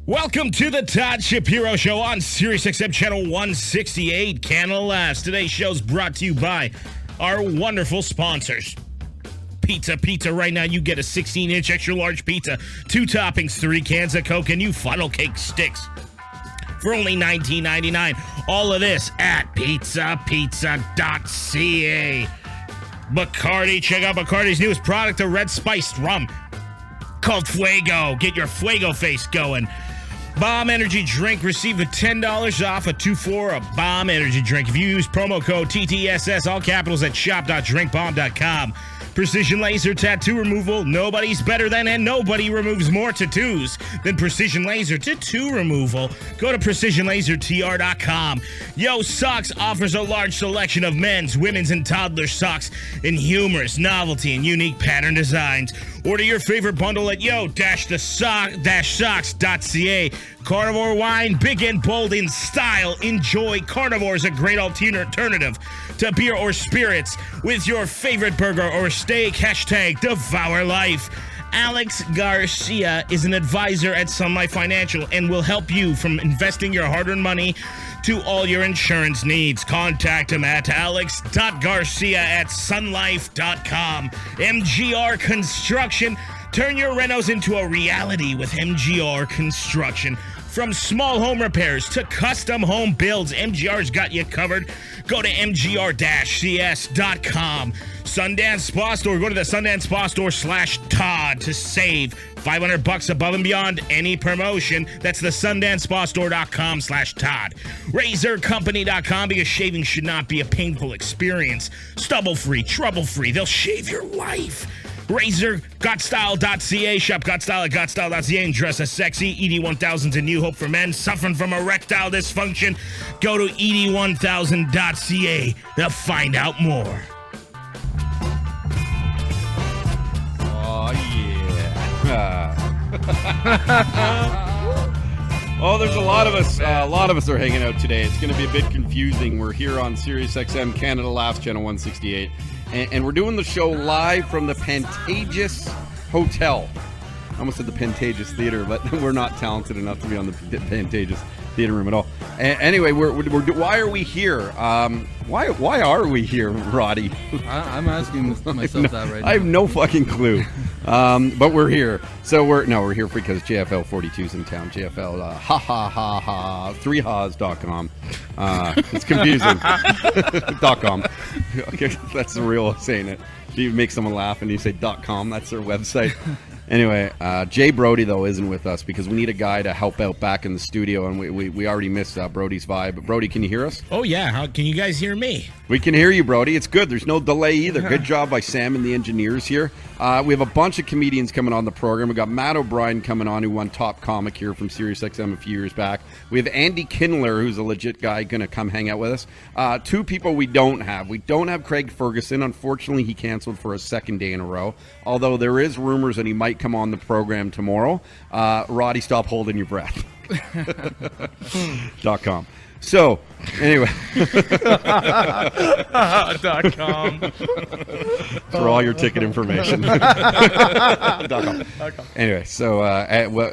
Welcome to the Todd Shapiro Show on SiriusXM Channel 168, Canal Laughs. Today's show's brought to you by our wonderful sponsors. Pizza. Right now, you get a 16-inch extra-large pizza, 2 toppings, 3 cans of Coke, and new funnel cake sticks for only $19.99. All of this at pizzapizza.ca. Bacardi. Check out Bacardi's newest product, a red spiced rum called Fuego. Get your Fuego face going. Bomb Energy Drink. Receive a $10 off a 2-for a Bomb Energy Drink if you use promo code TTSS, all capitals, at shop.drinkbomb.com. Precision Laser Tattoo Removal. Nobody's better than and nobody removes more tattoos than Precision Laser Tattoo Removal. Go to precisionlasertr.com. Yo Socks offers a large selection of men's, women's, and toddler socks in humorous, novelty, and unique pattern designs. Order your favorite bundle at yo-socks.ca. Carnivore wine, big and bold in style. Enjoy. Carnivore is a great alternative to beer or spirits with your favorite burger or steak. Hashtag Devour Life. Alex Garcia is an advisor at Sun Life Financial and will help you from investing your hard-earned money to all your insurance needs. Contact him at alex.garcia@sunlife.com. MGR Construction. Turn your renos into a reality with MGR Construction. From small home repairs to custom home builds, MGR's got you covered. Go to mgr-cs.com. Sundance Spa Store. Go to the Sundance Spa Store /Todd to save $500 above and beyond any promotion. That's the SundanceSpaStore.com /Todd. RazorCompany.com, because shaving should not be a painful experience. Stubble-free, trouble-free. They'll shave your life. RazorGotStyle.ca. Shop GotStyle at GotStyle.ca and dress as sexy. ED1000's a new hope for men suffering from erectile dysfunction. Go to ED1000.ca to find out more. Oh, yeah. Oh, there's a lot of us. A lot of us are hanging out today. It's going to be a bit confusing. We're here on SiriusXM Canada Laughs Channel 168. And we're doing the show live from the Pantages Hotel. I almost said the Pantages Theater, but we're not talented enough to be on the Pantages Theater room at all. Anyway, why are we here? Why are we here, Roddy? I'm asking myself that right now. I have no fucking clue. But we're here. So we're here because JFL42's in town. JFL, .com. It's confusing. .com. Okay, that's the real way of saying it. You make someone laugh and you say .com, that's their website. Anyway, Jay Brody, though, isn't with us because we need a guy to help out back in the studio, and we already missed Brody's vibe. Brody, can you hear us? Oh, yeah. How can you guys hear me? We can hear you, Brody. It's good. There's no delay either. Good job by Sam and the engineers here. We have a bunch of comedians coming on the program. We got Matt O'Brien coming on, who won Top Comic here from SiriusXM a few years back. We have Andy Kindler, who's a legit guy, going to come hang out with us. 2 people we don't have. We don't have Craig Ferguson. Unfortunately, he canceled for a second day in a row, although there is rumors that he might come on the program tomorrow. Roddy, stop holding your breath. .com. So, anyway. .com. For all your ticket information. .com. Anyway, so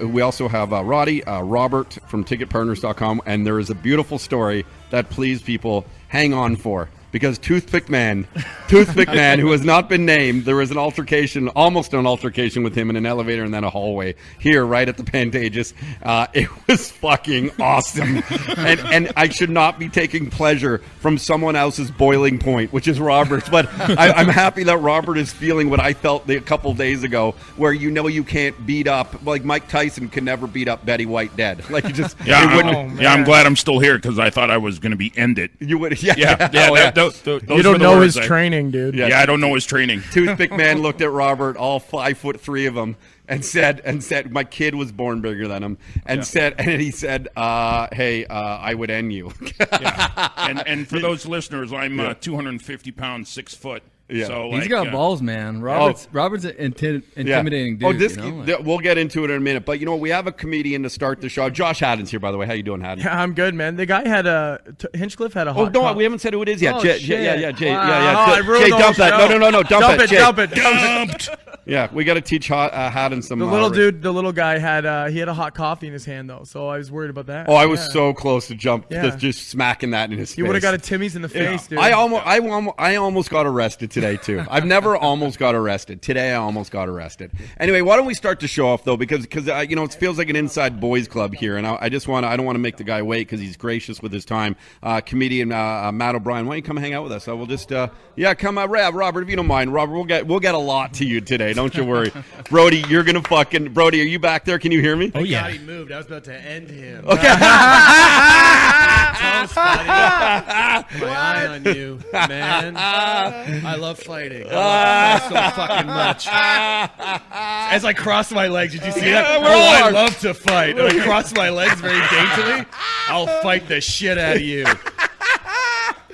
we also have Robert from ticketpartners.com, and there is a beautiful story that please people hang on for. Because Toothpick Man, who has not been named, there was almost an altercation with him in an elevator and then a hallway here right at the Pantages. It was fucking awesome. and I should not be taking pleasure from someone else's boiling point, which is Robert's. But I'm happy that Robert is feeling what I felt a couple days ago, where you can't beat up, like Mike Tyson can never beat up Betty White dead. Like you just, I'm glad I'm still here because I thought I was going to be ended. You would, yeah. You don't know his training, dude. Yeah, I don't know his training. Toothpick Man looked at Robert, all 5'3" of him, and said, "My kid was born bigger than him," and he said, "Hey, I would end you." Yeah. And for those listeners, I'm 250 pounds, 6 foot. Yeah. So he's got balls, man. Robert's an intimidating dude. We'll get into it in a minute. But, we have a comedian to start the show. Josh Haddon's here, by the way. How you doing, Haddon? Yeah, I'm good, man. The guy had Hinchcliffe had a hot we haven't said who it is yet. Oh, Jay, shit. Jay, Wow. Jay, dump that. No, dump it. Dumped. Yeah, we got to teach Haddon some. The little dude, the little guy had he had a hot coffee in his hand though, so I was worried about that. Oh, I was so close to just smacking that in his face. He would have got a Timmy's in the face, dude. I almost got arrested today too. I've never almost got arrested. Today I almost got arrested. Anyway, why don't we start the show off though? Because it feels like an inside boys club here, and I don't want to make the guy wait because he's gracious with his time. Comedian Matt O'Brien, why don't you come hang out with us? I will just come Robert, if you don't mind. Robert, we'll get a lot to you today. Don't you worry. Brody, you're gonna Brody, are you back there? Can you hear me? Oh yeah. God, he moved. I was about to end him. Okay. Toast, buddy. My eye on you, man. I love fighting. I love fighting so fucking much. As I cross my legs, did you see that? I love to fight. And I cross my legs very daintily. I'll fight the shit out of you.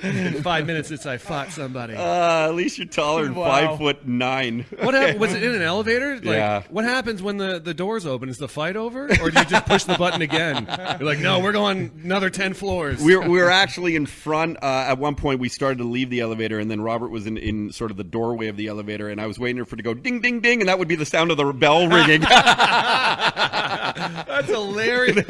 In 5 minutes since I fought somebody. At least you're taller than 5'9". What happened? Was it in an elevator? Yeah. What happens when the doors open? Is the fight over, or do you just push the button again? You're like, no, we're going another 10 floors. We were actually in front. At one point, we started to leave the elevator, and then Robert was in sort of the doorway of the elevator, and I was waiting for it to go ding, ding, ding, and that would be the sound of the bell ringing. That's hilarious,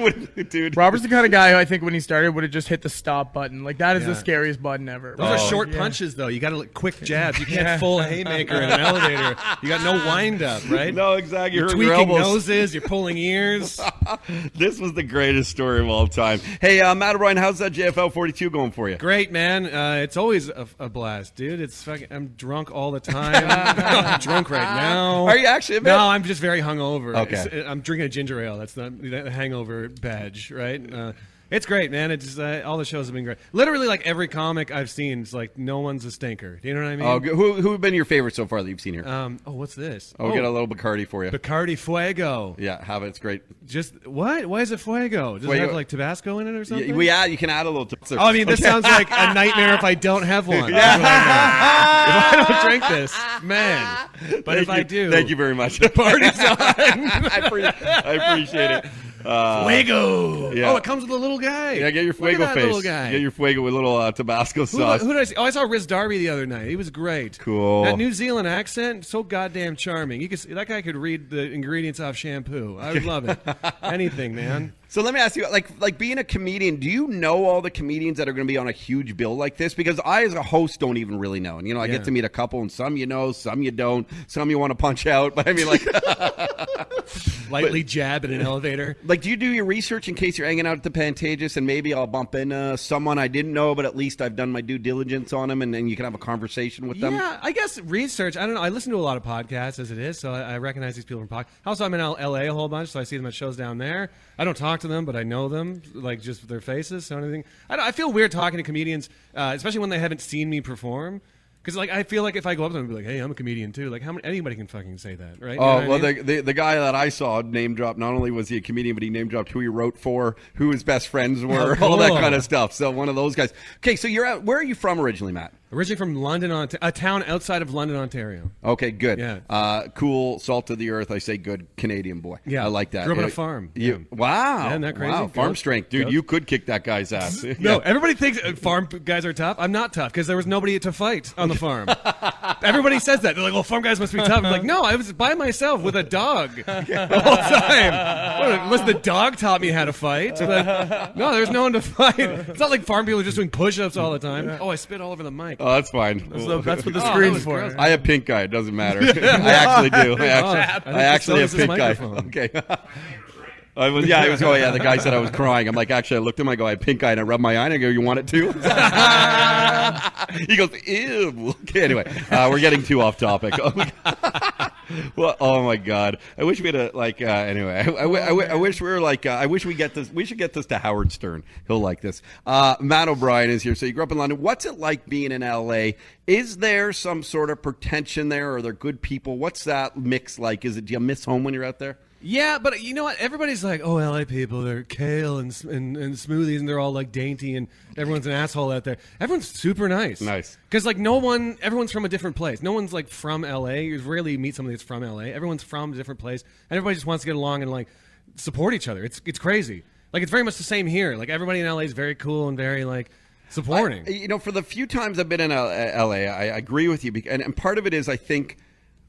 dude. Robert's the kind of guy who I think when he started would have just hit the stop button. Like that is the scariest button ever. Those are short punches, though. You got to quick jabs. You can't full haymaker in an elevator. You got no wind up, right? No, exactly. You're tweaking noses. You're pulling ears. This was the greatest story of all time. Hey, Matt O'Brien, how's that JFL42 going for you? Great, man. It's always a blast, dude. It's fucking. I'm drunk all the time. I'm drunk right now. Are you actually? No, I'm just very hungover. Okay. I'm drinking a ginger ale. That's not the hangover badge, right? It's great, man. It's all the shows have been great. Literally, like every comic I've seen, it's like no one's a stinker. Do you know what I mean? Oh, who have been your favorite so far that you've seen here? What's this? We'll get a little Bacardi for you. Bacardi Fuego. Yeah, have it. It's great. Just what? Why is it Fuego? Does it have like Tabasco in it or something? You can add a little. I mean, this sounds like a nightmare if I don't have one. Yeah. If I don't drink this, man. But if I do, thank you very much. The party's on. I appreciate it. Fuego. Yeah. Oh, it comes with a little guy. Yeah, get your Fuego face. Little guy. Get your Fuego with a little Tabasco sauce. Who did I see? Oh, I saw Riz Darby the other night. He was great. Cool. That New Zealand accent, so goddamn charming. You could see, that guy could read the ingredients off shampoo. I would love it. Anything, man. So let me ask you, like being a comedian, do you know all the comedians that are going to be on a huge bill like this? Because I, as a host, don't even really know. And, I get to meet a couple, and some you know, some you don't, some you want to punch out. But I mean, like... Lightly jab in an elevator. Like, do you do your research in case you're hanging out at the Pantages and maybe I'll bump in someone I didn't know, but at least I've done my due diligence on them, and then you can have a conversation with them? Yeah, I guess research. I don't know. I listen to a lot of podcasts as it is, so I recognize these people from podcasts. Also, I'm in L.A. a whole bunch, so I see them at shows down there. I don't talk to them, but I know them, like just their faces. So anything. I feel weird talking to comedians, especially when they haven't seen me perform. Because I feel like if I go up to them and be like, "Hey, I'm a comedian too," like anybody can fucking say that, right? The guy that I saw name drop, not only was he a comedian, but he name dropped who he wrote for, who his best friends were, all that kind of stuff. So one of those guys. Okay, so where are you from originally, Matt? Originally from London, a town outside of London, Ontario. Okay, good. Yeah. Cool, salt of the earth. I say good Canadian boy. Yeah, I like that. Grew up on a farm. Wow. Yeah, isn't that crazy? Wow. Farm strength, dude. You could kick that guy's ass. No, everybody thinks farm guys are tough. I'm not tough because there was nobody to fight on the farm. Everybody says that. They're like, well, farm guys must be tough. I'm like, no, I was by myself with a dog the whole time. Unless the dog taught me how to fight. But no, there's no one to fight. It's not like farm people are just doing push-ups all the time. Oh, I spit all over the mic. Oh, that's fine. That's what the screen's for. gross. I have pink eye. It doesn't matter. I actually do. I actually have pink eye. Okay. The guy said I was crying. I'm like, actually, I looked at him, I go, I have pink eye, and I rub my eye, and I go, you want it too? He goes, ew. Okay, anyway, we're getting too off topic. Well, oh my God! I wish we had anyway. I wish we were I wish we get this. We should get this to Howard Stern. He'll like this. Matt O'Brien is here. So you grew up in London. What's it like being in L.A.? Is there some sort of pretension there? Are there good people? What's that mix like? Do you miss home when you're out there? Yeah, but you know what? Everybody's like, oh, LA people, they're kale and smoothies, and they're all like dainty, and everyone's an asshole out there. Everyone's super nice. Nice. Because like everyone's from a different place. No one's like from LA. You rarely meet somebody that's from LA. Everyone's from a different place, and everybody just wants to get along and like support each other. It's crazy. Like it's very much the same here. Like everybody in LA is very cool and very like supporting. For the few times I've been in LA, I agree with you, and part of it is I think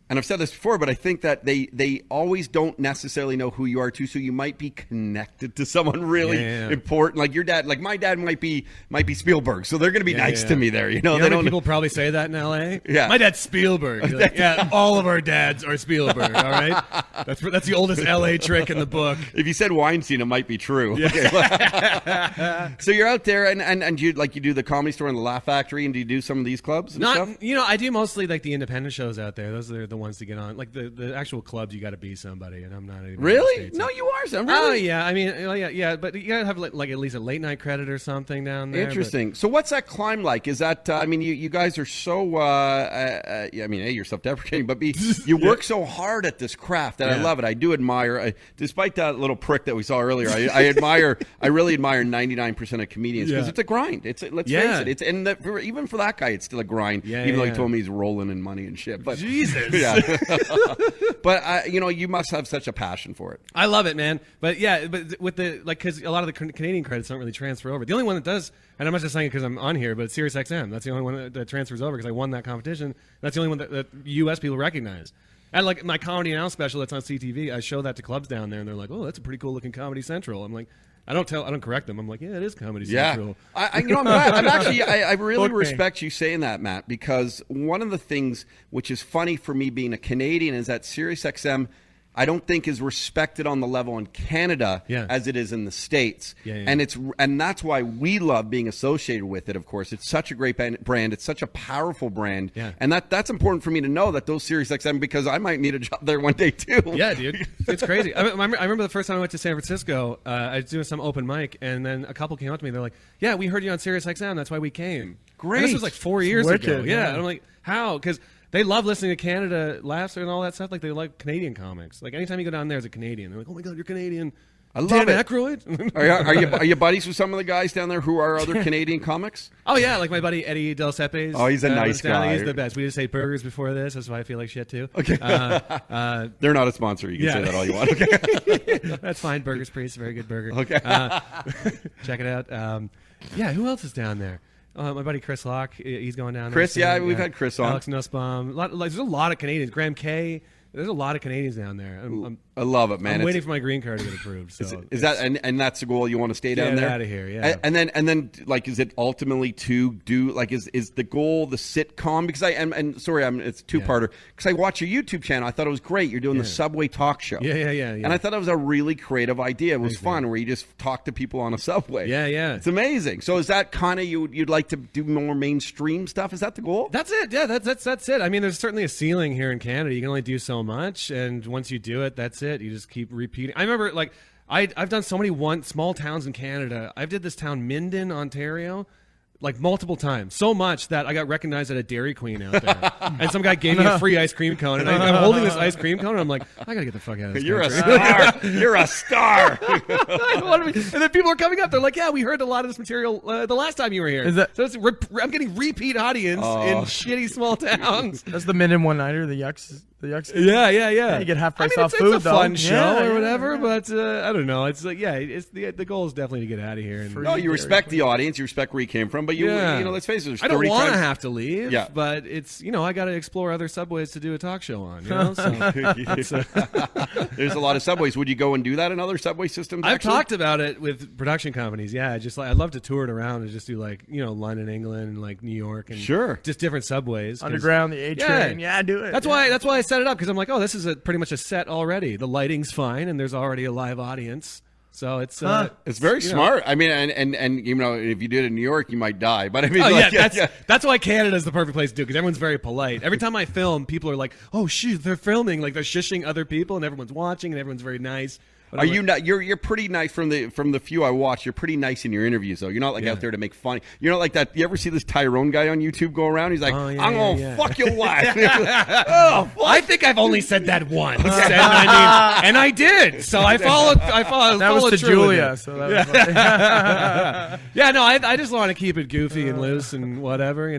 and I've said this before, but I think that they always don't necessarily know who you are too, so you might be connected to someone really important. Like your dad, like my dad might be Spielberg, so they're going to be nice to me there. You know, they don't. People probably say that in L.A. Yeah, my dad's Spielberg. Like, yeah, all of our dads are Spielberg. All right, that's the oldest L.A. trick in the book. If you said Weinstein, it might be true. Yeah. Okay. So you're out there, and you do the Comedy Store and the Laugh Factory, and do you do some of these clubs and stuff? I do mostly like the independent shows out there. Those are the ones to get on. Like the actual clubs, you got to be somebody, and I'm not even. Really? No, you are some. Really? Oh yeah, I mean, yeah, but you got to have like at least a late night credit or something down there. Interesting. So what's that climb like? Is that I mean, you guys are so I mean, A, you're self-deprecating, but B, you work so hard at this craft that I love it. I do admire, despite that little prick that we saw earlier. I really admire 99% of comedians because it's a grind. Let's face it. Even for that guy, it's still a grind. Even though he told me he's rolling in money and shit. But Jesus. Yeah. But you must have such a passion for it. I love it, man. But with the because a lot of the Canadian credits don't really transfer over. The only one that does, and I'm not just saying it because I'm on here, but Sirius XM. That's the only one that transfers over because I won that competition. That's the only one that U.S. people recognize. And like my Comedy Now special that's on CTV, I show that to clubs down there, and they're like, "Oh, that's a pretty cool looking Comedy Central." I'm like, I don't correct them. I'm like, yeah, it is Comedy Central. I'm glad. I really respect you saying that, Matt, because one of the things which is funny for me being a Canadian is that Sirius XM, I don't think is respected on the level in Canada as it is in the States. And that's why we love being associated with it, of course. It's such a great brand. It's such a powerful brand. And that's important for me to know that those Sirius XM, because I might need a job there one day too. Yeah, dude. It's crazy. I remember the first time I went to San Francisco, I was doing some open mic, and then a couple came up to me. They're like, yeah, we heard you on Sirius XM. That's why we came. Great. And this was like 4 years ago. Yeah. And I'm like, how? Because they love listening to Canada laughs and all that stuff. Like they like Canadian comics. Like anytime you go down there as a Canadian, they're like, "Oh my God, you're Canadian." I love Dan it. Aykroyd. Are you buddies with some of the guys down there who are other Canadian comics? Oh yeah, like my buddy Eddie Del Cepes. Oh, he's a nice guy. He's the best. We just ate burgers before this. That's why I feel like shit too. Okay. They're not a sponsor. You can say that all you want. Okay. That's fine. Burgers Priest, very good burger. Okay. Check it out. Who else is down there? My buddy Chris Locke, he's going down there. Chris, we've had Chris on. Alex Nussbaum. There's a lot of Canadians. Graham Kay. There's a lot of Canadians down there. I love it, man. I'm waiting for my green card to get approved. So is that and that's the goal? You want to stay down there? Get out of here, yeah. And then like, is it ultimately to do like is the goal the sitcom? Because it's two-parter. Because I watch your YouTube channel. I thought it was great. You're doing the Subway talk show. Yeah. And I thought it was a really creative idea. It was fun where you just talk to people on a subway. Yeah. It's amazing. So is that kind of you'd like to do more mainstream stuff? Is that the goal? That's it. Yeah, that's it. I mean, there's certainly a ceiling here in Canada. You can only do so much, and once you do it, that's it. You just keep repeating. I remember, like, I've done so many small towns in Canada. I did this town, Minden, Ontario, like multiple times. So much that I got recognized at a Dairy Queen out there. And some guy gave me a free ice cream cone. And I'm holding this ice cream cone, and I'm like, I got to get the fuck out of this You're country. a star. You're a star. And then people are coming up. They're like, yeah, we heard a lot of this material the last time you were here. I'm getting repeat audience in shitty small towns. That's the Minden one-nighter, the Yucks. Yeah. You get half price off it's food, a fun show or whatever, but I don't know. It's like, it's the goal is definitely to get out of here. And no, you respect the audience, you respect where you came from, but let's face it. I don't want to have to leave, but it's I got to explore other subways to do a talk show on. So there's a lot of subways. Would you go and do that in other subway systems? I've talked about it with production companies. Yeah, I'd love to tour it around and just do like London, England, and like New York, and just different subways. Underground, the A train. Yeah, do it. That's why I set it up, because I'm like, this is pretty much a set already. The lighting's fine, and there's already a live audience. So it's very smart. I mean, and if you did it in New York, you might die. But I mean, that's why Canada's the perfect place to do, because everyone's very polite. Every time I film, people are like, "Oh, shoot, they're filming!" Like they're shushing other people, and everyone's watching, and everyone's very nice. But you're pretty nice from the few I watched. You're pretty nice in your interviews, though. You're not out there to make fun. You're not like that. You ever see this Tyrone guy on YouTube go around? He's like, I'm gonna fuck your wife. I think I've only said that once, and I did. So I followed. That was to Julia. So that was I just want to keep it goofy and loose and whatever.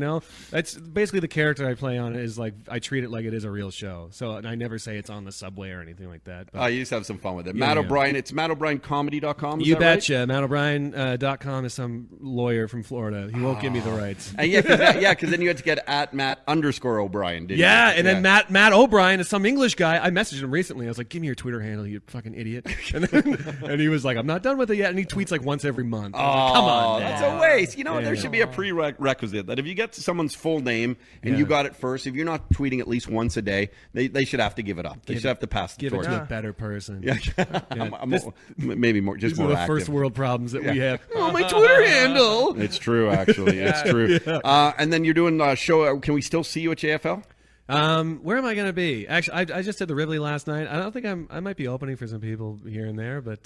That's basically the character I play on. Is like I treat it like it is a real show. So I never say it's on the subway or anything like that. You just have some fun with it. Matt O'Brien. It's MattO'BrienComedy.com. You betcha. MattO'Brien.com is some lawyer from Florida. He won't give me the rights. Because then you had to get at Matt_O'Brien, didn't you? And then Matt O'Brien is some English guy. I messaged him recently. I was like, give me your Twitter handle, you fucking idiot. And he was like, I'm not done with it yet. And he tweets like once every month. I was like, come on, that's a waste. There should be a prerequisite that if you get someone's full name and you got it first, if you're not tweeting at least once a day, they should have to give it up. They should have to pass the torch. Give it to a better person. Maybe more, just more active. These are the first world problems that we have. Oh, my Twitter handle. It's true, actually. It's true. And then you're doing a show. Can we still see you at JFL? Where am I going to be? Actually, I just did the Rivoli last night. I don't think I might be opening for some people here and there, but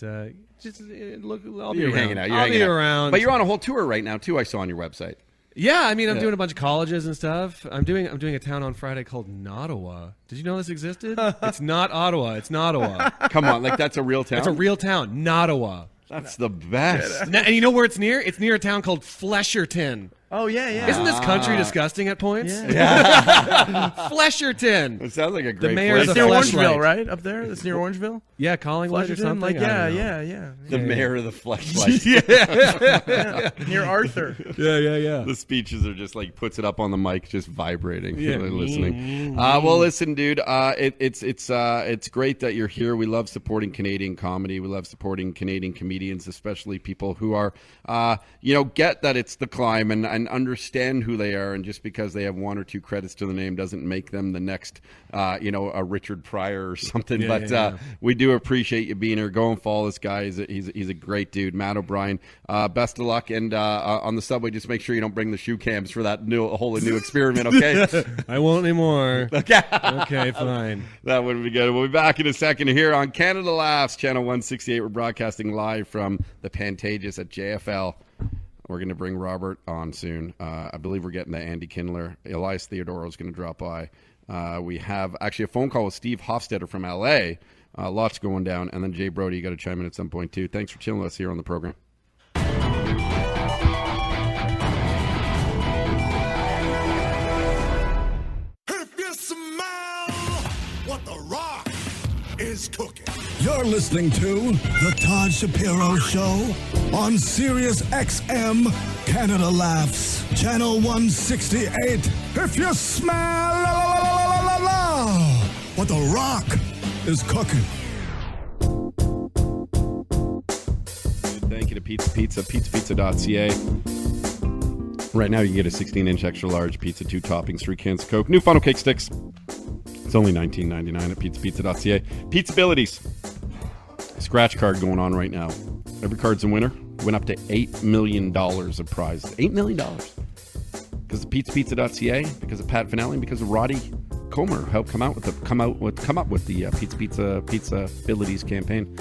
just look. I'll be hanging out. I'll be around. But you're on a whole tour right now too. I saw on your website. Yeah, I mean, I'm doing a bunch of colleges and stuff. I'm doing a town on Friday called Nottawa. Did you know this existed? It's not Ottawa. It's Nottawa. Come on, like that's a real town. It's a real town, Nottawa. That's the best. And you know where it's near? It's near a town called Flesherton. Oh, yeah. Isn't this country disgusting at points? Yeah. Flesherton. It sounds like a great the mayor's place. It's near Orangeville, right? Up there? It's near Orangeville? Yeah, Collingwood or something? Like, yeah. The mayor of the Fleshlight. Near Arthur. Yeah. The speeches are just like, puts it up on the mic, just vibrating. Yeah. Listening. Well, listen, dude, it's great that you're here. We love supporting Canadian comedy. We love supporting Canadian comedians, especially people who are, get that it's the climb and understand who they are, and just because they have one or two credits to the name doesn't make them the next, a Richard Pryor or something. We do appreciate you being here. Go and follow this guy. He's a great dude, Matt O'Brien. Best of luck, and on the subway, just make sure you don't bring the shoe cams for that whole new experiment. Okay, I won't anymore. Okay, fine. That would be good. We'll be back in a second here on Canada Laughs, Channel 168. We're broadcasting live from the Pantages at JFL. We're going to bring Robert on soon. I believe we're getting to Andy Kindler. Elias Theodoro is going to drop by. We have actually a phone call with Steve Hofstetter from LA. Lots going down. And then Jay Brody, you got to chime in at some point too. Thanks for chilling with us here on the program. If you smell what the Rock is cooking. You're listening to The Todd Shapiro Show on Sirius XM, Canada Laughs, Channel 168. If you smell what The Rock is cooking. Thank you to Pizza, pizzapizza.ca. Right now you can get a 16-inch extra large pizza, 2 toppings, 3 cans of Coke, new funnel cake sticks. It's only $19.99 at pizzapizza.ca. Pizzabilities. Scratch card going on right now. Every card's a winner. Went up to $8 million of prizes. $8 million. Because of pizzapizza.ca, because of Pat Finale, because of Roddy Comer helped come up with the Pizzabilities campaign.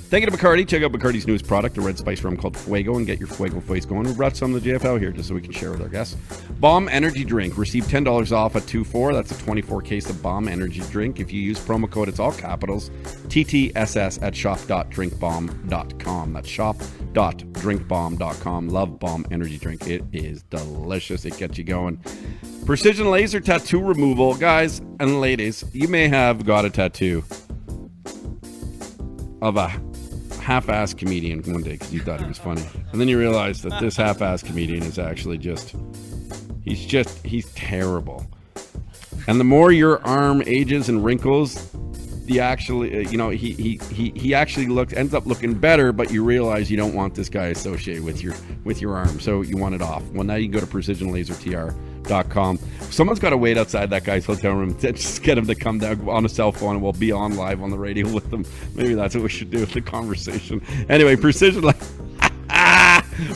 Thank you to Bacardi. Check out Bacardi's newest product, a red spice rum called Fuego, and get your Fuego face going. We brought some to the JFL here just so we can share with our guests. Bomb Energy Drink. Receive $10 off at 2-4. That's a 24 case of Bomb Energy Drink. If you use promo code, it's all capitals, TTSS at shop.drinkbomb.com. That's shop.drinkbomb.com. Love Bomb Energy Drink. It is delicious. It gets you going. Precision laser tattoo removal. Guys and ladies, you may have got a tattoo of a half-assed comedian one day because you thought he was funny, and then you realize that this half-assed comedian is actually he's terrible. And the more your arm ages and wrinkles, he actually ends up looking better, but you realize you don't want this guy associated with your arm, so you want it off. Well, now you can go to precisionlasertr.com. Someone's got to wait outside that guy's hotel room to just get him to come down on a cell phone, and we'll be on live on the radio with them. Maybe that's what we should do with the conversation. Anyway,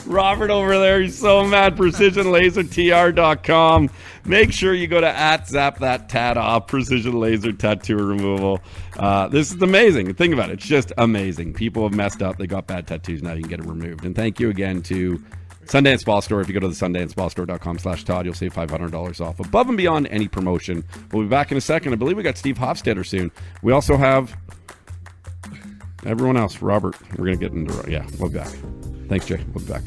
Robert over there, he's so mad. PrecisionLaserTR.com. Make sure you go to @ZapThatTat Precision Laser Tattoo Removal. This is amazing. Think about it. It's just amazing. People have messed up. They got bad tattoos. Now you can get it removed. And thank you again to Sundance Ball Store. If you go to the SundanceBallStore.com/Todd, you'll save $500 off above and beyond any promotion. We'll be back in a second. I believe we got Steve Hofstetter soon. We also have everyone else. Robert, we're going to get into we'll be back. Thanks, Jay. We'll be back.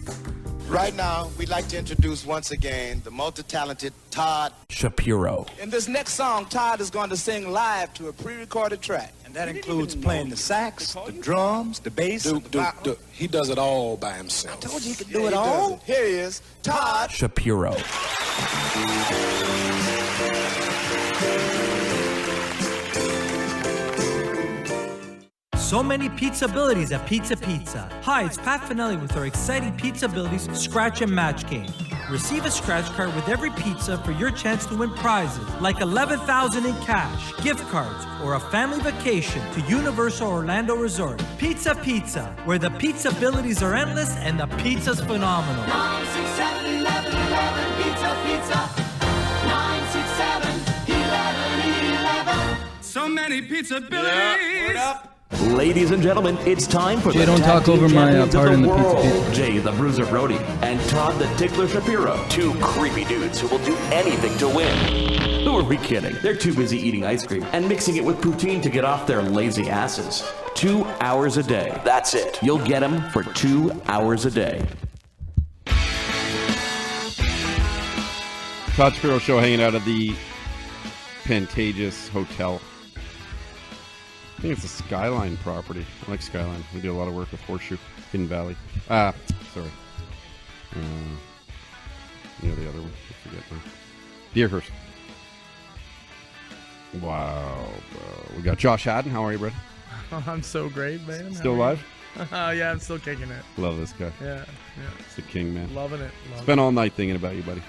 Right now, we'd like to introduce once again the multi-talented Todd Shapiro. In this next song, Todd is going to sing live to a pre-recorded track. And That includes playing the sax, the drums, the bass. Dude, he does it all by himself. I told you he could do it all. Here he is, Todd Shapiro. So many pizza abilities at Pizza Pizza. Hi, it's Pat Finelli with our exciting Pizza Abilities Scratch and Match game. Receive a scratch card with every pizza for your chance to win prizes like $11,000 in cash, gift cards, or a family vacation to Universal Orlando Resort. Pizza Pizza, where the pizza abilities are endless and the pizza's phenomenal. 9, 6, 7, 11, 11, Pizza Pizza. 9, 6, 7, 11, 11. So many pizza abilities. Yeah, word up. Ladies and gentlemen, it's time for Jay, the don't tag talk team over my champions part of in the the Pizza world. Pizza. Jay the Bruiser Brody and Todd the Tickler Shapiro. Two creepy dudes who will do anything to win. Who are we kidding? They're too busy eating ice cream and mixing it with poutine to get off their lazy asses. 2 hours a day. That's it. You'll get them for 2 hours a day. Todd Shapiro Show hanging out at the Pantages Hotel. I think it's a Skyline property. I like Skyline. We do a lot of work with Horseshoe, Hidden Valley. Sorry. The other one. I forget now. Deerhurst. Wow, bro. We got Josh Haddon. How are you, bro? Oh, I'm so great, man. Still alive? Yeah, I'm still kicking it. Love this guy. Yeah. It's the king, man. Loving it. Spent all night thinking about you, buddy.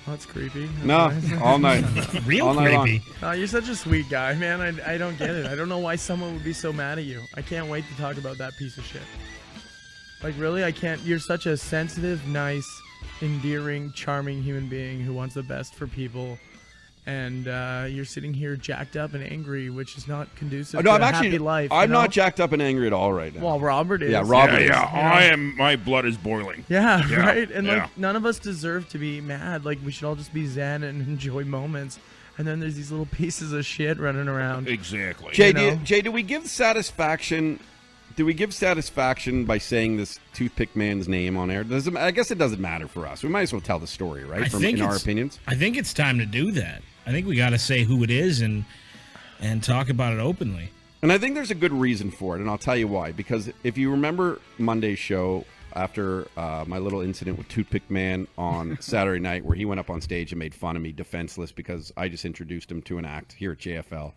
Oh, that's creepy. That's no, nice. All night. Real all night creepy. Oh, you're such a sweet guy, man. I don't get it. I don't know why someone would be so mad at you. I can't wait to talk about that piece of shit. Like, really? I can't. You're such a sensitive, nice, endearing, charming human being who wants the best for people. And you're sitting here jacked up and angry, which is not conducive to a happy life. I'm not jacked up and angry at all right now. Well, Robert is. Yeah, Robert is. Yeah, I am. My blood is boiling. Yeah, right? And like, none of us deserve to be mad. Like, we should all just be zen and enjoy moments. And then there's these little pieces of shit running around. Exactly. Jay, do we give satisfaction? Do we give satisfaction by saying this toothpick man's name on air? I guess it doesn't matter for us. We might as well tell the story, right? In our opinions. I think it's time to do that. I think we got to say who it is and talk about it openly. And I think there's a good reason for it, and I'll tell you why. Because if you remember Monday's show, after my little incident with Toothpick Man on Saturday night, where he went up on stage and made fun of me defenseless because I just introduced him to an act here at JFL.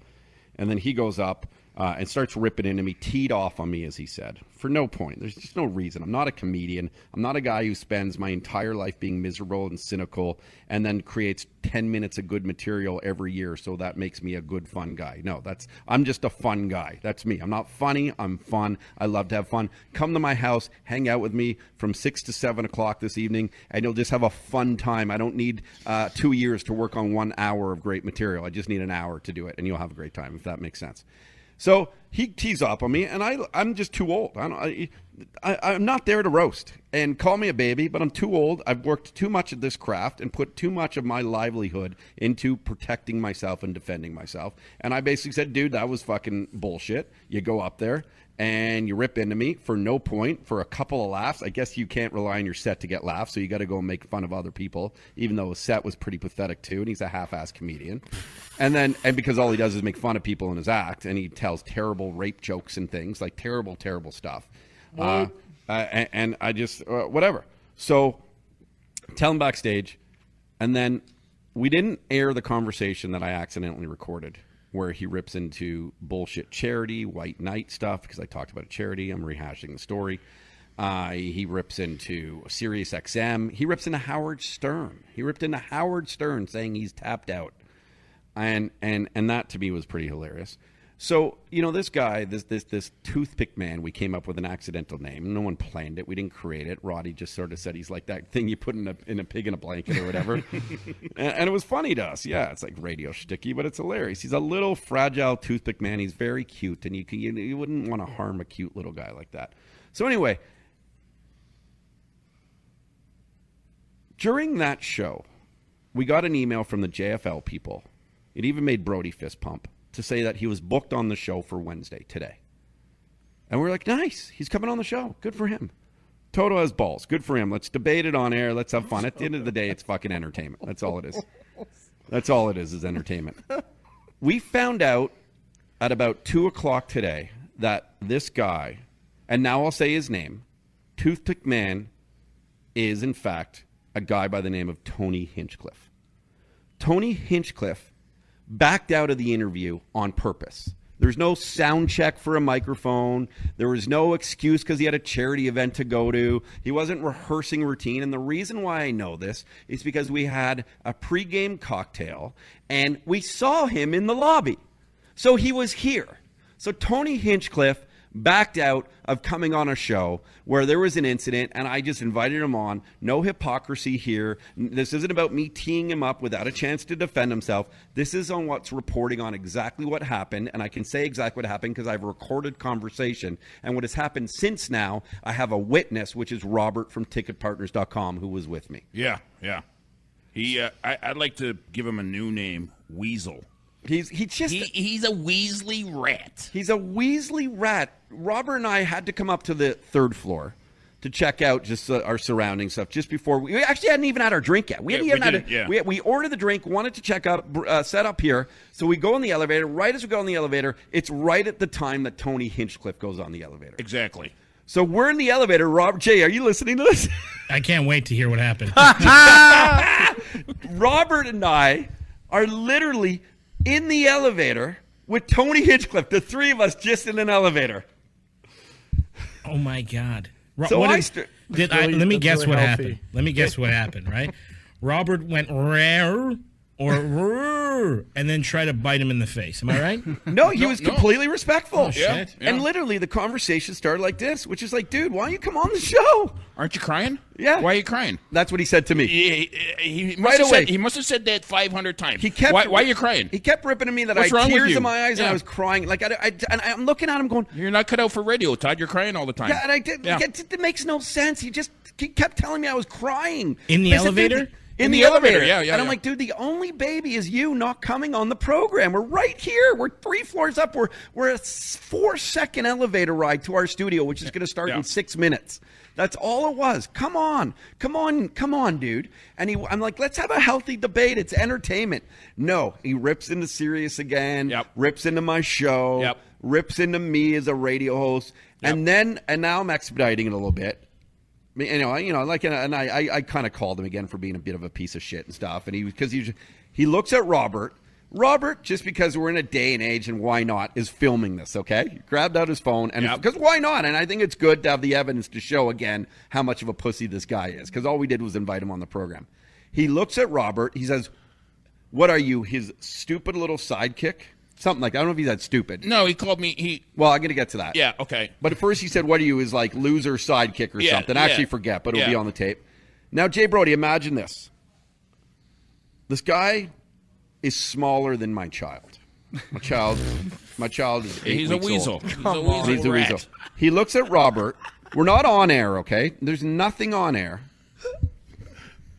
And then he goes up and starts ripping into me, teed off on me, as he said, for no point. There's just no reason. I'm not a comedian. I'm not a guy who spends my entire life being miserable and cynical and then creates 10 minutes of good material every year, so that makes me a good, fun guy. No, I'm just a fun guy. That's me. I'm not funny. I'm fun. I love to have fun. Come to my house, hang out with me from 6 to 7 o'clock this evening, and you'll just have a fun time. I don't need 2 years to work on 1 hour of great material. I just need an hour to do it, and you'll have a great time, if that makes sense. So he tees up on me, and I'm just too old. I'm not there to roast. And call me a baby, but I'm too old. I've worked too much at this craft and put too much of my livelihood into protecting myself and defending myself. And I basically said, dude, that was fucking bullshit. You go up there and you rip into me for no point, for a couple of laughs. I guess you can't rely on your set to get laughs, so you got to go and make fun of other people, even though his set was pretty pathetic too, and he's a half-ass comedian. And because all he does is make fun of people in his act, and he tells terrible rape jokes and things, like terrible, terrible stuff. And I just, whatever. So tell him backstage, and then we didn't air the conversation that I accidentally recorded, where he rips into bullshit charity, white knight stuff, because I talked about a charity. I'm rehashing the story. He rips into Sirius XM. He rips into Howard Stern. He ripped into Howard Stern saying he's tapped out. And that to me was pretty hilarious. So, this guy, this toothpick man, we came up with an accidental name. No one planned it. We didn't create it. Roddy just sort of said he's like that thing you put in a pig in a blanket or whatever. and it was funny to us. Yeah, it's like radio shticky, but it's hilarious. He's a little fragile toothpick man. He's very cute, and you wouldn't want to harm a cute little guy like that. So anyway, during that show, we got an email from the JFL people. It even made Brody fist pump, to say that he was booked on the show for Wednesday, today. And we're like, nice, he's coming on the show. Good for him. Toto has balls. Good for him. Let's debate it on air. Let's have fun. At the end of the day, it's fucking entertainment. That's all it is. That's all it is entertainment. We found out at about 2 o'clock today that this guy, and now I'll say his name, Toothpick Man, is in fact a guy by the name of Tony Hinchcliffe. Tony Hinchcliffe backed out of the interview on purpose. There's no sound check for a microphone. There was no excuse because he had a charity event to go to. He wasn't rehearsing routine. And the reason why I know this is because we had a pregame cocktail and we saw him in the lobby. So he was here. So Tony Hinchcliffe backed out of coming on a show where there was an incident, and I just invited him on. No hypocrisy here. This isn't about me teeing him up without a chance to defend himself. This is on what's reporting on exactly what happened, and I can say exactly what happened because I've recorded conversation. And what has happened since now, I have a witness, which is Robert from TicketPartners.com, who was with me. Yeah. I'd like to give him a new name, Weasel. He's a Weasley rat. He's a Weasley rat. Robert and I had to come up to the third floor to check out just our surrounding stuff just before we actually hadn't even had our drink yet. We ordered the drink, wanted to check out, set up here. So we go in the elevator. Right as we go in the elevator, it's right at the time that Tony Hinchcliffe goes on the elevator. Exactly. So we're in the elevator. Robert, Jay, are you listening to this? I can't wait to hear what happened. Robert and I are literally in the elevator with Tony Hinchcliffe, the three of us just in an elevator. Oh, my God. So let me guess what happened. Let me guess what happened, right? Robert went rare or and then try to bite him in the face. Am I right? No, he was completely respectful. Oh, shit. And literally the conversation started like this, which is like, dude, why don't you come on the show? Aren't you crying? Yeah. Why are you crying? That's what he said to me. He must have said that 500 times. Why are you crying? He kept ripping at me that What's I wrong had with tears you? in my eyes and I was crying. Like and I'm looking at him going, you're not cut out for radio, Todd. You're crying all the time. Yeah, and it makes no sense. He kept telling me I was crying. In the elevator? In the elevator. Yeah. And I'm like, dude, the only baby is you not coming on the program. We're right here. We're 3 floors up. We're a 4-second elevator ride to our studio, which is going to start in 6 minutes. That's all it was. Come on, dude. And I'm like, let's have a healthy debate. It's entertainment. No, he rips into Sirius again. Rips into my show. Rips into me as a radio host. And now I'm expediting it a little bit. I kind of called him again for being a bit of a piece of shit and stuff. And he looks at Robert. Robert, just because we're in a day and age and why not, is filming this, okay? He grabbed out his phone, and because why not? And I think it's good to have the evidence to show, again, how much of a pussy this guy is, because all we did was invite him on the program. He looks at Robert. He says, what are you, his stupid little sidekick? Something like that. I don't know if he's that stupid. No, he called me. Well, I'm going to get to that. Yeah, okay. But at first he said, what are you, his like loser sidekick or something. I actually forget, but it'll be on the tape. Now, Jay Brody, imagine this. This guy is smaller than my child. My child is 8 He's weeks a weasel. old. He's a weasel. He looks at Robert. We're not on air, okay? There's nothing on air.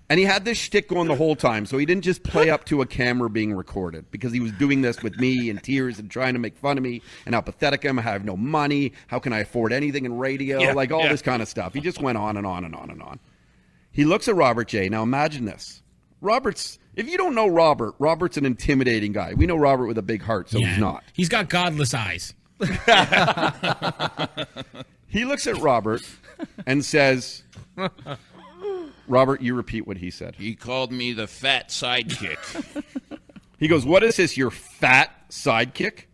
And he had this shtick going the whole time, so he didn't just play up to a camera being recorded, because he was doing this with me in tears and trying to make fun of me and how pathetic I am. I have no money. How can I afford anything in radio? This kind of stuff. He just went on and on and on and on. He looks at Robert J. Now imagine this. If you don't know Robert, Robert's an intimidating guy. We know Robert with a big heart, so he's not. He's got godless eyes. He looks at Robert and says... Robert, you repeat what he said. He called me the fat sidekick. He goes, what is this, your fat sidekick?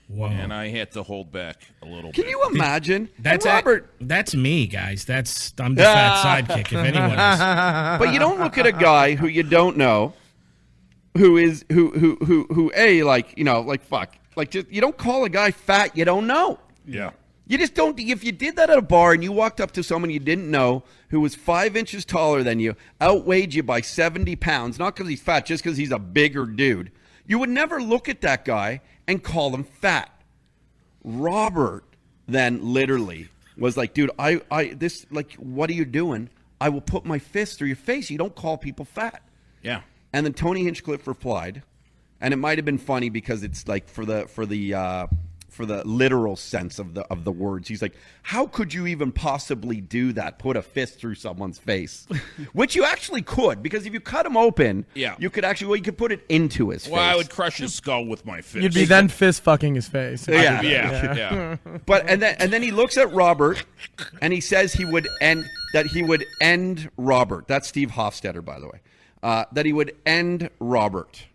Whoa. And I had to hold back a little bit. Can you imagine? That's me, guys. I'm the fat sidekick, if anyone is. But you don't look at a guy who you don't know, you don't call a guy fat you don't know. Yeah. You just don't. If you did that at a bar and you walked up to someone you didn't know who was 5 inches taller than you, outweighed you by 70 pounds, not because he's fat, just because he's a bigger dude, you would never look at that guy and call him fat. Robert then literally was like, dude, what are you doing? I will put my fist through your face. You don't call people fat. Yeah. And then Tony Hinchcliffe replied, and it might have been funny because it's like for the literal sense of the words. He's like, how could you even possibly do that? Put a fist through someone's face, which you actually could, because if you cut him open, you could actually you could put it into his face. Well, I would crush his skull with my fist. You'd be then fist fucking his face. Yeah. But and then he looks at Robert, and he says he would end Robert. That's Steve Hofstetter, by the way. That he would end Robert.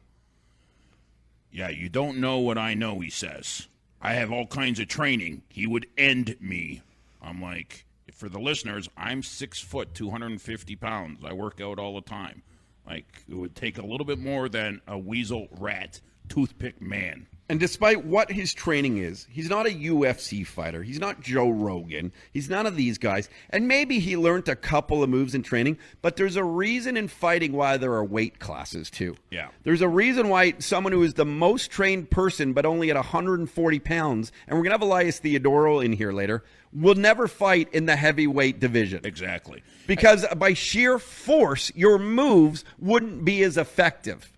Yeah, you don't know what I know, he says. I have all kinds of training. He would end me. I'm like, for the listeners, I'm 6 foot, 250 pounds. I work out all the time. Like, it would take a little bit more than a weasel, rat, toothpick man. And despite what his training is, he's not a UFC fighter. He's not Joe Rogan. He's none of these guys. And maybe he learned a couple of moves in training, but there's a reason in fighting why there are weight classes, too. Yeah. There's a reason why someone who is the most trained person, but only at 140 pounds, and we're going to have Elias Theodoro in here later, will never fight in the heavyweight division. Exactly. Because by sheer force, your moves wouldn't be as effective.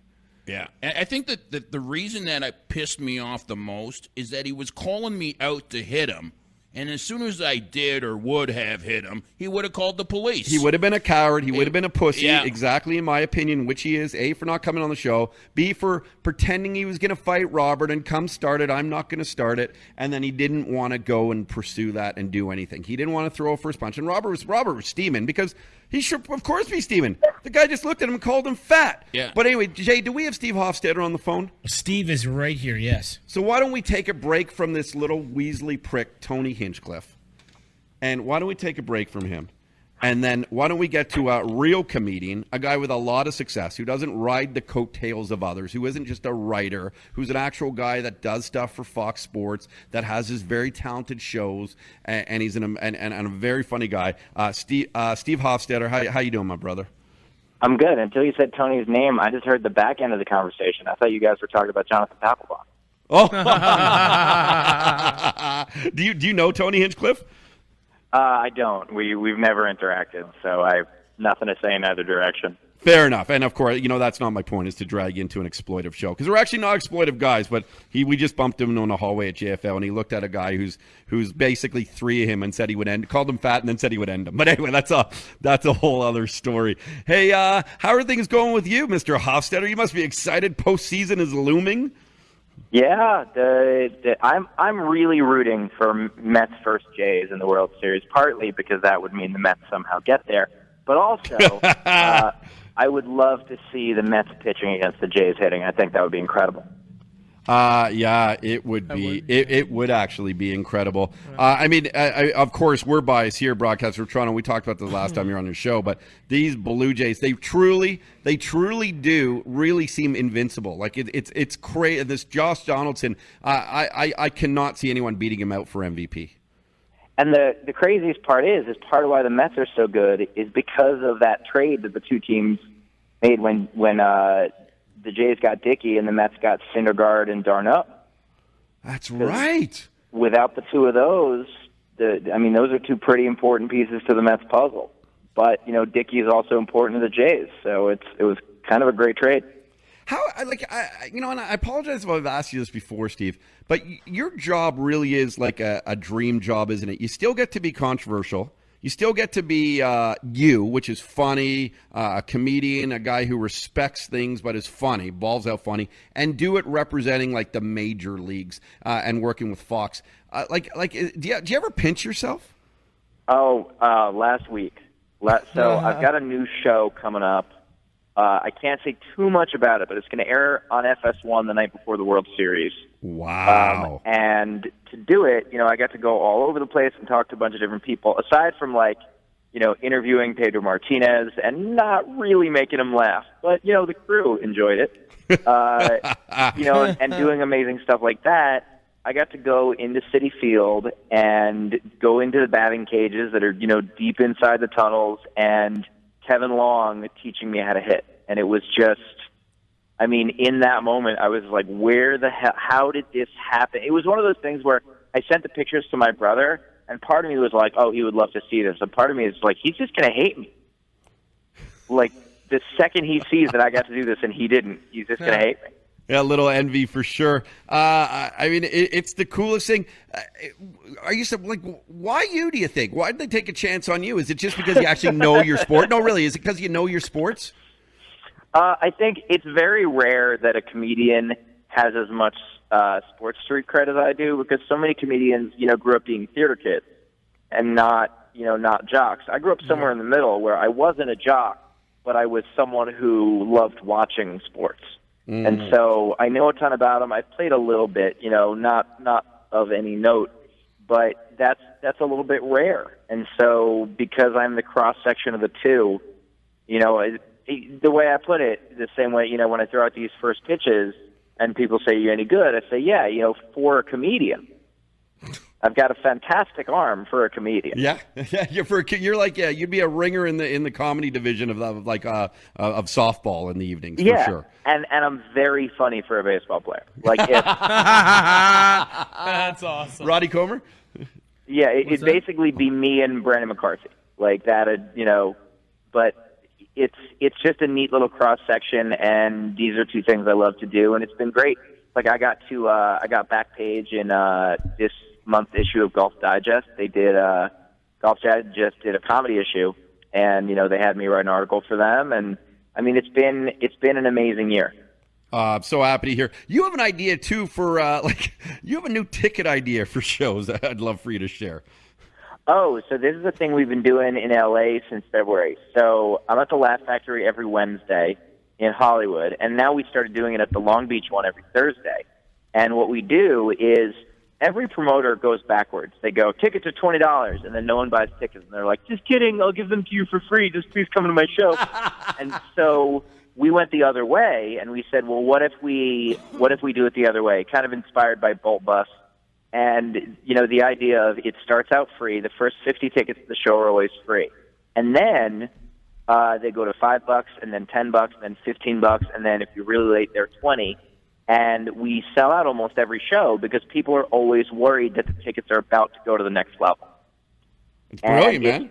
Yeah, I think that the reason that it pissed me off the most is that he was calling me out to hit him, and as soon as I did or would have hit him, he would have called the police. He would have been a coward. He would have been a pussy, Yeah. exactly in my opinion, which he is. A, for not coming on the show. B, for pretending he was going to fight Robert and come start it. I'm not going to start it. And then he didn't want to go and pursue that and do anything. He didn't want to throw a first punch. And Robert was steaming because he should, of course, be steaming. The guy just looked at him and called him fat. Yeah. But anyway, Jay, do we have Steve Hofstetter on the phone? Steve is right here, yes. So why don't we take a break from this little Weasley prick, Tony Hinchcliffe? And why don't we take a break from him? And then why don't we get to a real comedian, a guy with a lot of success, who doesn't ride the coattails of others, who isn't just a writer, who's an actual guy that does stuff for Fox Sports, that has his very talented shows, and he's and a very funny guy. Steve Hofstetter, how you doing, my brother? I'm good. Until you said Tony's name, I just heard the back end of the conversation. I thought you guys were talking about Jonathan Papelbon. Oh, do you know Tony Hinchcliffe? I don't. We've never interacted, so I have nothing to say in either direction. Fair enough. And of course, that's not my point, is to drag you into an exploitive show, because we're actually not exploitive guys. But we just bumped him in the hallway at JFL, and he looked at a guy who's basically three of him and said he would called him fat, and then said he would end him. But anyway, that's a whole other story. Hey, how are things going with you, Mr. Hofstetter? You must be excited. Postseason is looming. Yeah, I'm really rooting for Mets versus Jays in the World Series, partly because that would mean the Mets somehow get there, but also I would love to see the Mets pitching against the Jays hitting. I think that would be incredible. Yeah, it would be. It would actually be incredible. Of course, we're biased here, Broadcaster Toronto. We talked about this last time you were on your show, but these Blue Jays, they truly do really seem invincible. Like it's crazy. This Josh Donaldson, I cannot see anyone beating him out for MVP. And the craziest part is part of why the Mets are so good is because of that trade that the two teams made when the Jays got Dickey and the Mets got Syndergaard and Darno. That's right. Without the two of those, those are two pretty important pieces to the Mets puzzle. But Dickey is also important to the Jays, so it was kind of a great trade. And I apologize if I've asked you this before, Steve, but your job really is like a dream job, isn't it? You still get to be controversial. You still get to be you, which is funny, a comedian, a guy who respects things but is funny, balls out funny, and do it representing like the major leagues and working with Fox. Do you ever pinch yourself? Oh, last week. So I've got a new show coming up. I can't say too much about it, but it's going to air on FS1 the night before the World Series. Wow. And to do it, I got to go all over the place and talk to a bunch of different people, aside from interviewing Pedro Martinez and not really making him laugh. But, the crew enjoyed it. And doing amazing stuff like that. I got to go into Citi Field and go into the batting cages that are, deep inside the tunnels, and Kevin Long teaching me how to hit. And it was just, in that moment, I was like, where the hell, how did this happen? It was one of those things where I sent the pictures to my brother, and part of me was like, oh, he would love to see this. And part of me is like, he's just going to hate me. Like, the second he sees that I got to do this and he didn't, he's just going to hate me. Yeah, a little envy for sure. I mean, it's the coolest thing. Are you like, why you, do you think? Why did they take a chance on you? Is it just because you actually know your sport? No, really. Is it because you know your sports? I think it's very rare that a comedian has as much sports street cred as I do, because so many comedians, grew up being theater kids and not jocks. I grew up somewhere in the middle where I wasn't a jock, but I was someone who loved watching sports. And so I know a ton about them. I've played a little bit, not of any note, but that's a little bit rare. And so because I'm the cross section of the two, the way I put it, the same way, when I throw out these first pitches and people say, "You any good?" I say, "Yeah, for a comedian, I've got a fantastic arm for a comedian." Yeah, you're like, you'd be a ringer in the comedy division of softball in the evenings, for sure. And I'm very funny for a baseball player. Like, if that's awesome. Roddy Comer. Yeah, it'd basically be me and Brandon McCarthy, like that. But it's just a neat little cross section, and these are two things I love to do, and it's been great. Like, I got back page in this month issue of Golf Digest. They did Golf Digest did a comedy issue, and they had me write an article for them, and I mean, it's been an amazing year. I'm so happy to hear. You have an idea too for you have a new ticket idea for shows that I'd love for you to share. Oh, so this is a thing we've been doing in LA since February. So I'm at the Laugh Factory every Wednesday in Hollywood, and now we started doing it at the Long Beach one every Thursday. And what we do is every promoter goes backwards. They go, tickets are $20, and then no one buys tickets. And they're like, just kidding, I'll give them to you for free. Just please come to my show. And so we went the other way, and we said, well, what if we do it the other way? Kind of inspired by Bolt Bus. And, the idea of it starts out free. The first 50 tickets to the show are always free. And then they go to $5, and then $10, and then $15, and then if you're really late, they're $20. And we sell out almost every show because people are always worried that the tickets are about to go to the next level. It's brilliant, man.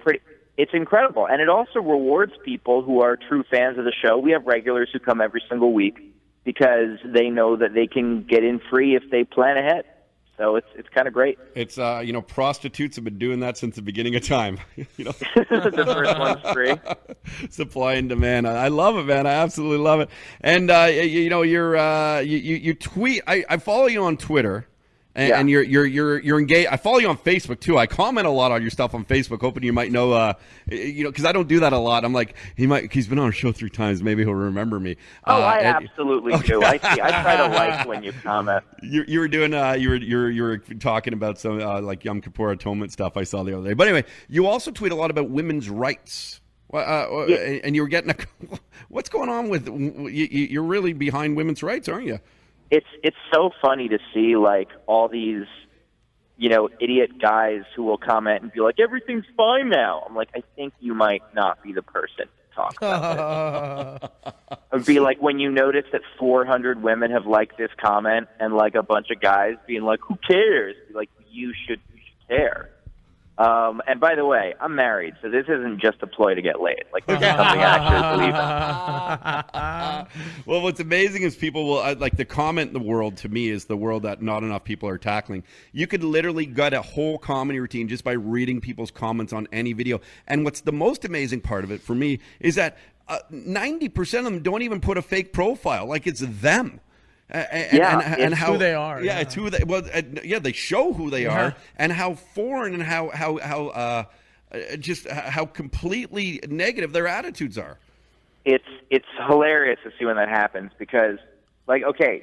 It's incredible. And it also rewards people who are true fans of the show. We have regulars who come every single week because they know that they can get in free if they plan ahead. So it's kind of great. It's prostitutes have been doing that since the beginning of time. The first one's free. Supply and demand. I love it, man. I absolutely love it. And you tweet. I follow you on Twitter. And you're engaged. I follow you on Facebook too. I comment a lot on your stuff on Facebook, hoping you might know. Because I don't do that a lot. I'm like, he's been on our show 3 times. Maybe he'll remember me. Oh, I absolutely do. I try to like when you comment. You were doing. You were talking about some like Yom Kippur Atonement stuff. I saw the other day. But anyway, you also tweet a lot about women's rights. And you were getting what's going on with you're really behind women's rights, aren't you? It's so funny to see like all these, idiot guys who will comment and be like, everything's fine now. I'm like, I think you might not be the person to talk about this. It would be like when you notice that 400 women have liked this comment and like a bunch of guys being like, who cares? Be like, you should care. And by the way, I'm married, so this isn't just a ploy to get laid. Like, this is something I actually believe in. Well, what's amazing is people will, like, the comment in the world, to me, is the world that not enough people are tackling. You could literally gut a whole comedy routine just by reading people's comments on any video. And what's the most amazing part of it, for me, is that 90% of them don't even put a fake profile. Like, it's them. And how, who they are. Yeah, it's who they. Well, they show who they are and how foreign and how completely negative their attitudes are. It's hilarious to see when that happens because, like, okay,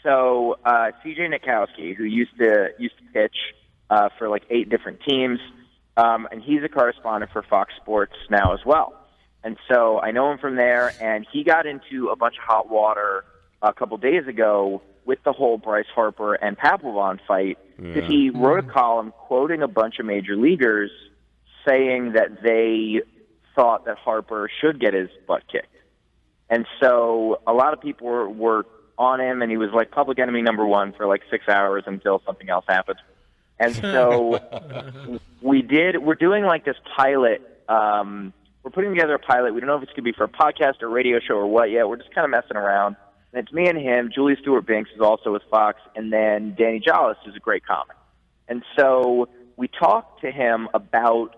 so CJ Nikowski, who used to pitch for like 8 different teams, and he's a correspondent for Fox Sports now as well. And so I know him from there, and he got into a bunch of hot water a couple days ago with the whole Bryce Harper and Papelbon fight, because he wrote a column quoting a bunch of major leaguers saying that they thought that Harper should get his butt kicked. And so a lot of people were on him, and he was like public enemy number 1 for like 6 hours until something else happened. And so we're doing like this pilot. We're putting together a pilot. We don't know if it's going to be for a podcast or radio show or what yet. We're just kind of messing around. And it's me and him. Julie Stewart-Binks is also with Fox, and then Danny Jollis is a great comic. And so we talked to him about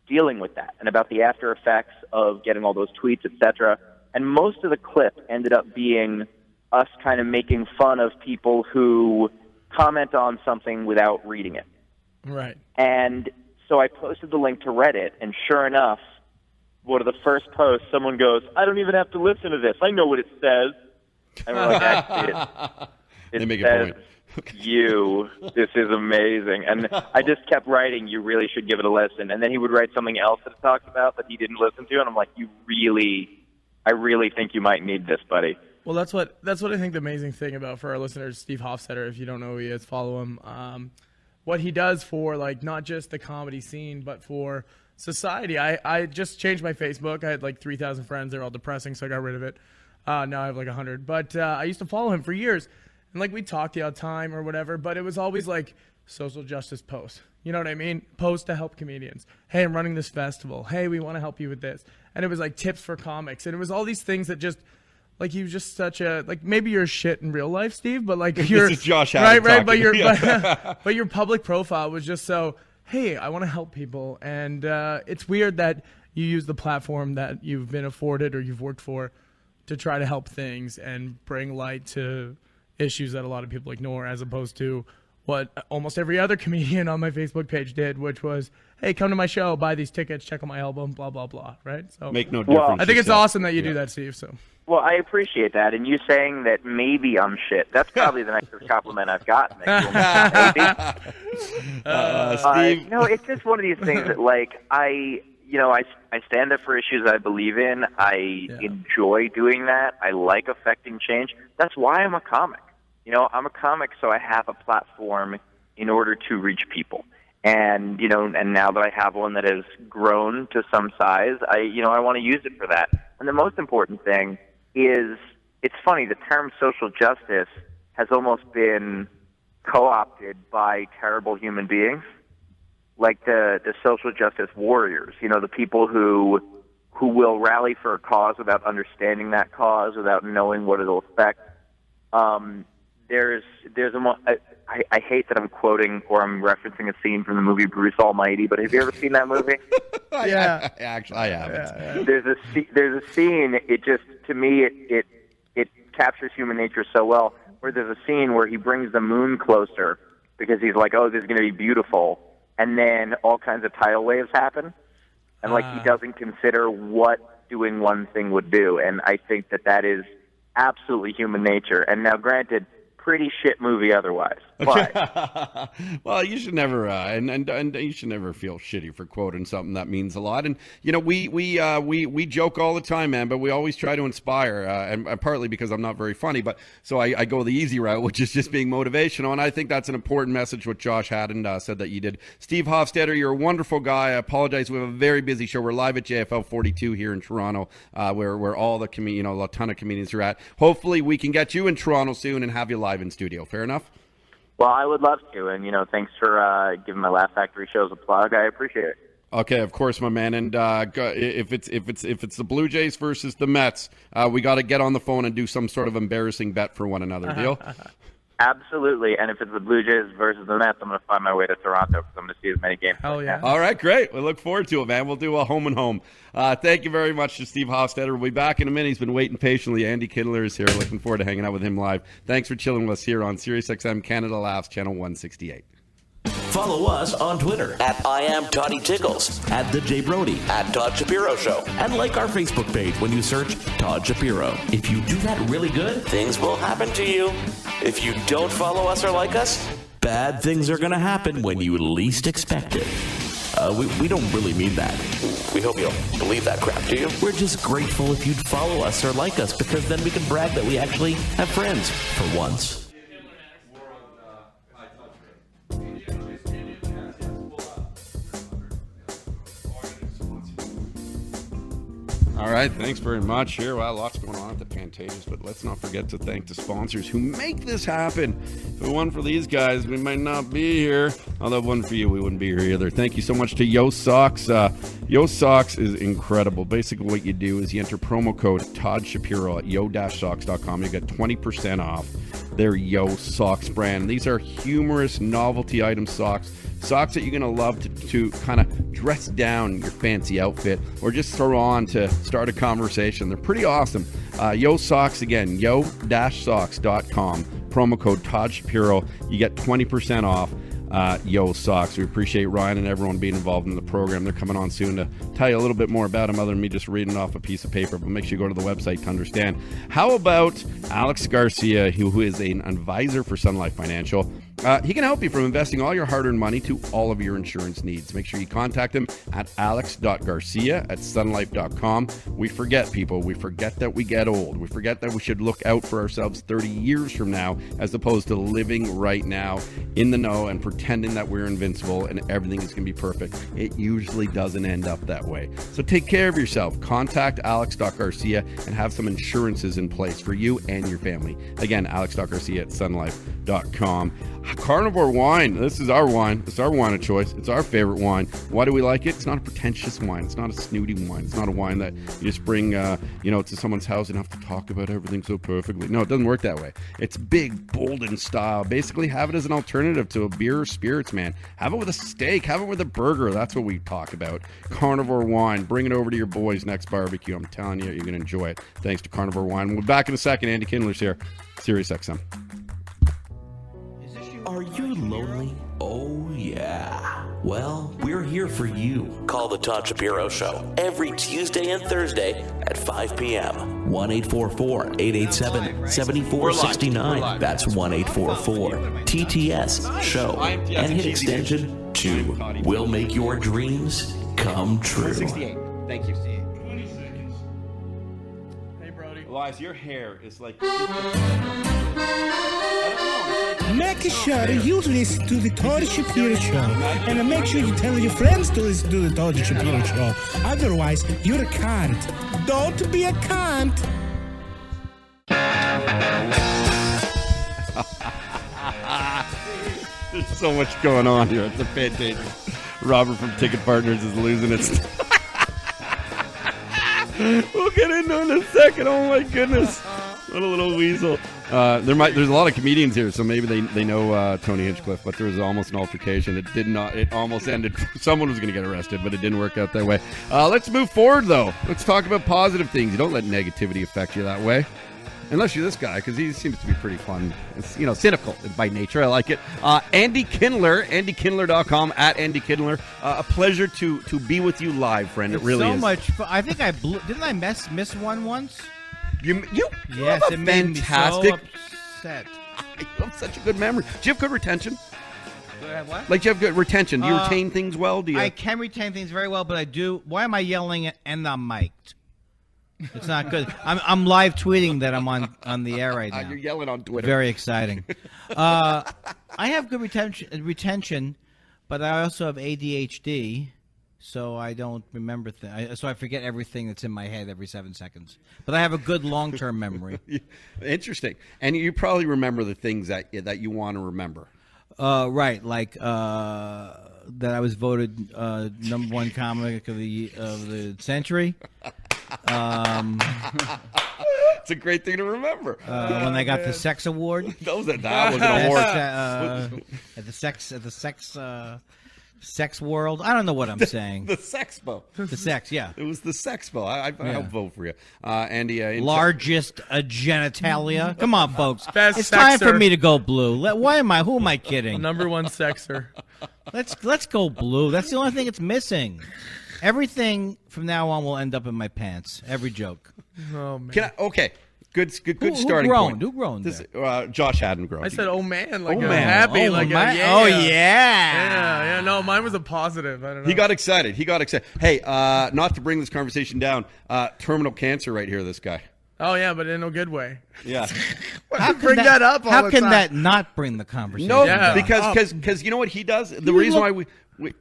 dealing with that and about the after effects of getting all those tweets, etc. And most of the clip ended up being us kind of making fun of people who comment on something without reading it. Right. And so I posted the link to Reddit, and sure enough, one of the first posts, someone goes, "I don't even have to listen to this. I know what it says." And we're like, "Actually, it make a says point. you. This is amazing." And I just kept writing, "You really should give it a listen." And then he would write something else that it talks about that he didn't listen to, and I'm like, I really think you might need this, buddy. Well, that's what I think the amazing thing about, for our listeners, Steve Hofstetter, if you don't know who he is, follow him. What he does for, like, not just the comedy scene, but for society. I just changed my Facebook. I had like 3,000 friends. They're all depressing, so I got rid of it. Now I have like 100. But I used to follow him for years. And like we'd talk the odd time or whatever, but it was always like social justice posts. You know what I mean? Posts to help comedians. Hey, I'm running this festival. Hey, we want to help you with this. And it was like tips for comics. And it was all these things that just, like, he was just such a, like, maybe you're shit in real life, Steve, but like you're this is Josh right, talking. but your public profile was just so, hey, I want to help people. And it's weird that you use the platform that you've been afforded or you've worked for to try to help things and bring light to issues that a lot of people ignore, as opposed to what almost every other comedian on my Facebook page did, which was, hey, come to my show, buy these tickets, check out my album, blah, blah, blah, right? So make no difference. I think it's awesome that you do that, Steve. So. Well, I appreciate that. And you saying that maybe I'm shit, that's probably the nicest compliment I've gotten. That Steve. It's just one of these things that, like, I stand up for issues I believe in. I enjoy doing that. I like affecting change. That's why I'm a comic. I'm a comic, so I have a platform in order to reach people. And, and now that I have one that has grown to some size, I want to use it for that. And the most important thing is, it's funny, the term social justice has almost been co-opted by terrible human beings, like the social justice warriors, the people who will rally for a cause without understanding that cause, without knowing what it'll affect. I hate that I'm quoting or I'm referencing a scene from the movie Bruce Almighty, but have you ever seen that movie? Yeah. Actually, I haven't. There's a scene, to me, it captures human nature so well, where there's a scene where he brings the moon closer because he's like, oh, this is going to be beautiful, and then all kinds of tidal waves happen, and he doesn't consider what doing one thing would do, and I think that is absolutely human nature. And now, granted, pretty shit movie otherwise. But well, you should never and you should never feel shitty for quoting something that means a lot. And we joke all the time, man, but we always try to inspire. And partly because I'm not very funny, but so I go the easy route, which is just being motivational. And I think that's an important message what Josh Haddon said that you did. Steve Hofstetter, you're a wonderful guy. I apologize. We have a very busy show. We're live at JFL42 here in Toronto, where all the a ton of comedians are at. Hopefully, we can get you in Toronto soon and have you live in studio. Fair enough? Well, I would love to, and thanks for giving my Laugh Factory shows a plug. I appreciate it. Okay, of course, my man. And if it's the Blue Jays versus the Mets, we got to get on the phone and do some sort of embarrassing bet for one another. Deal? Absolutely. And if it's the Blue Jays versus the Mets, I'm going to find my way to Toronto because I'm going to see as many games. Hell yeah! All right, great. We look forward to it, man. We'll do a home and home. Thank you very much to Steve Hofstetter. We'll be back in a minute. He's been waiting patiently. Andy Kindler is here. Looking forward to hanging out with him live. Thanks for chilling with us here on SiriusXM Canada Laughs, Channel 168. Follow us on Twitter at I am Toddy Tickles, at The Jay Brody, at Todd Shapiro Show, and like our Facebook page when you search Todd Shapiro. If you do that really good, things will happen to you. If you don't follow us or like us, bad things are going to happen when you least expect it. We don't really mean that. We hope you'll believe that crap, do you? We're just grateful if you'd follow us or like us, because then we can brag that we actually have friends for once. All right, thanks very much. Here, well, lots going on at the Pantages, but let's not forget to thank the sponsors who make this happen. If it weren't for these guys, we might not be here. Although if it wasn't for you, we wouldn't be here either. Thank you so much to Yo Socks. Yo Socks is incredible. Basically, what you do is you enter promo code Todd Shapiro at yo-socks.com. You get 20% off their Yo Socks brand. These are humorous novelty item socks. Socks that you're going to love to kind of dress down your fancy outfit or just throw on to start a conversation. They're pretty awesome. Yo Socks, again, yo-socks.com. Promo code Todd Shapiro. You get 20% off. Yo Socks. We appreciate Ryan and everyone being involved in the program. They're coming on soon to tell you a little bit more about them other than me just reading off a piece of paper, but make sure you go to the website to understand. How about Alex Garcia, who is an advisor for Sun Life Financial? He can help you from investing all your hard-earned money to all of your insurance needs. Make sure you contact him at alex.garcia@sunlife.com. We forget, people. We forget that we get old. We forget that we should look out for ourselves 30 years from now as opposed to living right now in the know and pretending that we're invincible and everything is going to be perfect. It usually doesn't end up that way. So take care of yourself. Contact alex.garcia and have some insurances in place for you and your family. Again, alex.garcia@sunlife.com. Carnivore wine. This is our wine. It's our wine of choice. It's our favorite wine. Why do we like it? It's not a pretentious wine. It's not a snooty wine. It's not a wine that you just bring, to someone's house and have to talk about everything so perfectly. No, it doesn't work that way. It's big, bold in style. Basically, have it as an alternative to a beer or spirits, man. Have it with a steak. Have it with a burger. That's what we talk about. Carnivore wine. Bring it over to your boys' next barbecue. I'm telling you, you're going to enjoy it. Thanks to Carnivore Wine. We'll be back in a second. Andy Kindler's here. Sirius XM. Are you lonely? Oh, yeah. Well, we're here for you. Call the Todd Shapiro Show every Tuesday and Thursday at 5 p.m. 1-844-887-7469. That's 1-844-TTS-SHOW. And hit extension 2. We'll make your dreams come true. 168. Thank you. 20 seconds. Hey, Brody. Elias, your hair is like... Make sure you listen to the Todd Shapiro Show, and make sure you tell your friends to listen to the Todd Shapiro Show. Otherwise, you're a cunt. Don't be a cunt. There's so much going on here. It's a fantastic. Robert from Ticket Partners is losing it. We'll get into it in a second. Oh my goodness. What a little weasel. There's a lot of comedians here, so maybe they know Tony Hinchcliffe, but there was almost an altercation. It almost ended. Someone was going to get arrested, but it didn't work out that way. Let's move forward, though. Let's talk about positive things. You don't let negativity affect you that way. Unless you're this guy, because he seems to be pretty fun. It's, cynical by nature. I like it. Andy Kindler, AndyKindler.com, at Andy Kindler. A pleasure to be with you live, friend. It really is. So much fun. I think didn't I miss one once? Yes, it made me so upset. You have such a good memory. Do you have good retention? Do I have what? Like, do you have good retention? Do you retain things well? I can retain things very well, but I do. Why am I yelling and I'm mic'd? It's not good. I'm live tweeting that I'm on the air right now. You're yelling on Twitter. Very exciting. I have good retention, but I also have ADHD, so I don't remember things. So I forget everything that's in my head every 7 seconds. But I have a good long-term memory. Interesting. And you probably remember the things that you want to remember. Right, like that I was voted number one comic of the century. It's a great thing to remember. When I got the sex award. That was an award. At the sex world. I don't know what I'm saying. The Sexpo. The sex, yeah. It was the Sexpo. I'll vote for you. Andy. Largest genitalia. Come on, folks. Best it's sexer. time for me to go blue. Who am I kidding? Number one sexer. Let's go blue. That's the only thing it's missing. Everything from now on will end up in my pants. Every joke. Oh man. Okay. Good starting point. Who grown? Josh hadn't grown. I said, "Oh man!" Like happy, like yeah. Oh yeah. No, mine was a positive. I don't know. He got excited. Hey, not to bring this conversation down. Terminal cancer right here. This guy. Oh yeah, but in a good way. Yeah. How bring that up? How can that not bring the conversation? No, down? because you know what he does. The reason why we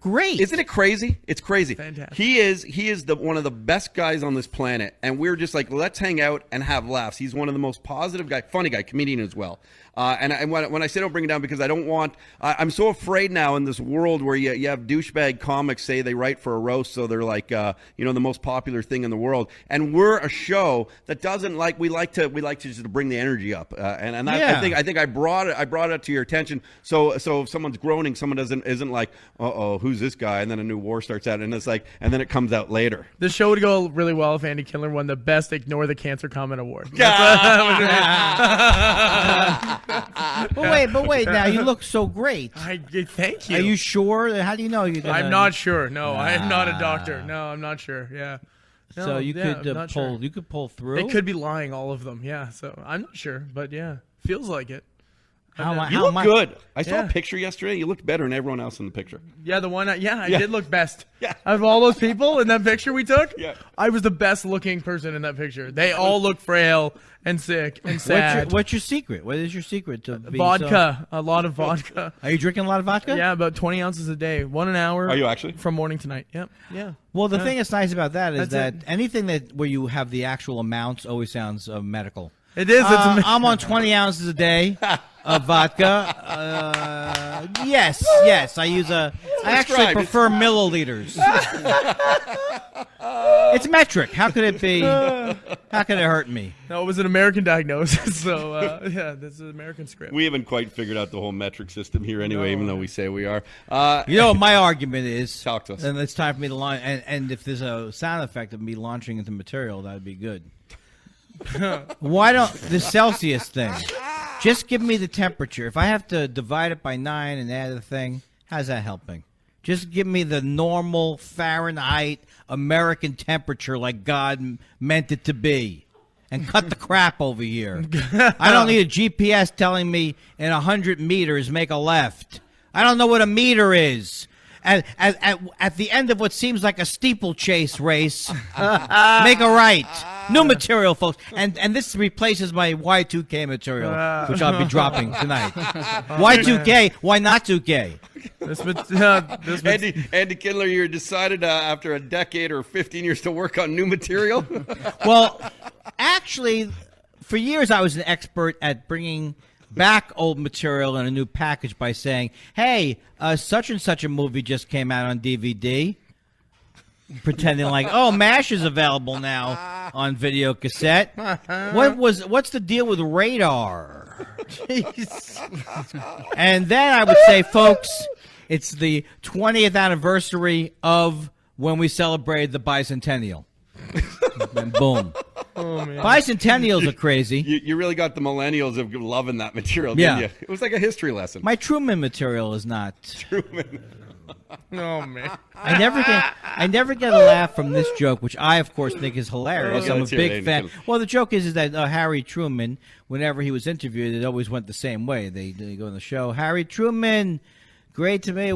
great. Isn't it crazy? It's crazy. Fantastic. He is one of the best guys on this planet, and we're just like, let's hang out and have laughs. He's one of the most positive guy, funny guy, comedian as well. And when I say don't bring it down, because I don't want, I'm so afraid now in this world where you have douchebag comics say they write for a roast, so they're like, the most popular thing in the world. And we're a show that doesn't like, we like to just bring the energy up. And that, I think I brought it to your attention. So if someone's groaning, someone isn't like, uh-oh, who's this guy? And then a new war starts out, and it's like, and then it comes out later. This show would go really well if Andy Kindler won the Best Ignore the Cancer Comment Award. But wait, now you look so great. Thank you. Are you sure? How do you know you're gonna... I'm not sure. No, I am not a doctor. No, I'm not sure. Yeah. No, so you could pull. Sure. You could pull through. They could be lying, all of them. Yeah. So I'm not sure, but yeah, feels like it. You look good. I saw a picture yesterday. You looked better than everyone else in the picture. Yeah, the one. I did look best. Yeah. Out of all those people in that picture we took, I was the best looking person in that picture. They all look frail and sick and sad. What's your secret? What is your secret to being vodka? A lot of vodka. Are you drinking a lot of vodka? Yeah, about 20 ounces a day, 1 an hour. Are you actually? From morning to night. Yep. Yeah. Well, the thing that's nice about that is that anything where you have the actual amounts always sounds medical. It is. I'm on 20 ounces a day of vodka. Yes. I actually prefer milliliters. It's metric. How could it be? How could it hurt me? No, it was an American diagnosis. So this is an American script. We haven't quite figured out the whole metric system here anyway, even though we say we are. What my argument is? Talk to us. And it's time for me to launch. And if there's a sound effect of me launching into material, that'd be good. Why don't the Celsius thing? Just give me the temperature. If I have to divide it by 9 and add a thing, how's that helping? Just give me the normal Fahrenheit American temperature like God meant it to be. And cut the crap over here. I don't need a GPS telling me in 100 meters make a left. I don't know what a meter is. At the end of what seems like a steeplechase race, make a right. New material, folks. And this replaces my Y2K material, which I'll be dropping tonight. Y2K, why not 2K? Andy Kindler, you decided after a decade or 15 years to work on new material? Well, actually, for years I was an expert at bringing back old material in a new package by saying, hey, such and such a movie just came out on DVD. Pretending like, oh, MASH is available now on video cassette. What's the deal with Radar? Jeez. And then I would say, folks, it's the 20th anniversary of when we celebrated the bicentennial. And boom. Oh, man. Bicentennials are crazy. You really got the millennials of loving that material, didn't you? It was like a history lesson. My Truman material is not. Truman. Oh, man. I never get a laugh from this joke, which I, of course, think is hilarious. I'm a big fan. Well, the joke is that Harry Truman, whenever he was interviewed, it always went the same way. They go on the show, Harry Truman, great to me.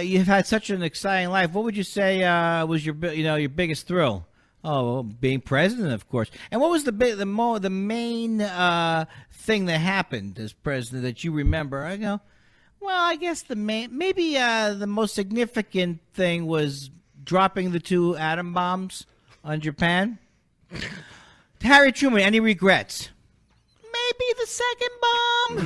You've had such an exciting life. What would you say was your biggest thrill? Oh, being president, of course. And what was the main thing that happened as president that you remember? I go, well, I guess the most significant thing was dropping the 2 atom bombs on Japan. Harry Truman, any regrets? Maybe the second bomb.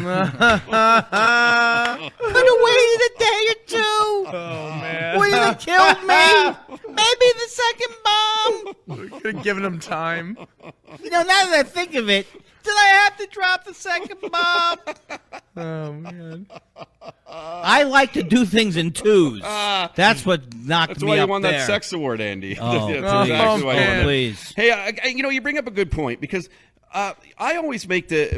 Could have waited a day or 2. Oh, man. Would have killed me. Maybe the second bomb. Could have given him time. Now that I think of it, did I have to drop the second bomb? Oh, man. I like to do things in 2s. That's what knocked me up there. That's why you won that sex award, Andy. Oh, exactly why you won that. Please. Hey, you bring up a good point because I always make the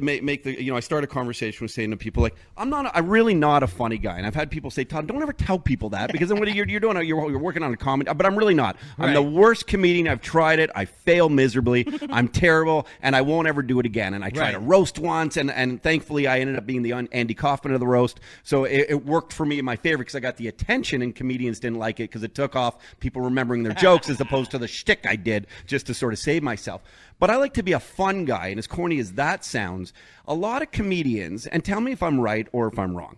I start a conversation with saying to people like I'm really not a funny guy, and I've had people say, Todd, don't ever tell people that because then you're working on a comedy, but I'm really not. I'm the worst comedian. I've tried it. I fail miserably. I'm terrible, and I won't ever do it again. And I tried to roast once, and thankfully I ended up being the Andy Kaufman of the roast, so it worked for me in my favor because I got the attention, and comedians didn't like it because it took off people remembering their jokes as opposed to the shtick I did just to sort of save myself. But I like to be a fun guy, and as corny as that sounds, a lot of comedians, and tell me if I'm right or if I'm wrong,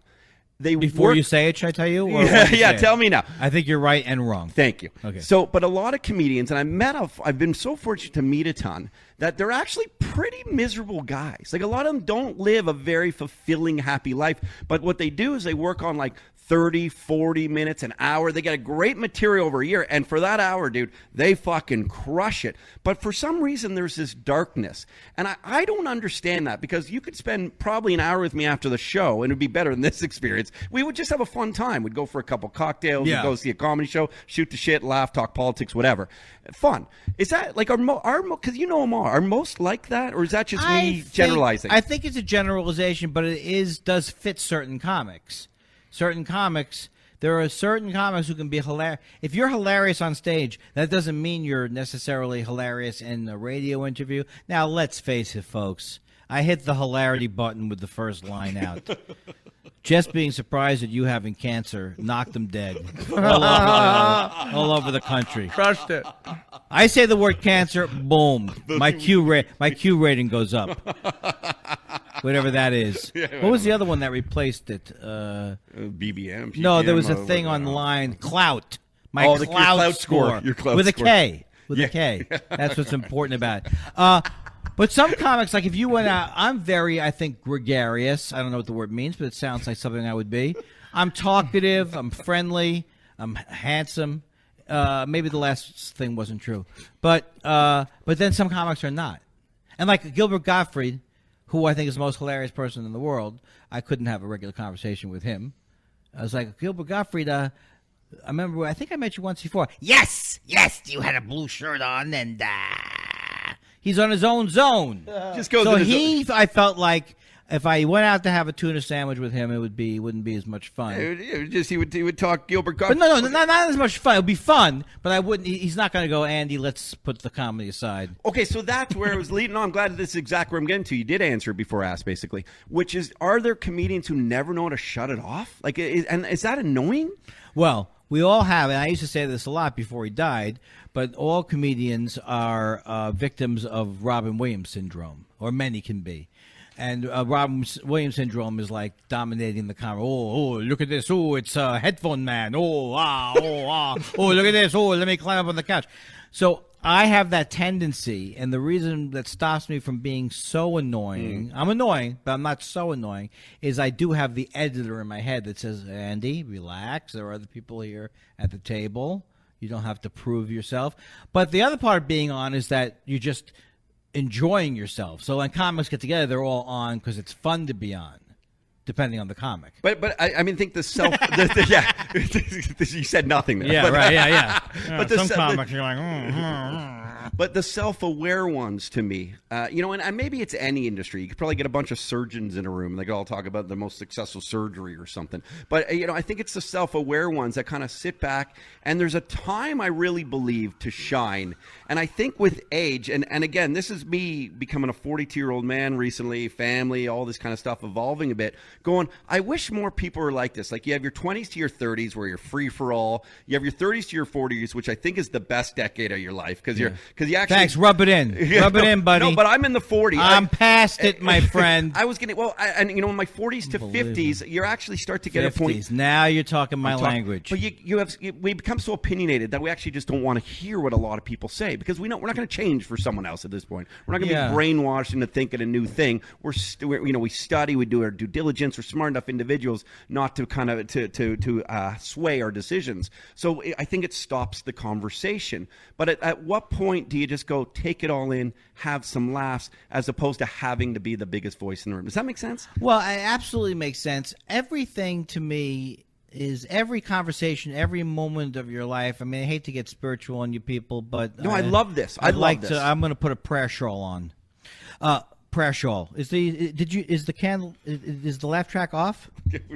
Before you say it, should I tell you? Or Tell me now. I think you're right and wrong. Thank you. Okay. So, but a lot of comedians, and I've been so fortunate to meet a ton, that they're actually pretty miserable guys. Like, a lot of them don't live a very fulfilling, happy life. But what they do is they work on like 30, 40 minutes, an hour. They get a great material over a year. And for that hour, dude, they fucking crush it. But for some reason, there's this darkness. And I don't understand that, because you could spend probably an hour with me after the show, and it would be better than this experience. We would just have a fun time. We'd go for a couple cocktails. Yeah. We'd go see a comedy show, shoot the shit, laugh, talk politics, whatever. Fun. Is that like because you know them all, are most like that? Or is that just me generalizing? I think it's a generalization, but it does fit certain comics. There are certain comics who can be hilarious. If you're hilarious on stage, that doesn't mean you're necessarily hilarious in a radio interview. Now, let's face it, folks. I hit the hilarity button with the first line out. Just being surprised at you having cancer knocked them dead all over the country. Crushed it. I say the word cancer, boom. My Q rating goes up. Whatever that is. What was the other one that replaced it? BBM. PPM, no, there was a thing online. Clout. My your clout score. Your clout with score. A K. With a K. That's what's important about it. But some comics, like if you went out, I'm very, I think, gregarious. I don't know what the word means, but it sounds like something I would be. I'm talkative. I'm friendly. I'm handsome. Maybe the last thing wasn't true. But then some comics are not. And like Gilbert Gottfried, who I think is the most hilarious person in the world, I couldn't have a regular conversation with him. I was like, Gilbert Gottfried, I remember, I think I met you once before. Yes, you had a blue shirt on, and he's on his own zone. Just goes so in his I felt like if I went out to have a tuna sandwich with him, wouldn't be as much fun. He would talk Gilbert Gottfried. But no, not as much fun. It would be fun, but I wouldn't. He's not going to go, Andy, let's put the comedy aside. Okay, so that's where it was leading on. I'm glad that this is exactly where I'm getting to. You did answer before asked, basically, which is, are there comedians who never know how to shut it off? Like, and is that annoying? Well, we all have, and I used to say this a lot before he died, but all comedians are victims of Robin Williams syndrome, or many can be. And Robin Williams syndrome is like dominating the camera. Oh, look at this. Oh, it's a headphone man. Oh, look at this. Oh, let me climb up on the couch. So I have that tendency, and the reason that stops me from being so annoying, I'm annoying, but I'm not so annoying, is I do have the editor in my head that says, Andy, relax. There are other people here at the table. You don't have to prove yourself. But the other part of being on is that you just enjoying yourself. So when comics get together, they're all on because it's fun to be on, depending on the comic. But I mean, think the self. You said nothing there. Yeah, but, right. Yeah. But some comics you're like, But the self-aware ones, to me, and maybe it's any industry. You could probably get a bunch of surgeons in a room. They could all talk about the most successful surgery or something. But, I think it's the self-aware ones that kind of sit back. And there's a time, I really believe, to shine. And I think with age, and again, this is me becoming a 42-year-old man recently, family, all this kind of stuff, evolving a bit, going, I wish more people were like this. Like, you have your 20s to your 30s where you're free for all. You have your 30s to your 40s, which I think is the best decade of your life because you actually. Thanks, rub it in. Rub it in, buddy. No, but I'm in the 40s. I'm past it, my friend. I was getting, in my 40s to 50s, you actually start to get 50s. a point. Now you're talking my language. But we become so opinionated that we actually just don't want to hear what a lot of people say because we're not going to change for someone else at this point. We're not going to be brainwashed into thinking a new thing. We study, we do our due diligence. We're smart enough individuals not to kind of to sway our decisions. So I think it stops the conversation. But at what point do you just go take it all in, have some laughs, as opposed to having to be the biggest voice in the room? Does that make sense? Well, it absolutely makes sense. Everything to me is every conversation, every moment of your life. I mean, I hate to get spiritual on you people, but no, I love this. I'm going to put a prayer shawl on. Prayer shawl. Is the laugh track off?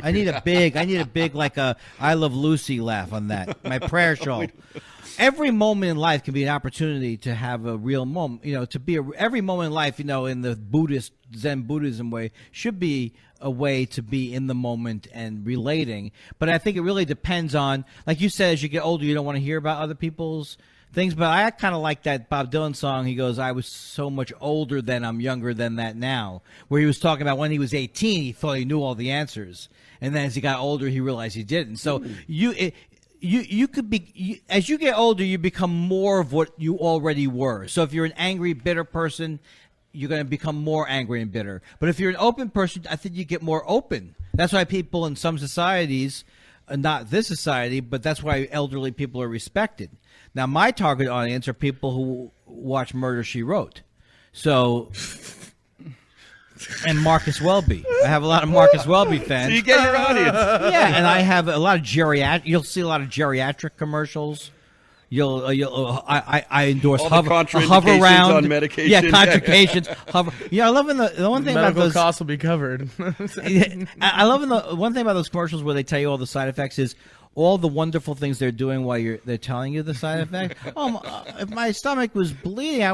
I need a big like a I Love Lucy laugh on that. My prayer shawl. Every moment in life can be an opportunity to have a real moment. Every moment in life, in the Zen Buddhism way, should be a way to be in the moment and relating. But I think it really depends on, like you said, as you get older, you don't want to hear about other people's things. But I kind of like that Bob Dylan song. He goes, I was so much older then, I'm younger than that now. Where he was talking about when he was 18, he thought he knew all the answers. and then as he got older, he realized he didn't. So you could be as you get older, you become more of what you already were. So if you're an angry, bitter person, you're going to become more angry and bitter. But if you're an open person, I think you get more open. That's why people in some societies, not this society, but that's why elderly people are respected. Now, my target audience are people who watch Murder, She Wrote. So, and Marcus Welby. I have a lot of Marcus Welby fans. So you get your audience. Yeah, and I have a lot of you'll see a lot of geriatric commercials. I endorse All the hover around on medication. Yeah, contraindications. Hover. Yeah, I love when the one thing about Medical those costs will be covered. I love when the one thing about those commercials where they tell you all the side effects is all the wonderful things they're doing while they're telling you the side effect. If my stomach was bleeding, I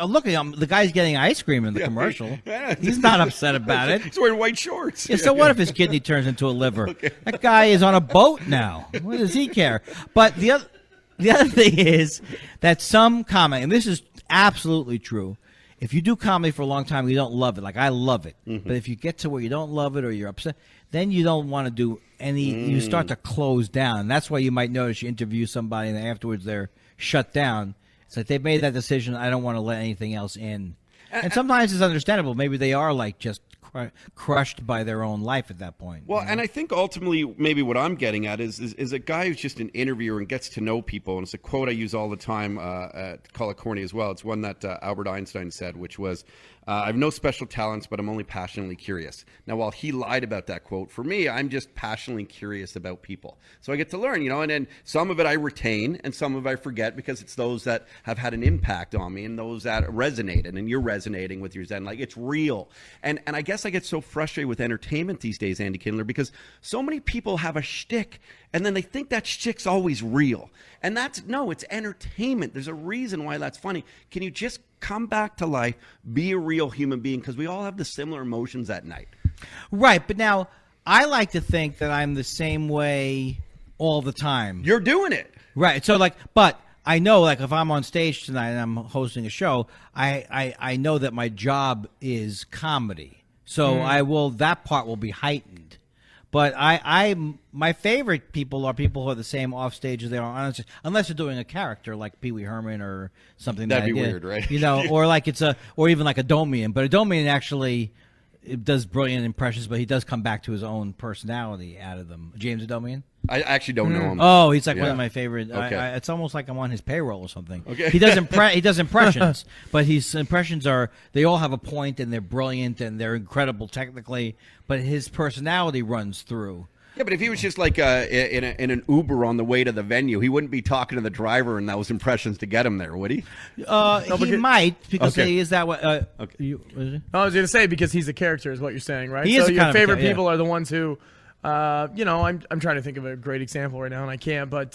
look at him. The guy's getting ice cream in the commercial. He's not upset about it. He's wearing white shorts. Yeah, so what if his kidney turns into a liver? Okay. That guy is on a boat now. What does he care? But the other thing is that some comedy, and this is absolutely true, if you do comedy for a long time, you don't love it. Like, I love it. But if you get to where you don't love it or you're upset, then you don't want to do any, you start to close down. And that's why you might notice you interview somebody and afterwards they're shut down. It's like they've made that decision. I don't want to let anything else in. And sometimes it's understandable. Maybe they are like just crushed by their own life at that point. Well, and I think ultimately maybe what I'm getting at is a guy who's just an interviewer and gets to know people. And it's a quote I use all the time, call it corny as well. It's one that Albert Einstein said, which was, I have no special talents, but I'm only passionately curious. Now, while he lied about that quote, for me, I'm just passionately curious about people. So I get to learn, and then some of it I retain and some of it I forget because it's those that have had an impact on me and those that resonated. And you're resonating with your Zen. Like, it's real. And I guess I get so frustrated with entertainment these days, Andy Kindler, because so many people have a shtick and then they think that shtick's always real. And it's entertainment. There's a reason why that's funny. Can you just come back to life, be a real human being? Because we all have the similar emotions at night. Right. But now I like to think that I'm the same way all the time. You're doing it. Right. So but I know, if I'm on stage tonight and I'm hosting a show, I know that my job is comedy. So that part will be heightened. But my favorite people are people who are the same off stage as they are on stage, unless they're doing a character like Pee Wee Herman or something. That'd be weird, right? Or even like Adomian. But Adomian actually does brilliant impressions, but he does come back to his own personality out of them. James Adomian? I actually don't know him. Oh, he's like one of my favorite. Okay. It's almost like I'm on his payroll or something. Okay. He does impressions, but his impressions they all have a point and they're brilliant and they're incredible technically, but his personality runs through. Yeah, but if he was just like in an Uber on the way to the venue, he wouldn't be talking to the driver and those impressions to get him there, would he? He might, because he is that way. I was going to say, because he's a character is what you're saying, right? He is your favorite people are the ones who, I'm trying to think of a great example right now, and I can't, but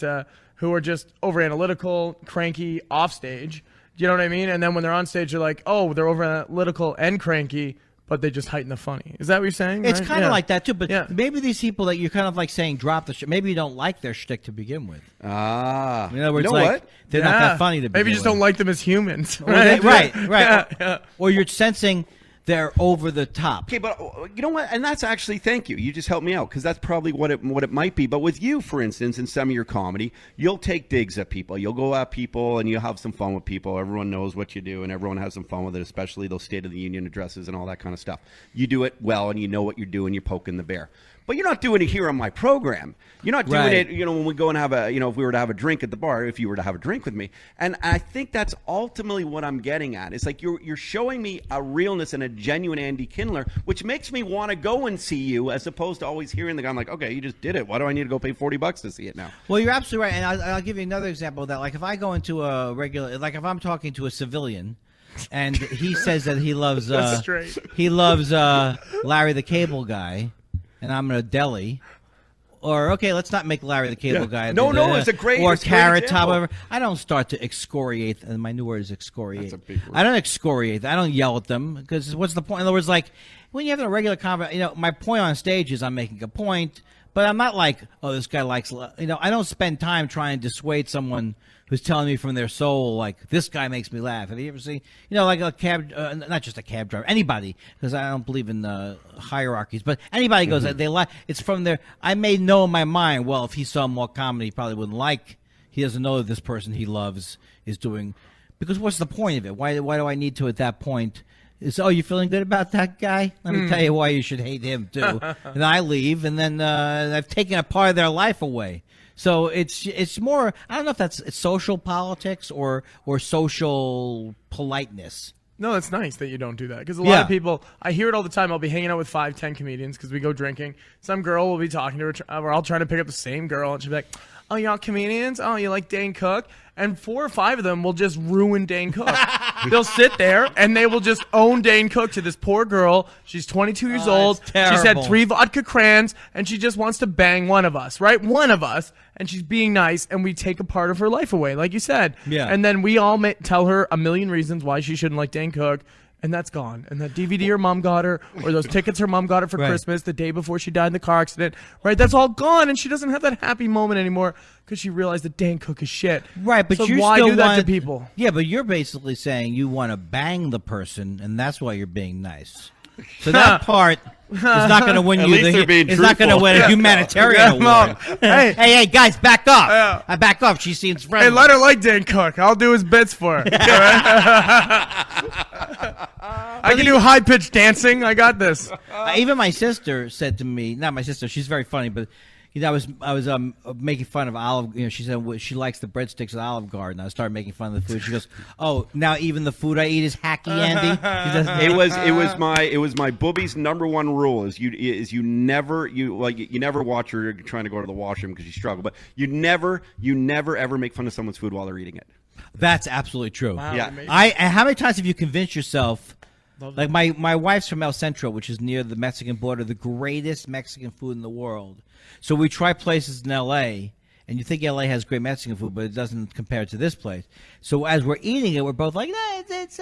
who are just over analytical, cranky, off stage. You know what I mean? And then when they're on stage, you're like, oh, they're over analytical and cranky, but they just heighten the funny. Is that what you're saying? It's right? kind of like that, too. But maybe these people that you're kind of like saying drop the shit, maybe you don't like their shtick to begin with. In other words, what? They're not that funny to begin with. Maybe you just don't like them as humans. Right? Right. Or you're sensing they're over the top. Okay, but you know what? And that's actually, thank you. You just helped me out, because that's probably what it might be. But with you, for instance, in some of your comedy, you'll take digs at people. You'll go at people and you'll have some fun with people. Everyone knows what you do and everyone has some fun with it, especially those State of the Union addresses and all that kind of stuff. You do it well and you know what you're doing. You're poking the bear. But you're not doing it here on my program. You're not doing it, when we go and have if we were to have a drink at the bar, if you were to have a drink with me. And I think that's ultimately what I'm getting at. It's like you're showing me a realness and a genuine Andy Kindler, which makes me want to go and see you, as opposed to always hearing the guy. I'm like, okay, you just did it. Why do I need to go pay $40 to see it now? Well, you're absolutely right. And I'll give you another example of that. Like if I go into a regular, if I'm talking to a civilian, and he says that he loves Larry the Cable Guy, and I'm in a deli, or let's not make Larry the Cable Guy. No, it's a great or Carrot Top. Top. I don't start to excoriate. And my new word is excoriate. That's a big word. I don't excoriate. I don't yell at them, because what's the point? In other words, like when you have a regular conversation, my point on stage is I'm making a point, But I'm not like, oh, this guy likes, I don't spend time trying to dissuade someone who's telling me from their soul, like, this guy makes me laugh. Have you ever seen, like a cab, not just a cab driver, anybody, because I don't believe in hierarchies, but anybody goes, they like, it's from their, I may know in my mind, well, if he saw more comedy, he probably wouldn't like, he doesn't know that this person he loves is doing, because what's the point of it? Why do I need to at that point? You feeling good about that guy? Let me tell you why you should hate him too. And I leave, and then I've taken a part of their life away. So it's more. I don't know if it's social politics or social politeness. No, it's nice that you don't do that because a lot of people. I hear it all the time. I'll be hanging out with 5-10 comedians because we go drinking. Some girl will be talking to her. We're all trying to pick up the same girl, and she'll be like, "Oh, y'all comedians? Oh, you like Dane Cook?" And 4 or 5 of them will just ruin Dane Cook. They'll sit there and they will just own Dane Cook to this poor girl. She's 22 years old. She's had 3 vodka crayons, and she just wants to bang one of us, right? One of us. And she's being nice, and we take a part of her life away, like you said. Yeah. And then we all tell her a million reasons why she shouldn't like Dane Cook. And that's gone. And that DVD her mom got her, or those tickets her mom got her for Christmas the day before she died in the car accident, right? That's all gone, and she doesn't have that happy moment anymore because she realized that Dane Cook is shit. Right, but so you why still do that to people? Yeah, but you're basically saying you want to bang the person, and that's why you're being nice. So that part is not going to win you. It's not going to win a humanitarian award. Hey, guys, back off! I back off. She seems friendly. Hey, let her like Dane Cook. I'll do his bits for her. I can do high-pitched dancing. I got this. Even my sister said to me, not my sister, she's very funny, but I was making fun of Olive. She said she likes the breadsticks at Olive Garden. I started making fun of the food. She goes, "Oh, now even the food I eat is hacky, Andy." It was my boobie's #1 rule you never watch her trying to go to the washroom because you struggle, but you never ever make fun of someone's food while they're eating it. That's absolutely true. Wow, yeah. How many times have you convinced yourself? Like my wife's from El Centro, which is near the Mexican border, the greatest Mexican food in the world. So we try places in L.A., and you think L.A. has great Mexican food, but it doesn't compare to this place. So as we're eating it, we're both like, it's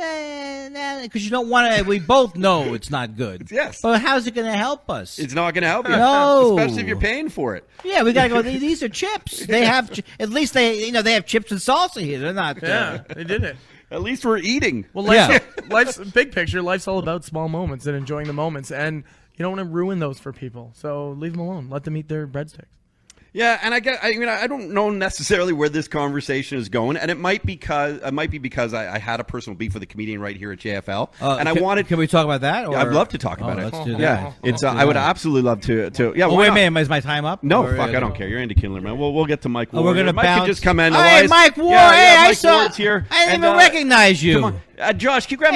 because you don't want to. We both know it's not good. Yes. But how's it going to help us? It's not going to help you. No. Especially if you're paying for it. Yeah, we got to go. These are chips. They have at least they have chips and salsa here. They're not. Yeah, they did it. At least we're eating. Well, life's big picture. Life's all about small moments and enjoying the moments, and you don't want to ruin those for people. So leave them alone. Let them eat their breadsticks. Yeah, and I don't know necessarily where this conversation is going, and it might be because I had a personal beef with a comedian right here at JFL, and I wanted. Can we talk about that? Or? I'd love to talk about it. Let's do that. Yeah, it's. I would absolutely love to. Yeah. Wait a minute, is my time up? No, fuck, I don't care. You're Andy Kindler, man. We'll get to Mike Ward. We're gonna Mike bounce. could just come in. Hey, Mike Ward. Mike saw. Ward's here. I didn't even recognize you. Come on, Josh. Can you grab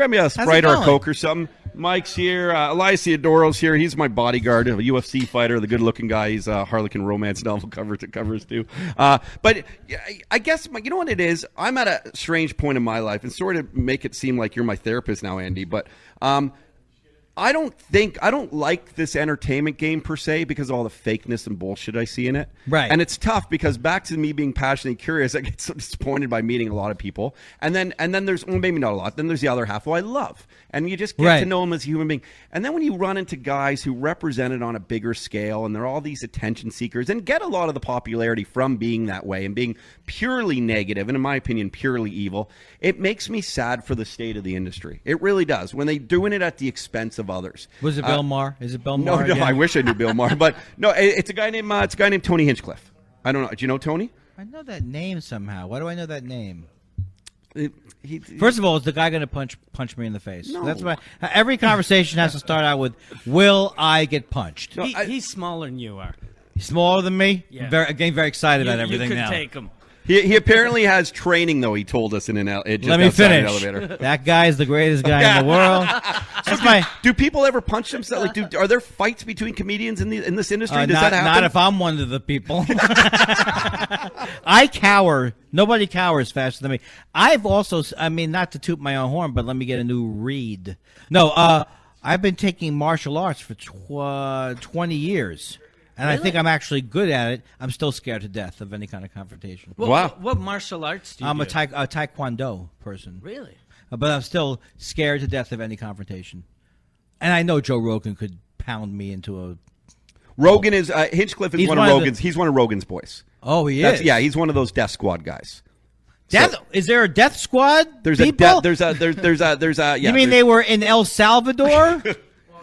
me a Sprite or a Coke or something? Mike's here. Elias Theodoro's here. He's my bodyguard, a UFC fighter, the good-looking guy. He's a Harlequin romance novel covers too. But I guess you know what it is. I'm at a strange point in my life, and sort of make it seem like you're my therapist now, Andy. But I don't like this entertainment game per se because of all the fakeness and bullshit I see in it. Right. And it's tough because back to me being passionate and curious, I get so disappointed by meeting a lot of people. And then there's, well, maybe not a lot, then there's the other half who I love. And you just get to know them as a human being. And then when you run into guys who represent it on a bigger scale and they're all these attention seekers and get a lot of the popularity from being that way and being purely negative and, in my opinion, purely evil, it makes me sad for the state of the industry. It really does. When they're doing it at the expense of others. Was it Bill Maher? Is it Bill Maher? No, I wish I knew Bill Maher, but no, it's a guy named Tony Hinchcliffe. I don't know. Do you know Tony? I know that name somehow. Why do I know that name? First of all, is the guy going to punch me in the face? No. That's why every conversation has to start out with, "Will I get punched?" No, he's smaller than you are. He's smaller than me. Yeah. Getting very excited about everything you could now. Take him. He apparently has training, though. He told us in Let me finish. Elevator. That guy is the greatest guy in the world. Do people ever punch themselves? Are there fights between comedians in this industry? Does not, that happen? Not if I'm one of the people. I cower. Nobody cowers faster than me. I've also, not to toot my own horn, but let me get a new read. No, I've been taking martial arts for 20 years. And really? I think I'm actually good at it. I'm still scared to death of any kind of confrontation. Wow. What martial arts do you do? I'm a taekwondo person. Really? But I'm still scared to death of any confrontation. And I know Joe Rogan could pound me into a... Rogan is Hinchcliffe is one of Rogan's. He's one of Rogan's boys. Oh, he is. Yeah, he's one of those Death Squad guys. Is there a Death Squad? There's people? There's a. Yeah, you mean they were in El Salvador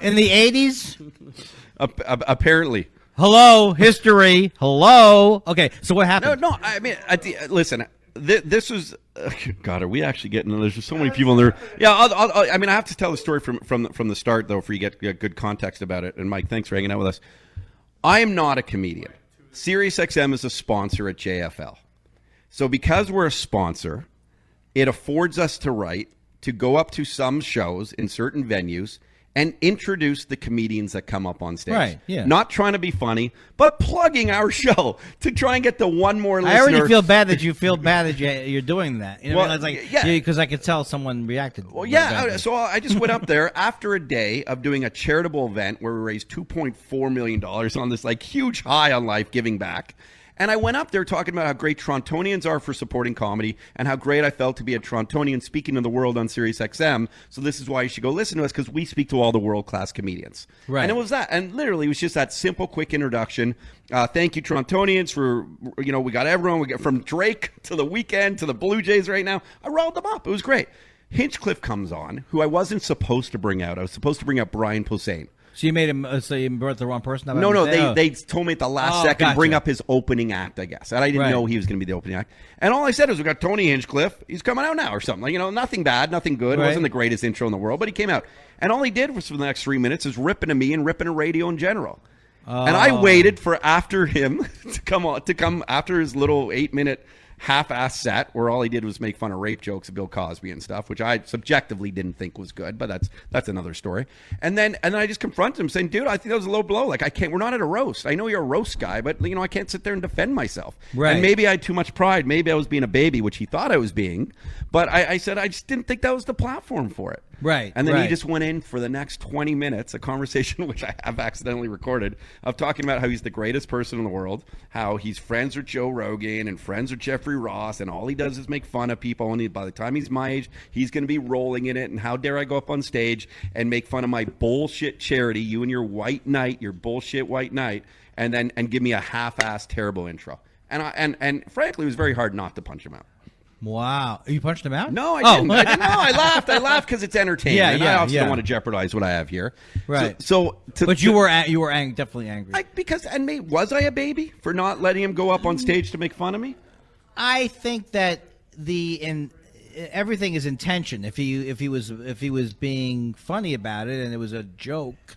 in the 80s? Apparently. Hello, history. Hello. Okay, so what happened? No. I mean, listen. This was. God, are we actually getting? There's just so many people in there. Yeah, I mean, I have to tell the story from the start though, for you get good context about it. And Mike, thanks for hanging out with us. I am not a comedian. SiriusXM is a sponsor at JFL. So because we're a sponsor, it affords us to go up to some shows in certain venues and introduce the comedians that come up on stage. Right, yeah. Not trying to be funny, but plugging our show to try and get the one more listener. I already feel bad that you're doing that. You know, well, because I could tell someone reacted. Well, yeah. So I just went up there after a day of doing a charitable event where we raised $2.4 million on this huge high on life, giving back. And I went up there talking about how great Torontonians are for supporting comedy and how great I felt to be a Torontonian speaking to the world on SiriusXM. So this is why you should go listen to us, because we speak to all the world-class comedians. Right. And it was that. And literally, it was just that simple, quick introduction. Thank you, Torontonians, for, we got everyone. We got from Drake to The Weeknd to the Blue Jays right now. I rolled them up. It was great. Hinchcliffe comes on, who I wasn't supposed to bring out. I was supposed to bring out Brian Posehn. So you made him. So you brought the wrong person. No. They told me at the last second bring up his opening act. I guess, and I didn't know he was going to be the opening act. And all I said was, "We got Tony Hinchcliffe. He's coming out now, or something." Nothing bad, nothing good. It wasn't the greatest intro in the world, but he came out. And all he did was for the next 3 minutes is ripping at me and ripping at radio in general. And I waited for after him to come after his little 8-minute half-ass set where all he did was make fun of rape jokes of Bill Cosby and stuff, which I subjectively didn't think was good, but that's another story. And then I just confronted him saying, dude, I think that was a low blow. We're not at a roast. I know you're a roast guy, but I can't sit there and defend myself. Right. And maybe I had too much pride. Maybe I was being a baby, which he thought I was being. But I said I just didn't think that was the platform for it. Right. And then he just went in for the next 20 minutes, a conversation which I have accidentally recorded, of talking about how he's the greatest person in the world, how he's friends with Joe Rogan and friends with Jeffrey Ross, and all he does is make fun of people, and by the time he's my age, he's going to be rolling in it, and how dare I go up on stage and make fun of my bullshit charity, you and your white knight, your bullshit white knight, and give me a half-assed terrible intro. And frankly, it was very hard not to punch him out. Wow. You punched him out? No, I didn't. I laughed. I laughed because it's entertainment. Yeah, I also don't want to jeopardize what I have here. Right. But you were definitely angry. Was I a baby for not letting him go up on stage to make fun of me? I think that everything is intention. If he was being funny about it and it was a joke,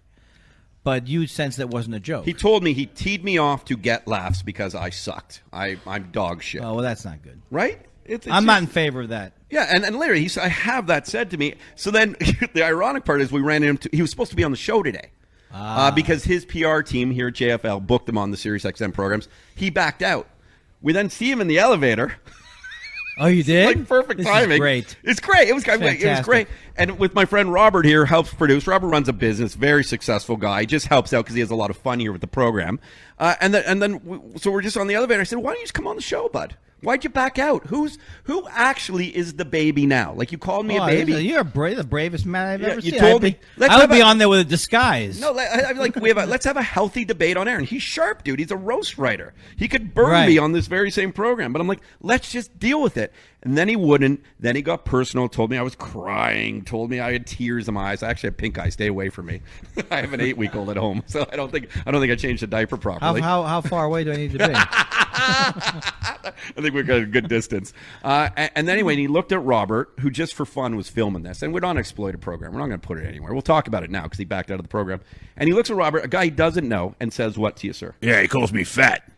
but you sense that wasn't a joke. He told me he teed me off to get laughs because I sucked. I'm dog shit. Oh, well, that's not good. Right? I'm not in favor of that. Yeah, and literally, he said, I have that said to me. So then the ironic part is we ran into he was supposed to be on the show today. Because his PR team here at JFL booked him on the SiriusXM programs. He backed out. We then see him in the elevator. Oh, you did? Perfect timing. Is great. It's great. It was great. And with my friend Robert here, helps produce. Robert runs a business, very successful guy. He just helps out because he has a lot of fun here with the program. So we're just on the elevator. I said, why don't you just come on the show, bud? Why'd you back out? Who actually is the baby now? You called me a baby. You're the bravest man I've ever seen. You told me. I would be on there with a disguise. No, let's have a healthy debate on air. And he's sharp, dude. He's a roast writer. He could burn me on this very same program. But I'm like, let's just deal with it. And then he wouldn't. Then he got personal. Told me I was crying. Told me I had tears in my eyes. I actually have pink eye. Stay away from me. I have an 8-week-old at home, so I don't think I changed the diaper properly. How far away do I need to be? I think we've got a good distance. And then anyway, he looked at Robert, who just for fun was filming this. And we're not an exploited program. We're not going to put it anywhere. We'll talk about it now because he backed out of the program. And he looks at Robert, a guy he doesn't know, and says, "What to you, sir?" Yeah, he calls me fat.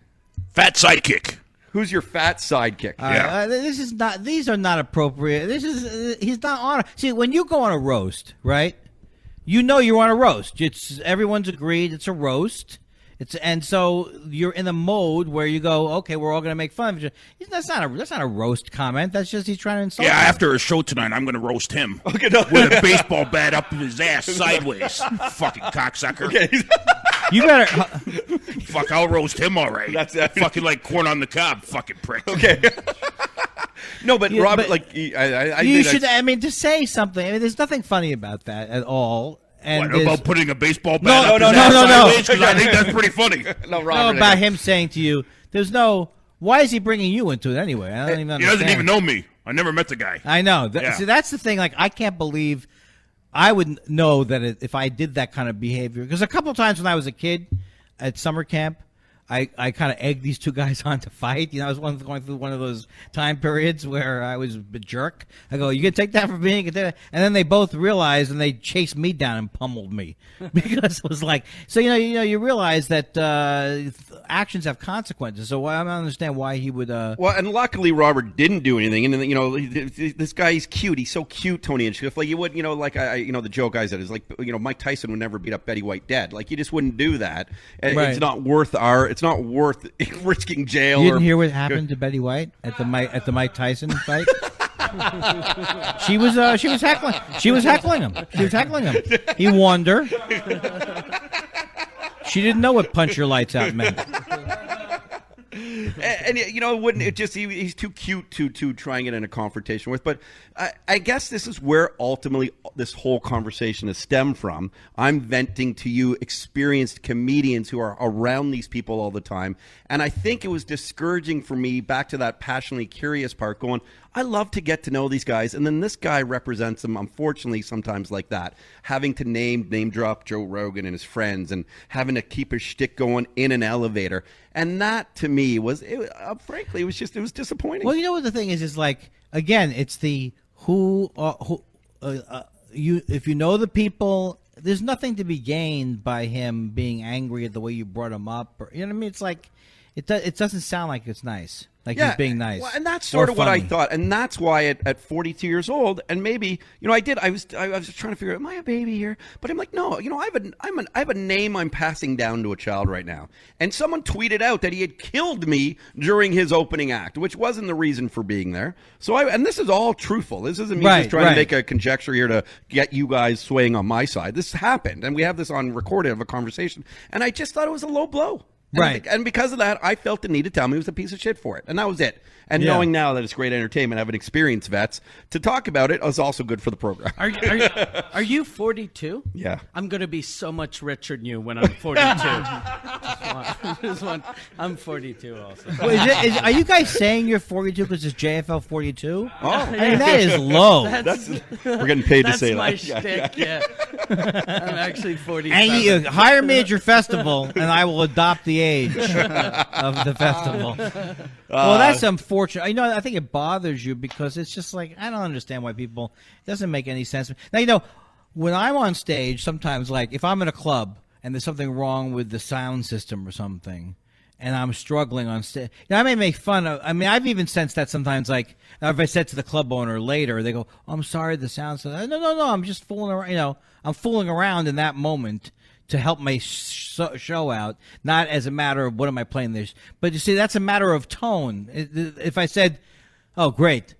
Fat sidekick. Who's your fat sidekick? These are not appropriate. He's not on. See, when you go on a roast, right? You know you're on a roast. Everyone's agreed it's a roast. And so you're in the mode where you go, okay, we're all going to make fun of each other. That's not a roast comment. That's just he's trying to insult. Yeah, after a show tonight, I'm going to roast him with a baseball bat up his ass sideways. Fucking cocksucker. Okay. You better. Fuck, I'll roast him all right. That's fucking like corn on the cob, fucking prick. Okay. No, but Robert, you should. To say something. There's nothing funny about that at all. And what, about putting a baseball bat no, because I think that's pretty funny. No, about him saying to you, "There's no." Why is he bringing you into it anyway? I don't even understand. He doesn't even know me. I never met the guy. I know. Yeah. See, that's the thing. Like, I can't believe I would know that if I did that kind of behavior. Because a couple of times when I was a kid at summer camp, I kind of egged these two guys on to fight. You know, I was going through one of those time periods where I was a jerk. I go, "You can take that for me," and then they both realized and they chased me down and pummeled me because it was like, so you realize that actions have consequences. So I don't understand why he would. Well, and luckily Robert didn't do anything. And this guy, he's cute. He's so cute, Tony and Schiff. Like you would, like the joke I said is like, Mike Tyson would never beat up Betty White dead. Like you just wouldn't do that. Right. It's not worth It's not worth risking jail. You didn't hear what happened to Betty White at the Mike Tyson fight? She was heckling. She was heckling him. He warned her. She didn't know what punch your lights out meant. And wouldn't it just he's too cute to try and get in a confrontation with. But I guess this is where ultimately this whole conversation has stemmed from. I'm venting to you experienced comedians who are around these people all the time, and I think it was discouraging for me, back to that passionately curious part, going, I love to get to know these guys, and then this guy represents them, unfortunately, sometimes like that, having to name drop Joe Rogan and his friends, and having to keep his shtick going in an elevator, and that to me was, frankly, it was disappointing. Well, you know what the thing is like, again, it's the if you know the people, there's nothing to be gained by him being angry at the way you brought him up, or you know what I mean? It's like it doesn't sound like it's nice. Like he's being nice. Well, and that's sort of what I thought. And that's why at 42 years old, and maybe, I was trying to figure out, am I a baby here? But I'm like, no, I have a name I'm passing down to a child right now. And someone tweeted out that he had killed me during his opening act, which wasn't the reason for being there. So and this is all truthful. This isn't me just trying to make a conjecture here to get you guys swaying on my side. This happened, and we have this on recorded of a conversation. And I just thought it was a low blow. And because of that, I felt the need to tell him he was a piece of shit for it. And that was it. And knowing now that it's great entertainment, having experienced vets to talk about it is also good for the program. Are you 42? Yeah. I'm going to be so much richer than you when I'm 42. I'm 42 also. Well, are you guys saying you're 42 because it's JFL42? Oh. I mean, that is low. We're getting paid to say that. That's my shtick, yeah. I'm actually 47. And you hire me at your festival, and I will adopt the age of the festival. Well, that's unfortunate. I think it bothers you because it's just like, I don't understand why people, it doesn't make any sense. Now, when I'm on stage, sometimes, like, if I'm in a club and there's something wrong with the sound system or something, and I'm struggling on stage, I may make fun of, I've even sensed that sometimes, like, if I said to the club owner later, they go, "Oh, I'm sorry, the sound system." No, I'm just fooling around, I'm fooling around in that moment to help my show out, not as a matter of what am I playing this. But you see, that's a matter of tone. If I said, "Oh, great,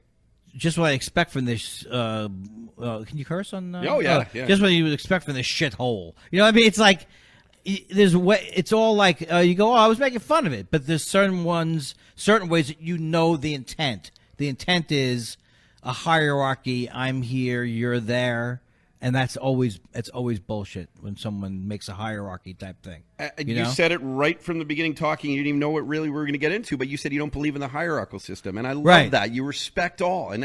just what I expect from this," can you curse on? Yeah. Just what you would expect from this shithole. You know what I mean? It's like it's all like you go, "Oh, I was making fun of it," but there's certain ways that the intent. The intent is a hierarchy. I'm here, you're there. And that's always bullshit when someone makes a hierarchy type thing. You said it right from the beginning talking. You didn't even know what really we were going to get into, but you said you don't believe in the hierarchical system. And I love that. You respect all. And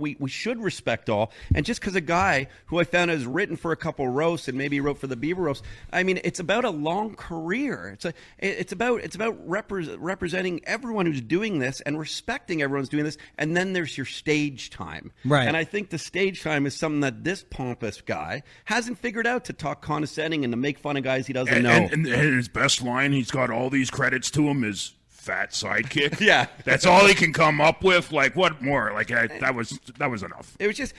we should respect all. And just because a guy who I found has written for a couple roasts and maybe wrote for the Bieber roast, it's about a long career. It's about representing everyone who's doing this and respecting everyone's doing this. And then there's your stage time. Right. And I think the stage time is something that this pompous guy hasn't figured out, to talk condescending and to make fun of guys he doesn't know. And his best line, he's got all these credits to him, is fat sidekick. Yeah, that's all he can come up with. Like, what more? Like, that was enough. It was just,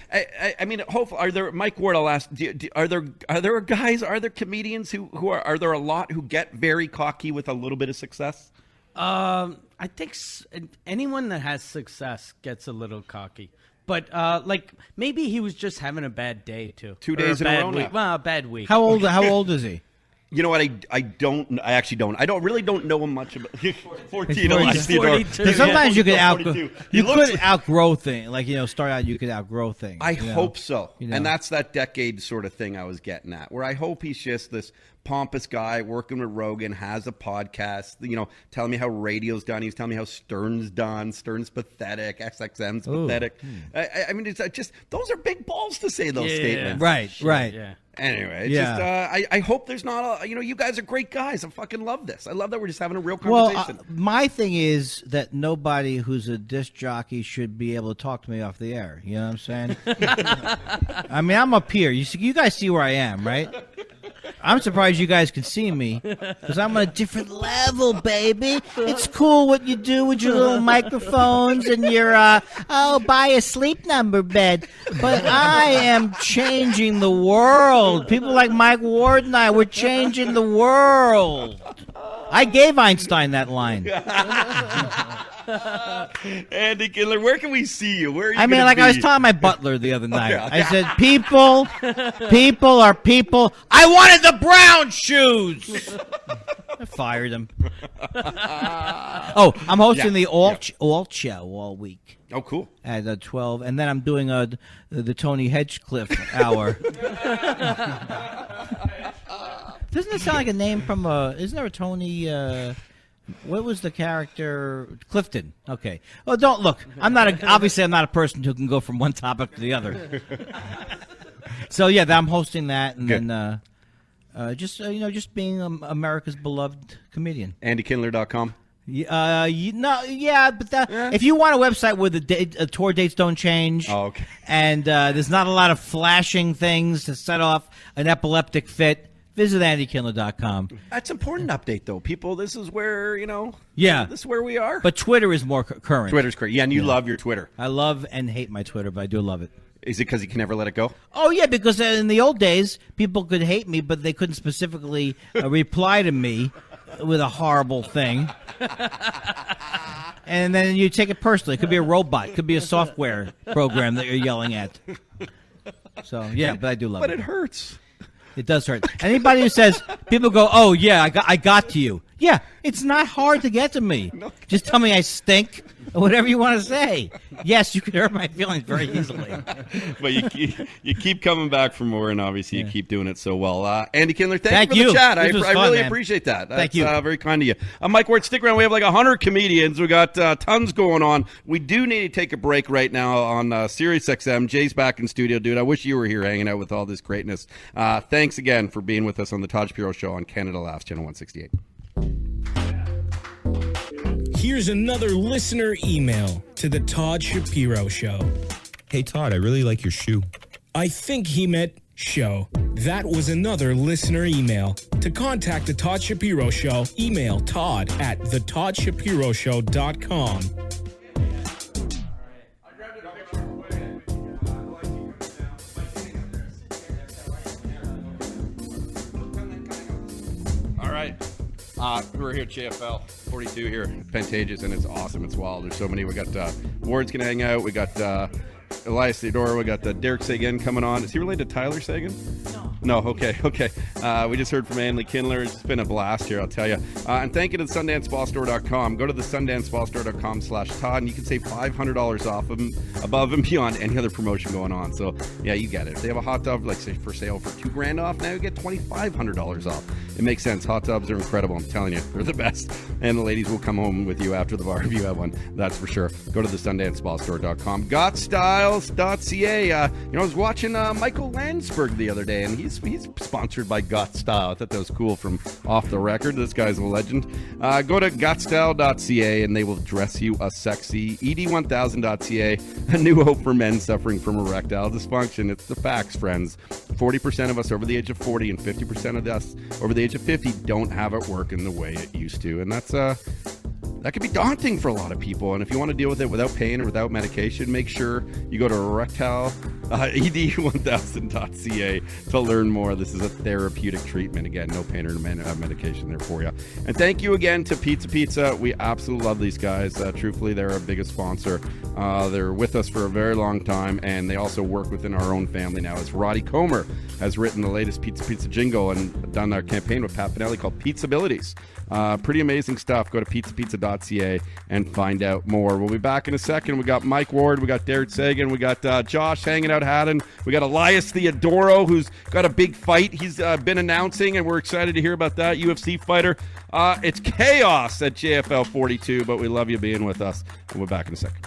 hopefully, are there, Mike Ward, I'll ask, are there comedians who are there a lot who get very cocky with a little bit of success? I think anyone that has success gets a little cocky. But maybe he was just having a bad day too. 2 days in a row now. Well, a bad week. How old is he? You know what? I really don't know him much about 14. 42. Sometimes you could outgrow things. Like, start out, you could outgrow things. I hope so. And that's that decade sort of thing I was getting at, where I hope he's just this pompous guy working with Rogan, has a podcast, telling me how radio's done. He's telling me how Stern's done. Stern's pathetic. XXM's pathetic. I mean, it's just, those are big balls to say those statements. Right. Yeah. Anyway, I hope there's not you guys are great guys. I fucking love this. I love that we're just having a real conversation. Well, my thing is that nobody who's a disc jockey should be able to talk to me off the air. You know what I'm saying? I mean, I'm up here. You guys see where I am, right? I'm surprised you guys can see me because I'm on a different level, baby. It's cool what you do with your little microphones and your, buy a sleep number bed. But I am changing the world. People like Mike Ward and I, we're changing the world. I gave Einstein that line. Andy Kindler, where can we see you? Where are you? I mean, like I was telling my butler the other night. I said, people are people. I wanted the brown shoes. I fired him. I'm hosting the Alt Show all week. Oh, cool. At 12, and then I'm doing the Tony Hedgecliffe hour. Doesn't it sound like a name from isn't there a Tony? What was the character? Clifton. Okay. Well, don't look. Obviously I'm not a person who can go from one topic to the other. So yeah, I'm hosting that, and then just being America's beloved comedian. AndyKindler.com. If you want a website where the tour dates don't change, and there's not a lot of flashing things to set off an epileptic fit, visit AndyKindler.com. That's important update, though. People, this is where, this is where we are. But Twitter is more current. Twitter's current. Yeah, and you love your Twitter. I love and hate my Twitter, but I do love it. Is it because you can never let it go? Oh, yeah, because in the old days, people could hate me, but they couldn't specifically reply to me with a horrible thing. And then you take it personally. It could be a robot. It could be a software program that you're yelling at. So, yeah, but I do love it. But it hurts. It does hurt. Anybody who says, people go, oh, yeah, I got to you. Yeah, it's not hard to get to me. Just tell me I stink or whatever you want to say. Yes, you can hurt my feelings very easily. But you keep coming back for more, and obviously you keep doing it so well. Andy Kindler, thank you for the chat. I really appreciate that. That's thank you. Very kind of you. Mike Ward, stick around. We have like 100 comedians. We got tons going on. We do need to take a break right now on Sirius XM. Jay's back in studio, dude. I wish you were here hanging out with all this greatness. Thanks again for being with us on the Todd Shapiro Show on Canada Laughs, Channel 168. Here's another listener email to the Todd Shapiro Show. Hey, Todd, I really like your shoe. I think he meant show. That was another listener email. To contact the Todd Shapiro Show, email Todd at thetoddshapiroShow.com. All right. We're here at JFL42 here in Pantages, and it's awesome. It's wild. There's so many. We got Ward's going to hang out. We got Elias Theodore. We got Derek Sagan coming on. Is he related to Tyler Sagan? No. Okay. We just heard from Andy Kindler. It's been a blast here, I'll tell you. And thank you to the SundanceSpaStore.com. Go to the SundanceSpaStore.com/Todd, and you can save $500 off of them, above and beyond any other promotion going on. So, yeah, you get it. If they have a hot tub, like, say, for sale for $2,000 off, now you get $2,500 off. It makes sense. Hot tubs are incredible. I'm telling you, they're the best. And the ladies will come home with you after the bar if you have one. That's for sure. Go to the SundanceSpaStore.com. GotStyles.ca. I was watching Michael Landsberg the other day, and he's sponsored by Got Style. I thought that was cool from off the record. This guy's a legend. Go to GotStyle.ca, and they will dress you a sexy. ED1000.ca, a new hope for men suffering from erectile dysfunction. It's the facts, friends. 40% of us over the age of 40 and 50% of us over the age of 50 don't have it working the way it used to. And that's that can be daunting for a lot of people. And if you want to deal with it without pain or without medication, make sure you go to erectile ed1000.ca to learn more. This is a therapeutic treatment. Again, no pain or medication there for you. And thank you again to Pizza Pizza. We absolutely love these guys. Truthfully, they're our biggest sponsor. They're with us for a very long time, and they also work within our own family now. As Roddy Comer has written the latest Pizza jingle and done our campaign with Pat Finelli called Pizzabilities. Pretty amazing stuff. Go to pizzapizza.ca and find out more. We'll be back in a second. We got Mike Ward, we got Derek Sagan, we got Josh hanging out Haddon, we got Elias Theodoro, who's got a big fight he's been announcing, and we're excited to hear about that. UFC fighter. It's chaos at JFL42, but we love you being with us. We'll be back in a second.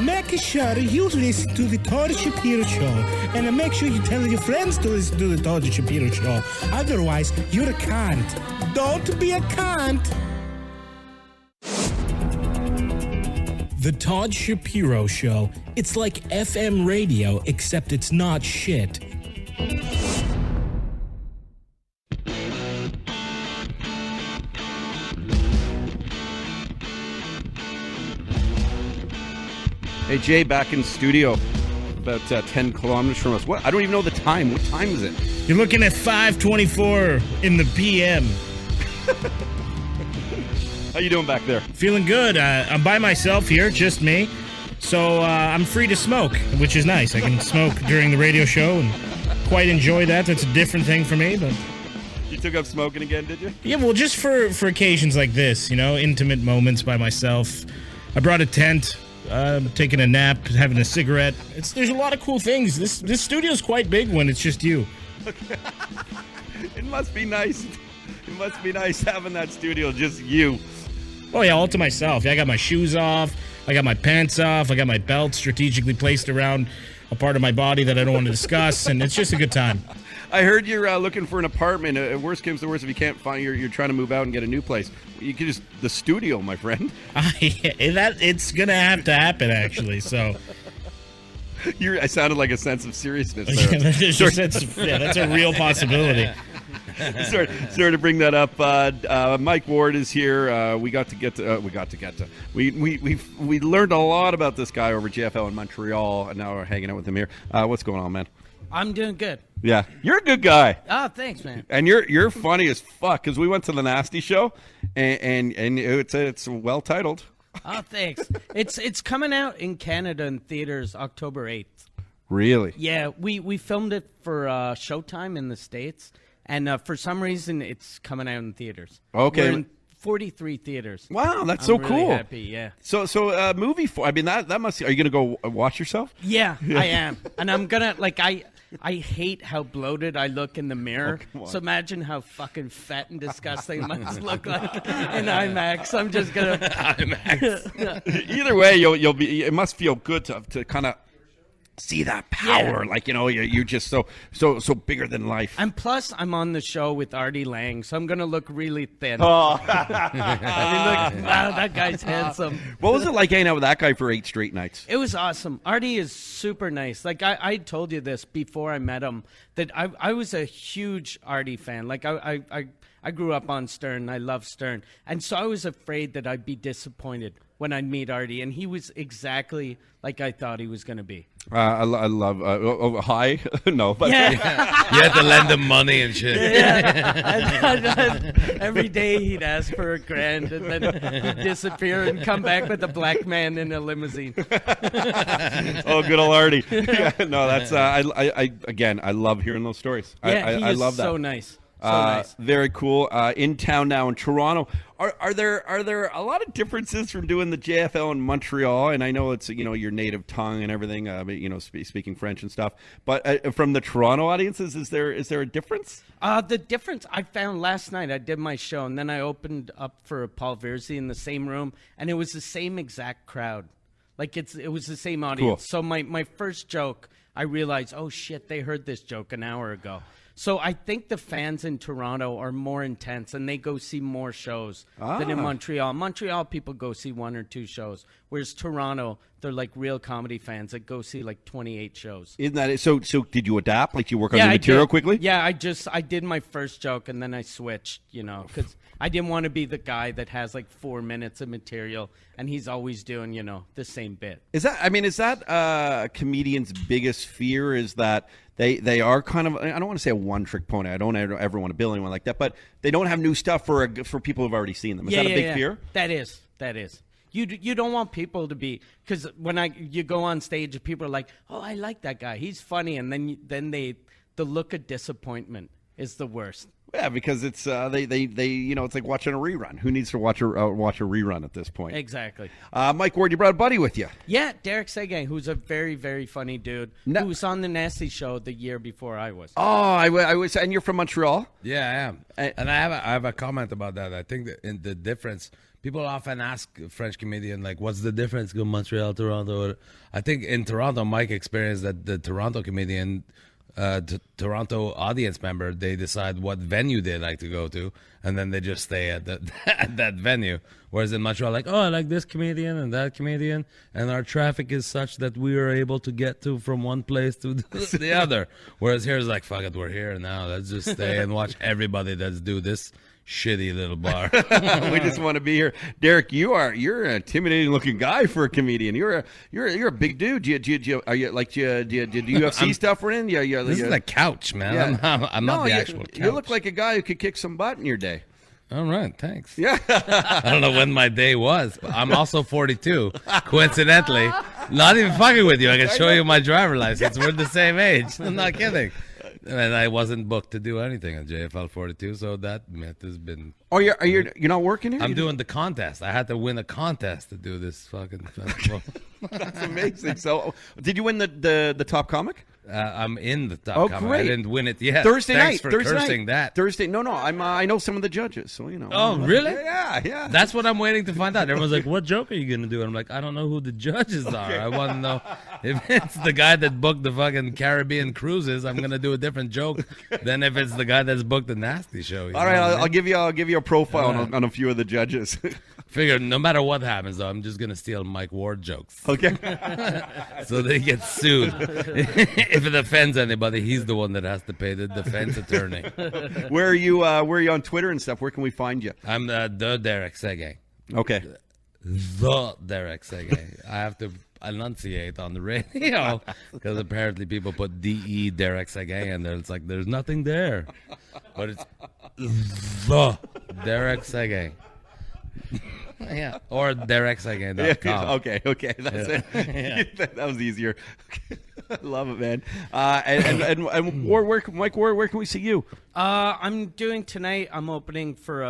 Make sure you listen to the Todd Shapiro Show, and make sure you tell your friends to listen to the Todd Shapiro Show. Otherwise, you're a cunt. Don't be a cunt. The Todd Shapiro Show. It's like FM radio, except it's not shit. Hey, Jay, back in the studio, about 10 kilometers from us. What? I don't even know the time. What time is it? You're looking at 5:24 in the PM. How you doing back there? Feeling good. I'm by myself here, just me. So I'm free to smoke, which is nice. I can smoke during the radio show and quite enjoy that. That's a different thing for me, but... You took up smoking again, did you? Yeah, well, just for occasions like this, intimate moments by myself. I brought a tent. Taking a nap, having a cigarette. There's a lot of cool things. This studio's quite big when it's just you. It must be nice. It must be nice having that studio, just you. Oh, yeah, all to myself. I got my shoes off. I got my pants off. I got my belt strategically placed around a part of my body that I don't want to discuss, and it's just a good time. I heard you're looking for an apartment. Worst comes to worst, if you can't find, you're trying to move out and get a new place. You could just the studio, my friend. It's gonna have to happen, actually. So, I sounded like a sense of seriousness there. That's a real possibility. Sorry to bring that up. Mike Ward is here. We learned a lot about this guy over JFL in Montreal, and now we're hanging out with him here. What's going on, man? I'm doing good. Yeah, you're a good guy. Oh, thanks, man. And you're funny as fuck, because we went to the Nasty Show, and it's well titled. Oh, thanks. It's coming out in Canada in theaters October 8th. Really? Yeah, we filmed it for Showtime in the States, and for some reason it's coming out in theaters. Okay. We're in 43 theaters. Wow, that's I'm so cool. Really happy, yeah. So movie for. I mean, that must. Are you gonna go watch yourself? Yeah, I am, and I'm gonna I hate how bloated I look in the mirror. Oh, so imagine how fucking fat and disgusting I must look like in IMAX. I'm just gonna IMAX. Either way, you'll be. It must feel good to kind of see that power. Yeah. You're just so bigger than life. And plus, I'm on the show with Artie Lang, so I'm gonna look really thin. Oh. I mean, look, wow, that guy's handsome. What was it like hanging out with that guy for 8 straight nights? It was awesome. Artie is super nice. Like I told you this before I met him, that I was a huge Artie fan. Like I grew up on Stern. I love Stern, and so I was afraid that I'd be disappointed when I'd meet Artie, and he was exactly like I thought he was going to be. I love hi no, but yeah. You had to lend him money and shit. Yeah. Every day he'd ask for $1,000 and then he'd disappear and come back with a black man in a limousine. Oh, good old Artie. Yeah, no, that's I love hearing those stories. Yeah, I love that. So nice. So nice. Very cool. In town now in Toronto. Are there a lot of differences from doing the JFL in Montreal? And I know it's your native tongue and everything. Speaking French and stuff. But from the Toronto audiences, is there a difference? The difference I found last night. I did my show and then I opened up for Paul Verzi in the same room, and it was the same exact crowd. Like it was the same audience. Cool. So my first joke, I realize, oh shit, they heard this joke an hour ago. So I think the fans in Toronto are more intense, and they go see more shows than in Montreal. Montreal, people go see 1 or 2 shows, whereas Toronto, they're like real comedy fans that go see like 28 shows. Isn't that it? So did you adapt? Like, you work on the material quickly? Yeah, I did my first joke, and then I switched, because I didn't want to be the guy that has like 4 minutes of material, and he's always doing, the same bit. Is that a comedian's biggest fear, is that they are kind of, I don't want to say a one-trick pony. I don't ever want to bill anyone like that, but they don't have new stuff for people who've already seen them. Is that a big fear? That is. You don't want people to be, because when you go on stage, people are like, oh, I like that guy, he's funny, and then the look of disappointment is the worst. Yeah, because it's they it's like watching a rerun. Who needs to watch a rerun at this point? Exactly. Mike Ward, you brought a buddy with you. Yeah, Derek Seguin, who's a very, very funny dude, who was on the Nasty Show the year before I was. Oh, I was, and you're from Montreal. Yeah, I am, and I have a comment about that. I think that in the difference. People often ask a French comedian, like, what's the difference between Montreal, Toronto? I think in Toronto, Mike experienced that the Toronto comedian, Toronto audience member, they decide what venue they like to go to, and then they just stay at that venue. Whereas in Montreal, like, oh, I like this comedian and that comedian, and our traffic is such that we are able to get to from one place to the other. Whereas here is like, fuck it, we're here now. Let's just stay and watch everybody that's do this shitty little bar. We just want to be here. Derek, you're an intimidating looking guy for a comedian. You're a big dude. Do you UFC stuff we're in? This is the couch, man. Yeah. I'm not the actual couch. You look like a guy who could kick some butt in your day. All right, thanks. Yeah. I don't know when my day was, but I'm also 42. Coincidentally, not even fucking with you. I can show you my driver's license. We're the same age. I'm not kidding. And I wasn't booked to do anything on JFL42, so that myth has been. Oh, you're not working here? I'm doing the contest. I had to win a contest to do this fucking festival. That's amazing. So, did you win the top comic? I'm in the top comic. Great. I didn't win it yet. Thursday Thanks night. for cursing that. Thursday. No. I know some of the judges, so Oh, really? Yeah. That's what I'm waiting to find out. Everyone's like, "What joke are you gonna do?" And I'm like, "I don't know who the judges are. I want to know if it's the guy that booked the fucking Caribbean cruises. I'm gonna do a different joke than if it's the guy that's booked the Nasty Show." All right, I'll give you a profile on a few of the judges. Figure no matter what happens, though, I'm just gonna steal Mike Ward jokes. Okay. So they get sued. If it offends anybody, he's the one that has to pay the defense attorney. Where are you on Twitter and stuff? Where can we find you? I'm the Derek Seguin. Okay. The Derek Seguin. I have to enunciate on the radio because apparently people put DE Derek Seguin and it's like there's nothing there, but it's the Derek Seguin. Yeah, or DerekSeguin.com. Okay, that's it. Yeah. That was easier. I love it, man. And Mike Ward, where can we see you? I'm doing tonight. I'm opening for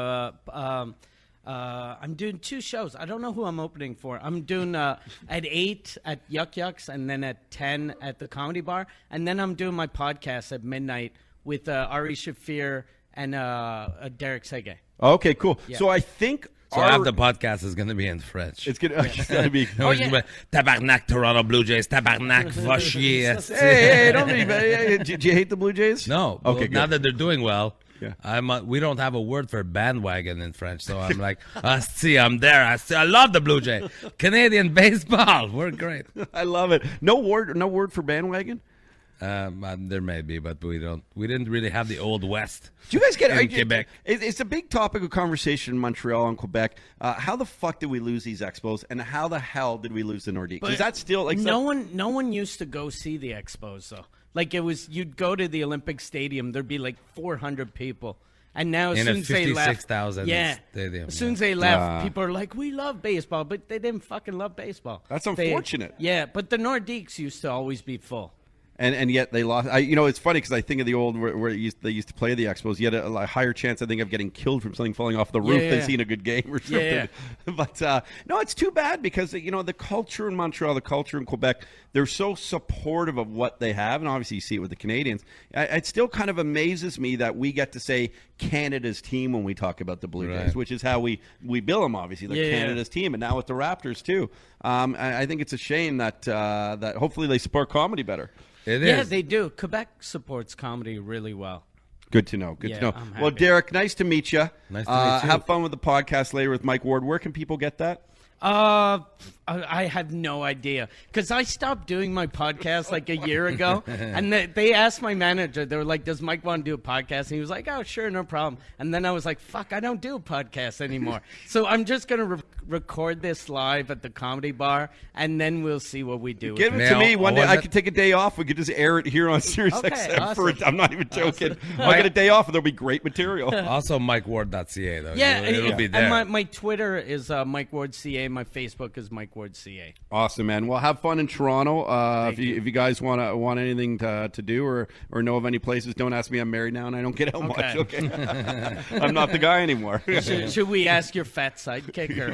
I'm doing 2 shows. I don't know who I'm opening for. I'm doing at 8 at Yuck Yucks, and then at 10 at the Comedy Bar, and then I'm doing my podcast at midnight with Ari Shafir and Derek Seguin. Okay, cool. Yeah. So I think. So half the podcast is going to be in French. It's going to be. Tabarnak, Toronto Blue Jays. Tabarnak, Foshier. Hey, don't be. Do you hate the Blue Jays? No. Okay, well, now that they're doing well, yeah. We don't have a word for bandwagon in French, so I'm like, I'm there. I love the Blue Jays. Canadian baseball, we're great. I love it. No word for bandwagon. There may be, but we didn't really have the Old West. Do you guys get in Quebec? It's a big topic of conversation in Montreal and Quebec. How the fuck did we lose these expos, and how the hell did we lose the Nordiques? Is that still like no one used to go see the expos though? Like it was, you'd go to the Olympic Stadium, there'd be like 400 people. And now, as soon as they left, stadium, as soon as they left, people are like, "We love baseball," but they didn't fucking love baseball. That's unfortunate. But the Nordiques used to always be full. And yet they lost. It's funny because I think of the old where they used to play the Expos. You had a higher chance, I think, of getting killed from something falling off the roof than seeing a good game or something. Yeah. But no, it's too bad because the culture in Montreal, the culture in Quebec, they're so supportive of what they have, and obviously you see it with the Canadians. It still kind of amazes me that we get to say Canada's team when we talk about the Blue Jays, which is how we bill them. Obviously, they're Canada's team, and now with the Raptors too. I think it's a shame that that hopefully they support comedy better. Yeah, they do. Quebec supports comedy really well. Good to know. Good Yeah, to know. I'm Well, happy. Derek, nice to meet you. Nice to meet you. Have fun with the podcast later with Mike Ward. Where can people get that? I have no idea because I stopped doing my podcast like a year ago, and they asked my manager. They were like, "Does Mike want to do a podcast?" And he was like, "Oh, sure, no problem." And then I was like, "Fuck, I don't do a podcast anymore." So I'm just gonna record this live at the Comedy Bar, and then we'll see what we do. Give with it to me one day. I could take a day off. We could just air it here on Sirius XM. awesome. I'm not even joking. I'll get a day off, and there'll be great material. Also, MikeWard.ca though. Yeah, it'll be there. And my Twitter is Mike Ward CA. My Facebook is Mike Ward CA. Awesome, man. Well, have fun in Toronto. If you guys want anything to do or know of any places, don't ask me. I'm married now, and I don't get out much. Okay, I'm not the guy anymore. Should we ask your fat sidekick? Or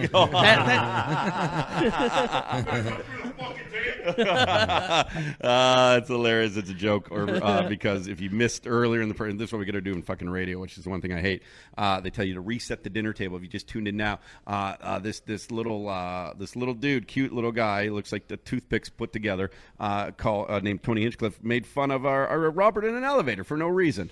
it's hilarious. It's a joke, or because if you missed earlier in the this is what we got to do in fucking radio, which is one thing I hate. They tell you to reset the dinner table. If you just tuned in now, this little dude, cute little guy, looks like the toothpicks put together, named Tony Hinchcliffe, made fun of our Robert in an elevator for no reason.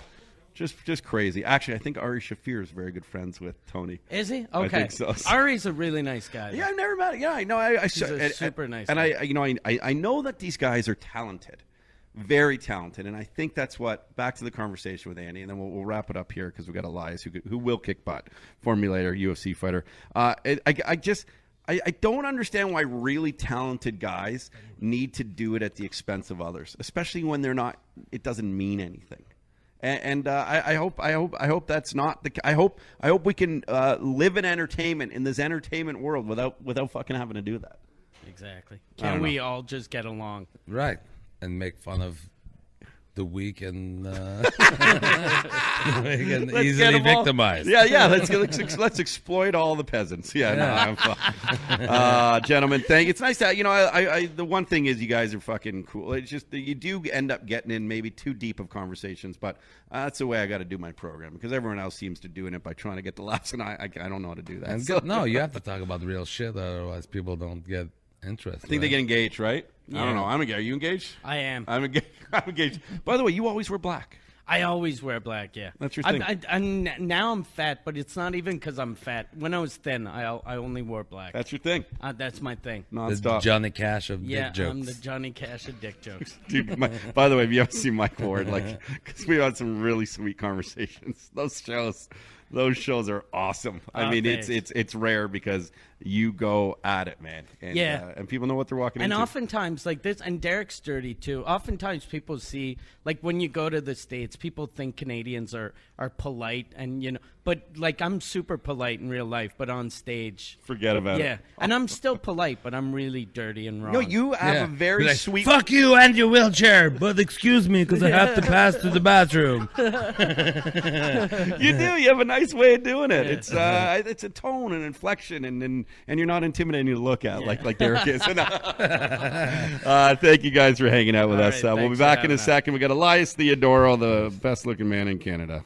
Just crazy. Actually, I think Ari Shaffir is very good friends with Tony. Is he? I Okay. think so. Ari's a really nice guy. Yeah, I've never met him. Yeah, I know. He's a super nice and guy. I know that these guys are talented, very talented, and I think that's what. Back to the conversation with Andy, and then we'll wrap it up here because we got Elias who will kick butt, formulator, UFC fighter. I don't understand why really talented guys need to do it at the expense of others, especially when they're not. It doesn't mean anything. And I hope that's not the. I hope we can live in entertainment in this entertainment world without fucking having to do that. Exactly. Can we all just get along? Right. And make fun of the weak and easily victimized. Yeah. Let's exploit all the peasants. Yeah. No, I'm fine. Gentlemen, thank you. It's nice to I the one thing is you guys are fucking cool. It's just that you do end up getting in maybe too deep of conversations, but that's the way I got to do my program because everyone else seems to doing it by trying to get the laughs, and I don't know how to do that. And no, you have to talk about the real shit, otherwise people don't get interested. I think they get engaged, right? Yeah. I don't know. I'm engaged. Are you engaged? I am. I'm engaged. By the way, you always wear black. I always wear black, yeah. That's your thing. Now I'm fat, but it's not even because I'm fat. When I was thin, I only wore black. That's your thing. That's my thing. Non-stop. The Johnny Cash of dick jokes. Yeah, I'm the Johnny Cash of dick jokes. Dude, by the way, if you ever see Mike Ward, because we had some really sweet conversations. Those shows are awesome. I mean, it's rare because you go at it, man. And, and people know what they're walking into. And oftentimes, like this, and Derek's dirty too. Oftentimes, people see, like when you go to the States, people think Canadians are polite, and but like I'm super polite in real life, but on stage, forget about it. Yeah, and I'm still polite, but I'm really dirty and wrong. No, you have a very sweet. Fuck you and your wheelchair, but excuse me because I have to pass to the bathroom. You do. You have a nice way of doing it. It's a tone and inflection, and you're not intimidating to look at like Derek is. Thank you guys for hanging out with us. We'll be back in a second. We got Elias Theodoro, the best looking man in Canada,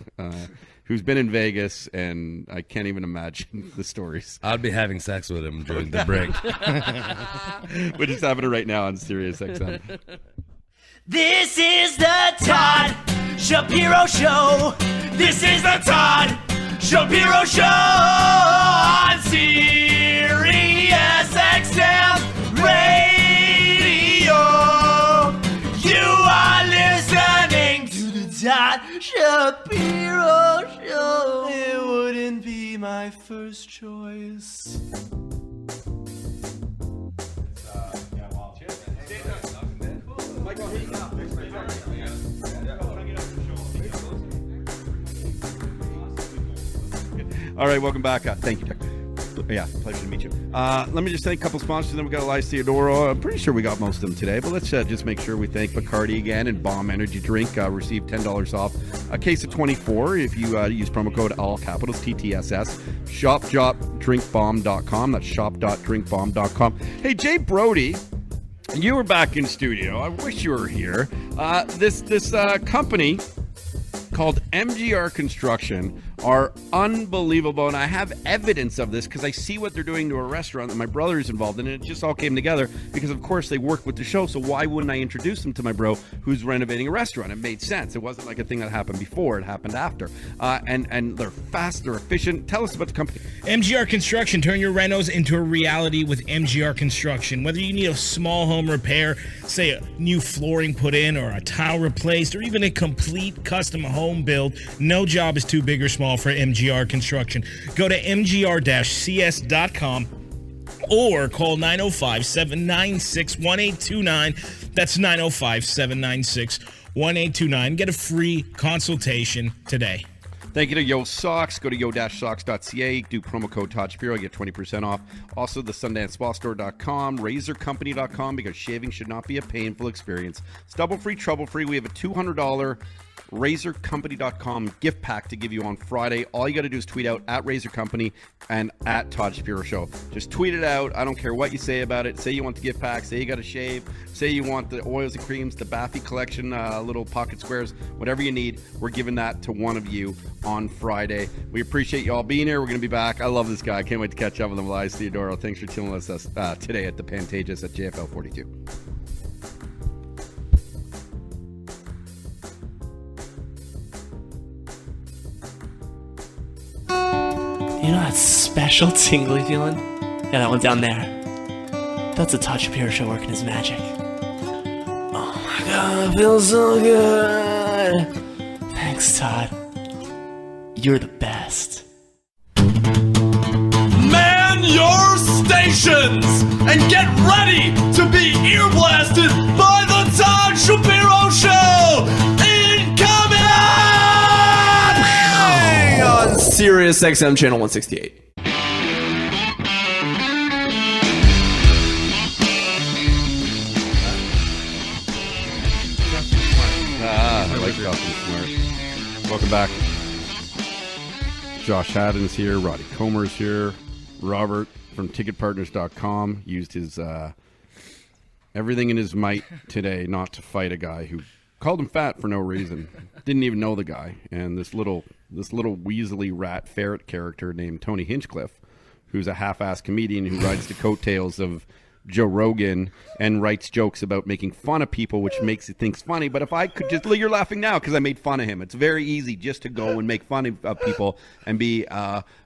who's been in Vegas, and I can't even imagine the stories. I'll be having sex with him during the break. We're just having it right now on Sirius XM. This is the Todd Shapiro Show. This is the Todd Shapiro Show on Sirius XM Radio. You are listening to the Todd Shapiro Show. It wouldn't be my first choice. All right, welcome back. Thank you, Doug. Yeah, pleasure to meet you. Let me just thank a couple sponsors. Then we got Elias Theodoro. I'm pretty sure we got most of them today, but let's just make sure we thank Bacardi again and Bomb Energy Drink. Receive $10 off a case of 24 if you use promo code all capitals TTSS. Shop.drinkbomb.com. That's shop.drinkbomb.com. Hey, Jay Brody, you were back in studio. I wish you were here. This company called MGR Construction are unbelievable, and I have evidence of this because I see what they're doing to a restaurant that my brother is involved in, and it just all came together because, of course, they work with the show, so why wouldn't I introduce them to my bro who's renovating a restaurant? It made sense. It wasn't like a thing that happened before. It happened after. And they're fast, they're efficient. Tell us about the company. MGR Construction. Turn your renos into a reality with MGR Construction. Whether you need a small home repair, say a new flooring put in or a tile replaced, or even a complete custom home build, no job is too big or small for MGR Construction. Go to mgr-cs.com or call 905-796-1829. That's 905-796-1829. Get a free consultation today. Thank you to Yo Socks. Go to yo-socks.ca. Do promo code Todd Shapiro. Get 20% off. Also, the SundanceSpaStore.com, RazorCompany.com, because shaving should not be a painful experience. Stubble-free, trouble-free. We have a $200 RazorCompany.com gift pack to give you on Friday. All you got to do is tweet out at Razor Company and at Todd Shapiro Show. Just tweet it out. I don't care what you say about it. Say you want the gift pack. Say you got to shave. Say you want the oils and creams, the Baffy collection, little pocket squares, whatever you need. We're giving that to one of you on Friday. We appreciate you all being here. We're going to be back. I love this guy. I can't wait to catch up with him. Elias Theodoro, thanks for chilling with us today at the Pantages at JFL42. You know that special tingly feeling? Yeah, that one down there. That's the Todd Shapiro Show working his magic. Oh my god, it feels so good. Thanks, Todd. You're the best. Man your stations and get ready to be ear blasted by the Todd Shapiro Show. Incoming on Sirius XM channel 168. I like Falcon Smart. Welcome back. Josh Haddon's here. Roddy Comer's here. Robert from TicketPartners.com used his everything in his might today not to fight a guy who called him fat for no reason. Didn't even know the guy. And this little weaselly rat ferret character named Tony Hinchcliffe, who's a half-assed comedian who rides the coattails of Joe Rogan and writes jokes about making fun of people, which makes it things funny. But if I could just, you're laughing now because I made fun of him. It's very easy just to go and make fun of people and be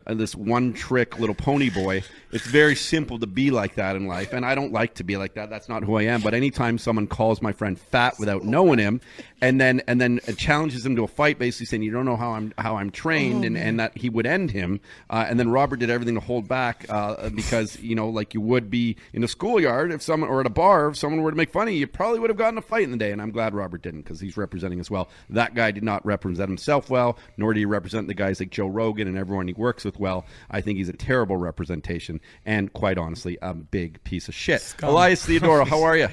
this one-trick little pony boy. It's very simple to be like that in life, and I don't like to be like that. That's not who I am. But anytime someone calls my friend fat without knowing him, and then challenges him to a fight, basically saying you don't know how I'm trained, and that he would end him, and then Robert did everything to hold back because like you would be in a schoolyard if someone or at a bar if someone were to make fun of you, you probably would have gotten a fight in the day. And I'm glad Robert didn't because he's representing us well. That guy did not represent himself well, nor did he represent the guys like Joe Rogan and everyone he works with well. I think he's a terrible representation and, quite honestly, a big piece of shit. Scum. Elias Theodoro, how are you?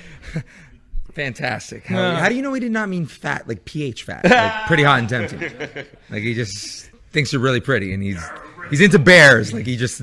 Fantastic. How do you know he did not mean fat, like pH fat? Like pretty hot and tempting. Like he just thinks you're really pretty, and he's into bears. Like he just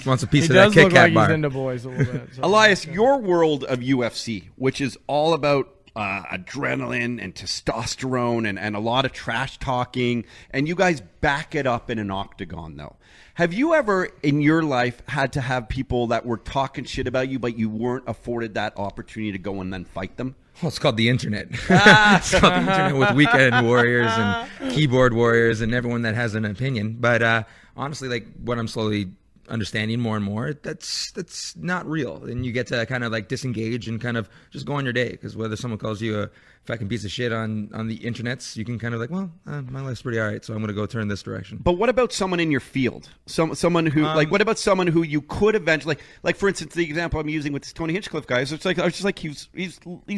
wants a piece of that Kit Kat bar. He's into boys a little bit. So. Elias, your world of UFC, which is all about adrenaline and testosterone and a lot of trash talking, and you guys back it up in an octagon, though. Have you ever in your life had to have people that were talking shit about you, but you weren't afforded that opportunity to go and then fight them? Well, it's called the internet. It's called the internet with weekend warriors and keyboard warriors and everyone that has an opinion. But honestly, like what I'm slowly understanding more and more, that's not real. And you get to kind of like disengage and kind of just go on your day. Because whether someone calls you a fucking piece of shit on the internets, you can kind of like, well, my life's pretty all right, so I'm going to go turn this direction. But what about someone in your field? Someone who what about someone who you could eventually like for instance, the example I'm using with this Tony Hinchcliffe guy is it's like I was just like he's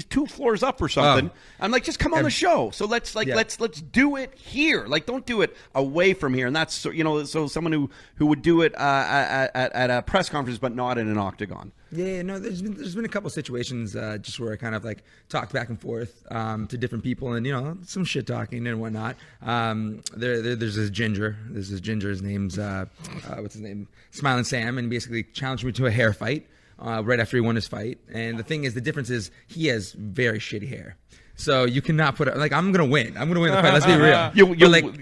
2 floors up or something. I'm like, just come on the show. So let's do it here. Like don't do it away from here. And that's so someone who would do it at a press conference but not in an octagon. Yeah, no, there's been a couple situations just where I kind of like talked back and forth to different people and some shit talking and whatnot. There's this ginger. His name's what's his name? Smiling Sam, and basically challenged me to a hair fight right after he won his fight. And the thing is, the difference is he has very shitty hair. So you cannot put it like I'm gonna win. I'm gonna win the fight. Let's be real.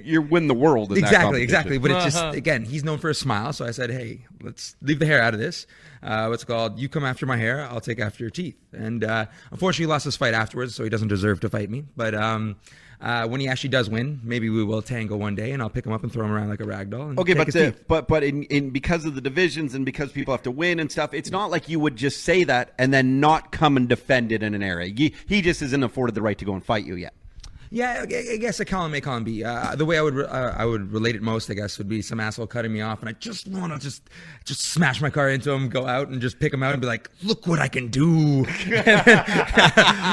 You win the world. In Exactly. But it's just again, he's known for a smile. So I said, hey, let's leave the hair out of this. What's it called? You come after my hair, I'll take after your teeth. And unfortunately, he lost his fight afterwards, so he doesn't deserve to fight me. But when he actually does win, maybe we will tango one day, and I'll pick him up and throw him around like a rag doll. And okay, take his teeth. but in because of the divisions and because people have to win and stuff, it's not like you would just say that and then not come and defend it in an area. He just isn't afforded the right to go and fight you yet. Yeah, I guess a column A, column B. The way I would relate it most, I guess, would be some asshole cutting me off, and I just want to just smash my car into him, go out and just pick him out and be like, look what I can do.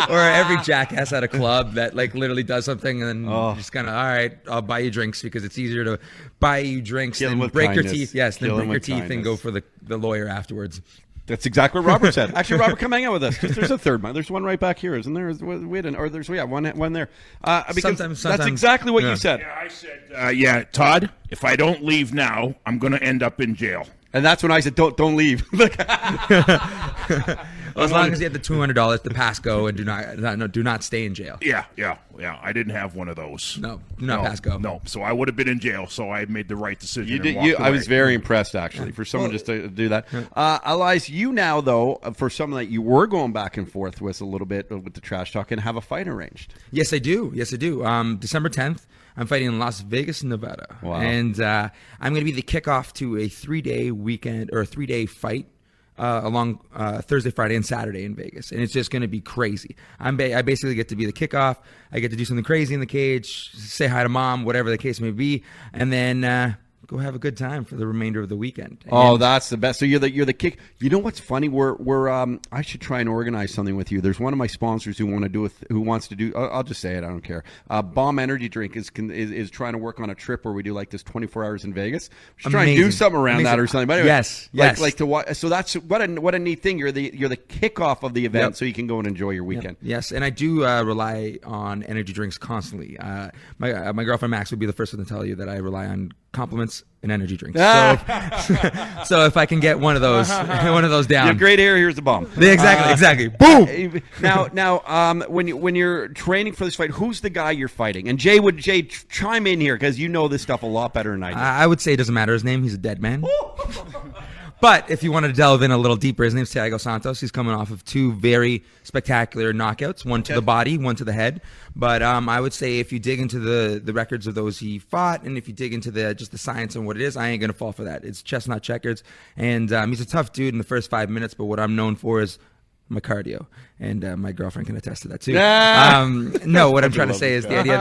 Or every jackass at a club that like literally does something and then just kind of, all right, I'll buy you drinks because it's easier to buy you drinks than break your teeth. Yes, then break your teeth and go for the lawyer afterwards. That's exactly what Robert said. Actually, Robert, come hang out with us. There's a third one. There's one right back here, isn't there? One there. Because sometimes. That's exactly what you said. Yeah, I said, Todd, if I don't leave now, I'm going to end up in jail. And that's when I said, don't leave. Well, as long as you have the $200, the pass go, and do not stay in jail. Yeah. I didn't have one of those. No, do not pass go. No, so I would have been in jail. So I made the right decision. You did. I was very impressed, actually, for someone just to do that. Elias, you now though, for someone that you were going back and forth with a little bit with the trash talk, and have a fight arranged. Yes, I do. December 10th. I'm fighting in Las Vegas, Nevada. Wow. And I'm going to be the kickoff to a 3-day weekend or a 3-day fight along Thursday, Friday, and Saturday in Vegas. And it's just going to be crazy. I basically get to be the kickoff. I get to do something crazy in the cage, say hi to mom, whatever the case may be. And then go have a good time for the remainder of the weekend. Oh, that's the best. So you're the kick. You know what's funny? I should try and organize something with you. There's one of my sponsors who wants to do. I'll just say it. I don't care. Bomb Energy Drink is trying to work on a trip where we do like this 24 hours in Vegas. We should try and do something around that or something. But anyway, yes. Like to watch. So that's what a neat thing. You're the kickoff of the event, so you can go and enjoy your weekend. Yep. Yes, and I do rely on energy drinks constantly. My girlfriend Max would be the first one to tell you that I rely on compliments and energy drinks. So if I can get one of those down. You have great hair. Here's the bomb. Exactly. Boom. Now, when you're training for this fight, who's the guy you're fighting? And Jay, chime in here because you know this stuff a lot better than I do. I would say it doesn't matter his name. He's a dead man. But if you want to delve in a little deeper, his name's Thiago Santos. He's coming off of 2 very spectacular knockouts, one to the body, one to the head. But I would say if you dig into the records of those he fought, and if you dig into just the science and what it is, I ain't going to fall for that. It's chestnut checkers. And he's a tough dude in the first 5 minutes, but what I'm known for is my cardio, and my girlfriend can attest to that too. No, what I'm trying to say is the idea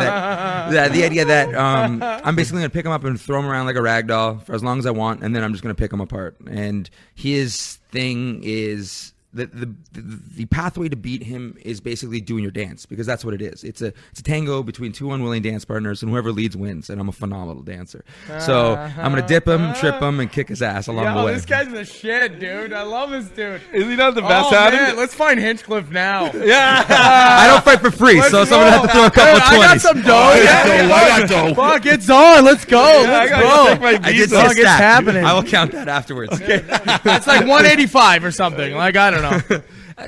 that I'm basically going to pick him up and throw him around like a rag doll for as long as I want, and then I'm just going to pick him apart. And his thing is the pathway to beat him is basically doing your dance, because that's what it is. It's a tango between 2 unwilling dance partners, and whoever leads wins. And I'm a phenomenal dancer, so I'm gonna dip him, trip him, and kick his ass along the way. This guy's the shit, dude. I love this dude. Is he not the best at it? Let's find Hinchcliffe now. Yeah. I don't fight for free, so someone have to throw a couple of 20s. I got some dough. I got dough. Fuck, it's on. Let's go. Let's go. I did say it's happening. I will count that afterwards. Okay. It's like 185 or something. Like, I don't know.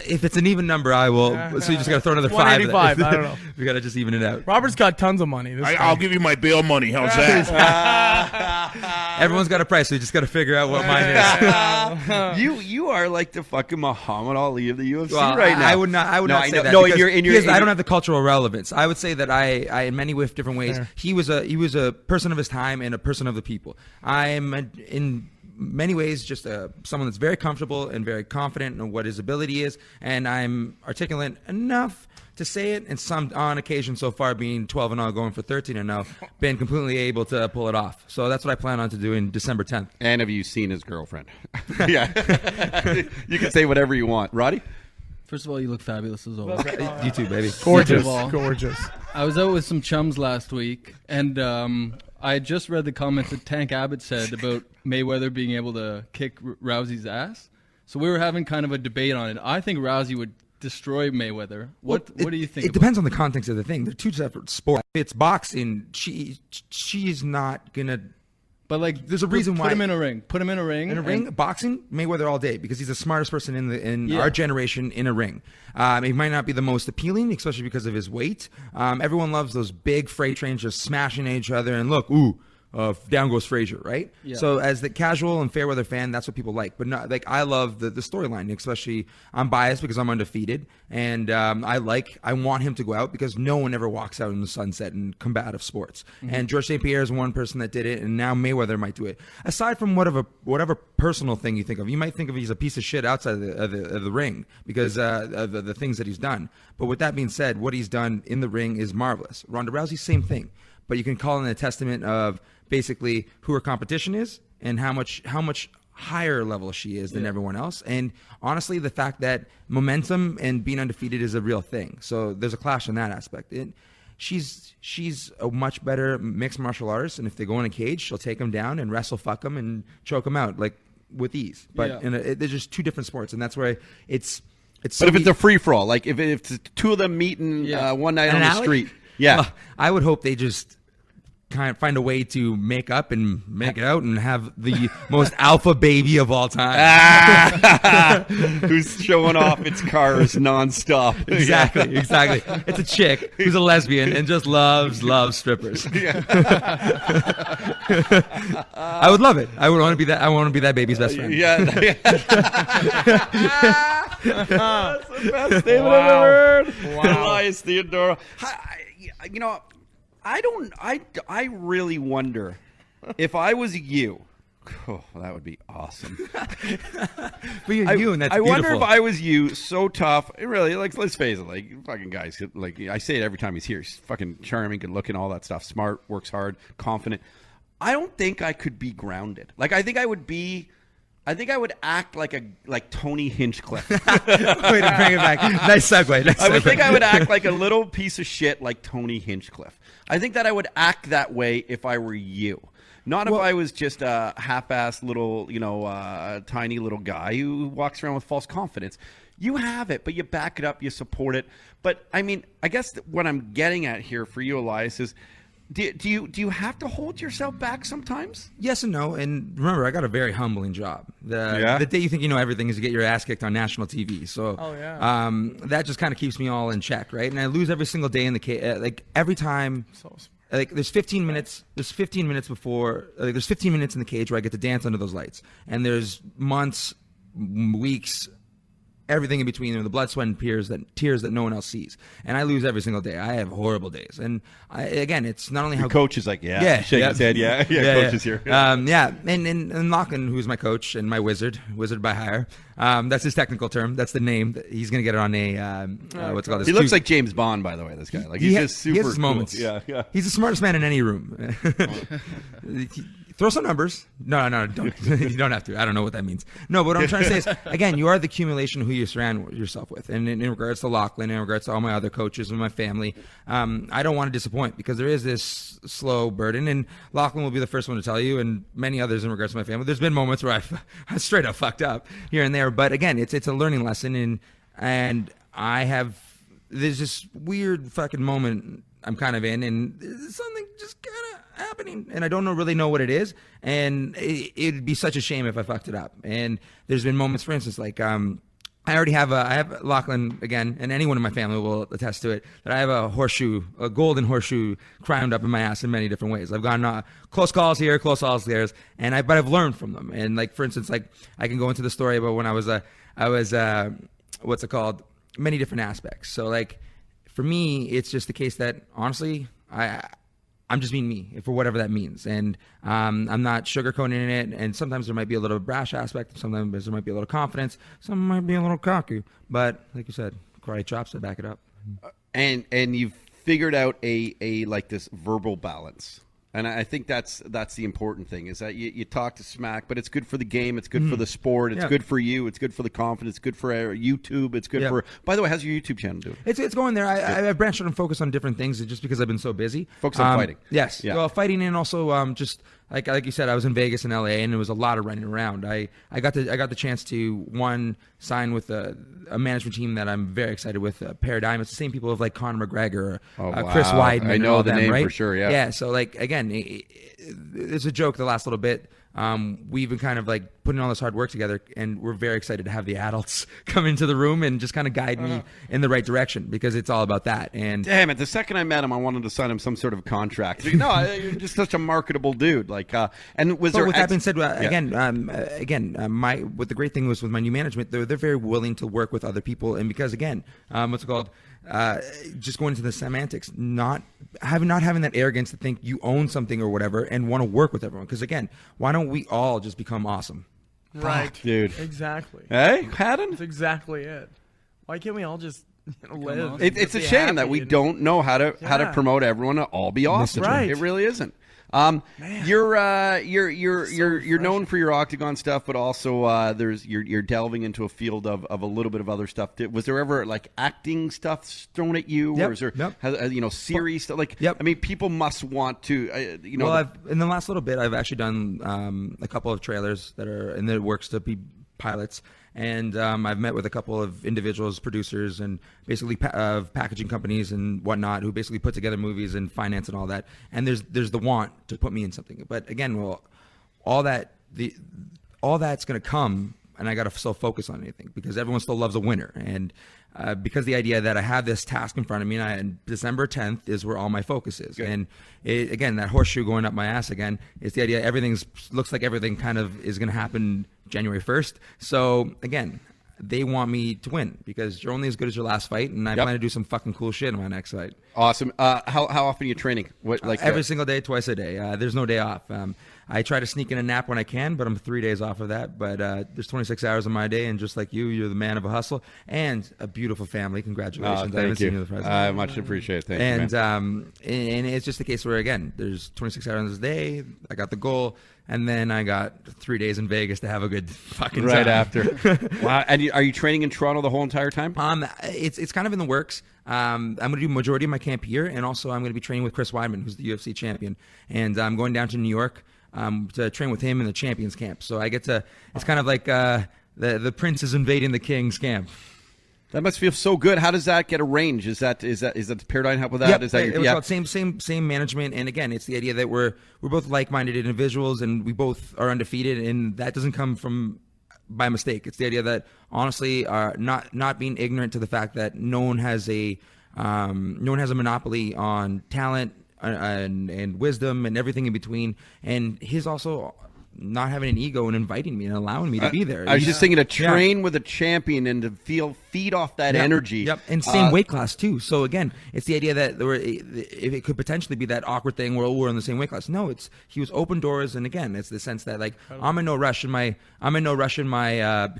If it's an even number, I will. So you just got to throw another 5. 185. I don't know. We got to just even it out. Robert's got tons of money. I'll give you my bail money. How's that? Everyone's got a price, so you just got to figure out what mine is. You are like the fucking Muhammad Ali of the UFC right now. I would not say that. No, I don't have the cultural relevance. I would say that I in many different ways, he was a person of his time and a person of the people. I'm in many ways just someone that's very comfortable and very confident in what his ability is, and I'm articulate enough to say it, and some on occasion so far, being 12-0 going for 13-0, been completely able to pull it off. So that's what I plan on to do in December 10th. And have you seen his girlfriend? Yeah. You can say whatever you want. Roddy? First of all, you look fabulous as always. You too, baby. Gorgeous. I was out with some chums last week, and I had just read the comments that Tank Abbott said about Mayweather being able to kick Rousey's ass. So we were having kind of a debate on it. I think Rousey would destroy Mayweather. What do you think? It depends on the context of the thing. They're 2 separate sports. If it's boxing, she's not gonna But like, there's a reason why. Put him in a ring. Put him in a ring. In a ring, boxing, Mayweather all day because he's the smartest person in Yeah. our generation in a ring. He might not be the most appealing, especially because of his weight. Everyone loves those big freight trains just smashing at each other. And look, down goes Frazier, right? Yeah. So as the casual and fair weather fan, that's what people like. But not like I love the storyline, especially I'm biased because I'm undefeated, and I want him to go out because no one ever walks out in the sunset in combative sports. Mm-hmm. And George St. Pierre is one person that did it, and now Mayweather might do it. Aside from whatever personal thing you think of, you might think of he's a piece of shit outside of the ring because of the things that he's done. But with that being said, what he's done in the ring is marvelous. Ronda Rousey, same thing. But you can call it a testament of basically who her competition is and how much higher level she is than everyone else. And honestly, the fact that momentum and being undefeated is a real thing. So there's a clash in that aspect. She's a much better mixed martial artist, and if they go in a cage, she'll take them down and wrestle fuck them and choke them out like with ease. But they're just two different sports, and that's where it's. But if it's a free for all, like if it's two of them meeting one night on the street, I would hope they just kind of find a way to make up and make it out and have the most alpha baby of all time. Who's showing off its cars nonstop. Exactly. It's a chick who's a lesbian and just loves strippers. I would love it. I would want to be that. I want to be that baby's best friend. Yeah. That's the best statement I've ever heard. Wow. Elias Theodoro. I really wonder if I was you. Oh, that would be awesome. But you're you, and that's I beautiful. wonder if I was you, so tough. Really, like, let's face it, like, fucking guys, like, I say it every time he's here. He's fucking charming, good looking, all that stuff. Smart, works hard, confident. I don't think I could be grounded. Like, I think I would act like Tony Hinchcliffe. Way to bring it back. Nice segue. I would think I would act like a little piece of shit like Tony Hinchcliffe. I think that I would act that way if I were you. Not if I was just a half-assed little, tiny little guy who walks around with false confidence. You have it, but you back it up, you support it. But, I mean, I guess what I'm getting at here for you, Elias, is do you have to hold yourself back sometimes? Yes and no. And remember, I got a very humbling job. The day you think you know everything is to get your ass kicked on national TV. So that just kind of keeps me all in check, right? And I lose every single day in the cage. Like every time, like there's 15 minutes. There's 15 minutes before. There's 15 minutes in the cage where I get to dance under those lights. And there's months, weeks, everything in between, the blood, sweat, and tears that no one else sees. And I lose every single day. I have horrible days. And again, it's not only Your how coach is like, shake his head, coach is here. And Lachlan, who's my coach and my wizard by hire. That's his technical term. That's the name. He's gonna get it on a what's it called? He looks like James Bond, by the way. This guy, like he's just super. He has his cool. moments. Yeah. He's the smartest man in any room. Throw some numbers. No, don't. You don't have to. I don't know what that means. No, but what I'm trying to say is, again, you are the accumulation of who you surround yourself with. And in regards to Lachlan, in regards to all my other coaches and my family, I don't want to disappoint because there is this slow burden. And Lachlan will be the first one to tell you, and many others in regards to my family. There's been moments where I straight up fucked up here and there. But again, it's a learning lesson. And there's this weird fucking moment I'm kind of in, and something just kind of happening, and I don't really know what it is, and it'd be such a shame if I fucked it up. And there's been moments, for instance, like I have Lachlan again, and anyone in my family will attest to it, that I have a golden horseshoe crowned up in my ass in many different ways. I've gone close calls here, close calls there, but I've learned from them. And like, for instance, like I can go into the story about when I was what's it called? Many different aspects. So like, for me, it's just the case that honestly, I'm just being me for whatever that means, and I'm not sugarcoating it. And sometimes there might be a little brash aspect, sometimes there might be a little confidence, some might be a little cocky. But like you said, karate chops, I back it up. And you've figured out a like this verbal balance. And I think that's the important thing, is that you talk to smack, but it's good for the game, it's good for the sport, it's good for you, it's good for the confidence, it's good for YouTube, it's good for... By the way, how's your YouTube channel doing? It's going there. I've branched out and focused on different things just because I've been so busy. Focus on fighting. Yes. Yeah. Well, fighting, and also just like you said, I was in Vegas and LA, and there was a lot of running around. I got the chance to sign with a management team that I'm very excited with, Paradigm. It's the same people of like Conor McGregor, Chris Weidman. I know all the them, name right? for sure. Yeah. Yeah. So like again, it's a joke the last little bit. We've been kind of like putting all this hard work together, and we're very excited to have the adults come into the room and just kind of guide me in the right direction, because it's all about that. And damn it, the second I met him, I wanted to sign him some sort of contract. No, you're just such a marketable dude. Like, and was but there? With that being said, what the great thing was with my new management, they're very willing to work with other people, and because again, what's it called? Just going into the semantics, not having that arrogance to think you own something or whatever and want to work with everyone. Because again, why don't we all just become awesome? Right, dude. Exactly. Hey, Haddon? That's exactly it. Why can't we all just live? It's a shame that we don't know how to promote everyone to all be awesome. Right. It really isn't. You're known for your Octagon stuff, but also you're delving into a field of a little bit of other stuff. Was there ever like acting stuff thrown at you, or is there series stuff? Like, I mean, people must want to Well, in the last little bit, I've actually done a couple of trailers that are in the works to be pilots. And I've met with a couple of individuals, producers, and basically packaging companies and whatnot, who basically put together movies and finance and all that. And there's the want to put me in something. But again, all that's going to come, and I got to still focus on anything, because everyone still loves a winner. And because the idea that I have this task in front of me, and December 10th is where all my focus is. Good. And again, that horseshoe going up my ass again is the idea. Looks like everything kind of is going to happen January 1st. So again, they want me to win, because you're only as good as your last fight, and I plan to do some fucking cool shit in my next fight. Awesome. How often are you training? Every single day, twice a day. There's no day off. I try to sneak in a nap when I can, but I'm 3 days off of that. But there's 26 hours in my day, and just like you're the man of a hustle and a beautiful family. Congratulations! Thank you. Seen you the I much appreciate it. Thank you, man. And it's just a case where, again, there's 26 hours a day. I got the goal, and then I got 3 days in Vegas to have a good fucking right time. After. Wow! And are you training in Toronto the whole entire time? It's kind of in the works. I'm going to do majority of my camp here, and also I'm going to be training with Chris Weidman, who's the UFC champion, and I'm going down to New York to train with him in the champions camp. So I get to. It's kind of like the prince is invading the king's camp. That must feel so good. How does that get arranged? Is that the Paradigm help with that? Yep. Is that Called same management, and again, it's the idea that we're both like-minded individuals, and we both are undefeated, and that doesn't come from by mistake. It's the idea that honestly, not being ignorant to the fact that no one has a monopoly on talent and wisdom and everything in between, and his also not having an ego and inviting me and allowing me to be there. I was just thinking to train with a champion and to feed off that energy. Yep, and same weight class too. So again, it's the idea that it could potentially be that awkward thing where we're in the same weight class. No, he was open doors, and again, it's the sense that like I'm in no rush in my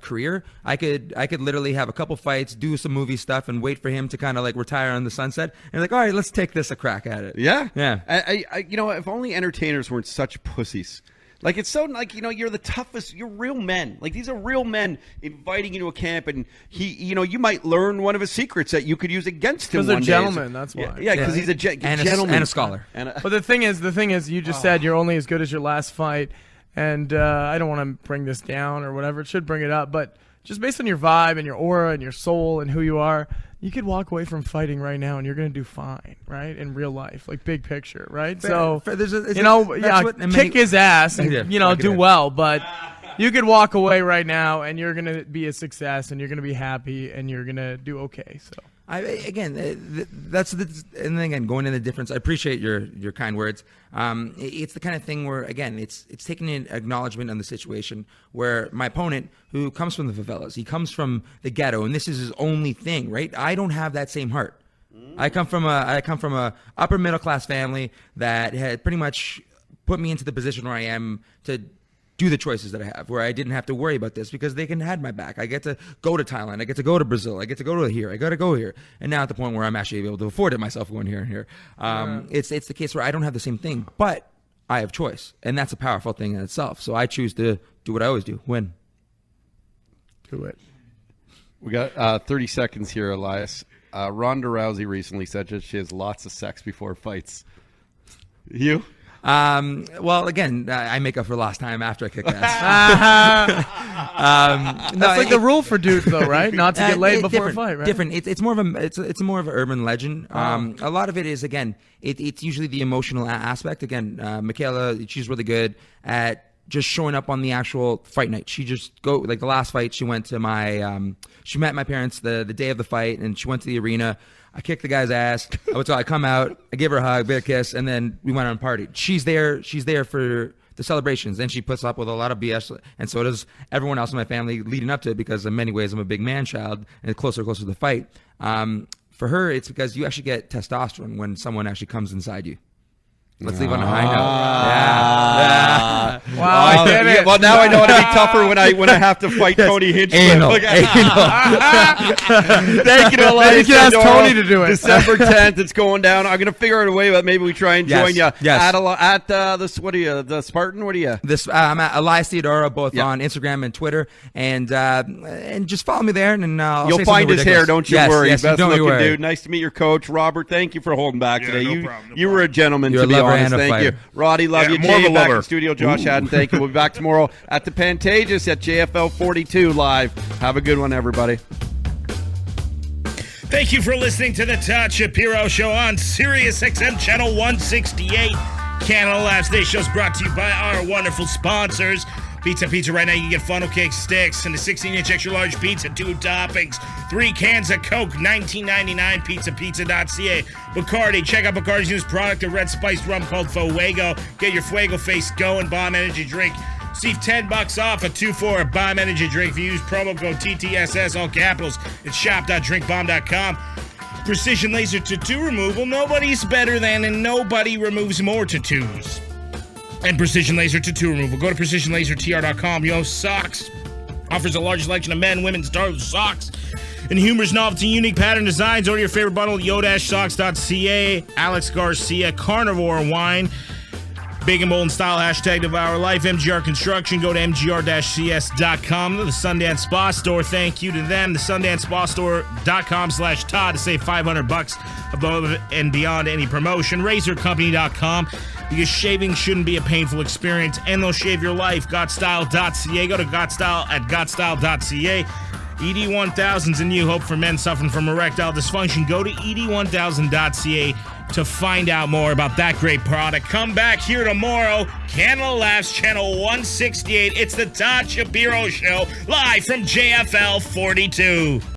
career. I could literally have a couple fights, do some movie stuff, and wait for him to kind of like retire on the sunset. And like, all right, let's take this a crack at it. Yeah. I if only entertainers weren't such pussies. Like, it's so, like, you're the toughest, you're real men. Like, these are real men inviting you to a camp, and you might learn one of his secrets that you could use against him one day. Because they're gentlemen, that's why. Yeah, because he's a gentleman. And a scholar. But the thing is, you just said you're only as good as your last fight, and I don't want to bring this down or whatever. It should bring it up, but just based on your vibe and your aura and your soul and who you are, you could walk away from fighting right now and you're going to do fine, right? In real life, like big picture, right? Fair. Kick his ass and, do well, but you could walk away right now and you're going to be a success and you're going to be happy and you're going to do okay, so. And then again, going into the difference, I appreciate your kind words. It's the kind of thing where, again, it's taking an acknowledgement on the situation where my opponent, who comes from the favelas, he comes from the ghetto, and this is his only thing, right? I don't have that same heart. I come from a upper middle class family that had pretty much put me into the position where I am to do the choices that I have, where I didn't have to worry about this because they can have my back. I get to go to Thailand. I get to go to Brazil. I get to go to here. I got to go here. And now at the point where I'm actually able to afford it myself going here and here. It's the case where I don't have the same thing, but I have choice. And that's a powerful thing in itself. So I choose to do what I always do, win. Do it. We got 30 seconds here, Elias. Ronda Rousey recently said that she has lots of sex before fights. You? Well, again, I make up for lost time after I kick ass. That's like the rule for dudes, though, right? Not to get laid before a fight, right? Different. It's more of an urban legend. A lot of it is, again, it's usually the emotional aspect. Again, Michaela, she's really good at just showing up on the actual fight night. She just like the last fight, she went to she met my parents the day of the fight, and she went to the arena. I kicked the guy's ass. I come out, I give her a hug, bit of kiss, and then we went on a party. She's there for the celebrations, and she puts up with a lot of BS, and so does everyone else in my family leading up to it, because in many ways I'm a big man child, and it's closer to the fight. For her, it's because you actually get testosterone when someone actually comes inside you. Let's leave on a high note. Yeah. Wow, I get it. Well, now I know how to be tougher when I have to fight Tony Hinchcliffe. Thank you to Elias. You can ask Tony to do it. December 10th, it's going down. I'm going to figure out a way, but maybe we try and join you at the Spartan. What are you? I'm at Elias Theodora, both on Instagram and Twitter, and just follow me there, and you'll find his hair. Don't you worry. Yes, Best don't looking worry. dude. Nice to meet your coach, Robert. Thank you for holding back today. No problem, you were a gentleman. You're to a be lover honest. and a Thank fighter. you, Roddy. Love you. more of Jay, a back lover. in studio. Josh Haddon. Thank you. We'll be back tomorrow at the Pantages at JFL42 live. Have a good one, everybody. Thank you for listening to the Todd Shapiro Show on Sirius XM Channel 168. Canada Laughs. Today's show is brought to you by our wonderful sponsors. Pizza right now. You can get funnel cake sticks and a 16-inch extra large pizza, 2 toppings, 3 cans of Coke, $19.99. Pizza.ca. Bacardi. Check out Bacardi's newest product, a red spiced rum called Fuego. Get your Fuego face going. Bomb energy drink. Receive $10 off a 2-for Bomb energy drink if you use promo code TTSS, all capitals. It's shop.drinkbomb.com. Precision laser tattoo removal. Nobody's better than, and nobody removes more tattoos. And Precision Laser Tattoo Removal. Go to PrecisionLaserTR.com. Socks offers a large selection of men, women's, dark socks, and humorous novelty, unique pattern designs. Order your favorite bundle at yo-socks.ca. Alex Garcia, Carnivore Wine. Big and Bold in Style, hashtag Devour Life. MGR Construction, go to mgr-cs.com. The Sundance Spa Store, thank you to them. The SundanceSpaStore.com/Todd to save $500 above and beyond any promotion. RazorCompany.com, because shaving shouldn't be a painful experience, and they'll shave your life. GotStyle.ca, go to GotStyle at GotStyle.ca. ED1000's a new hope for men suffering from erectile dysfunction. Go to ED1000.ca to find out more about that great product. Come back here tomorrow. Canada Laughs, Channel 168. It's the Todd Shapiro Show, live from JFL 42.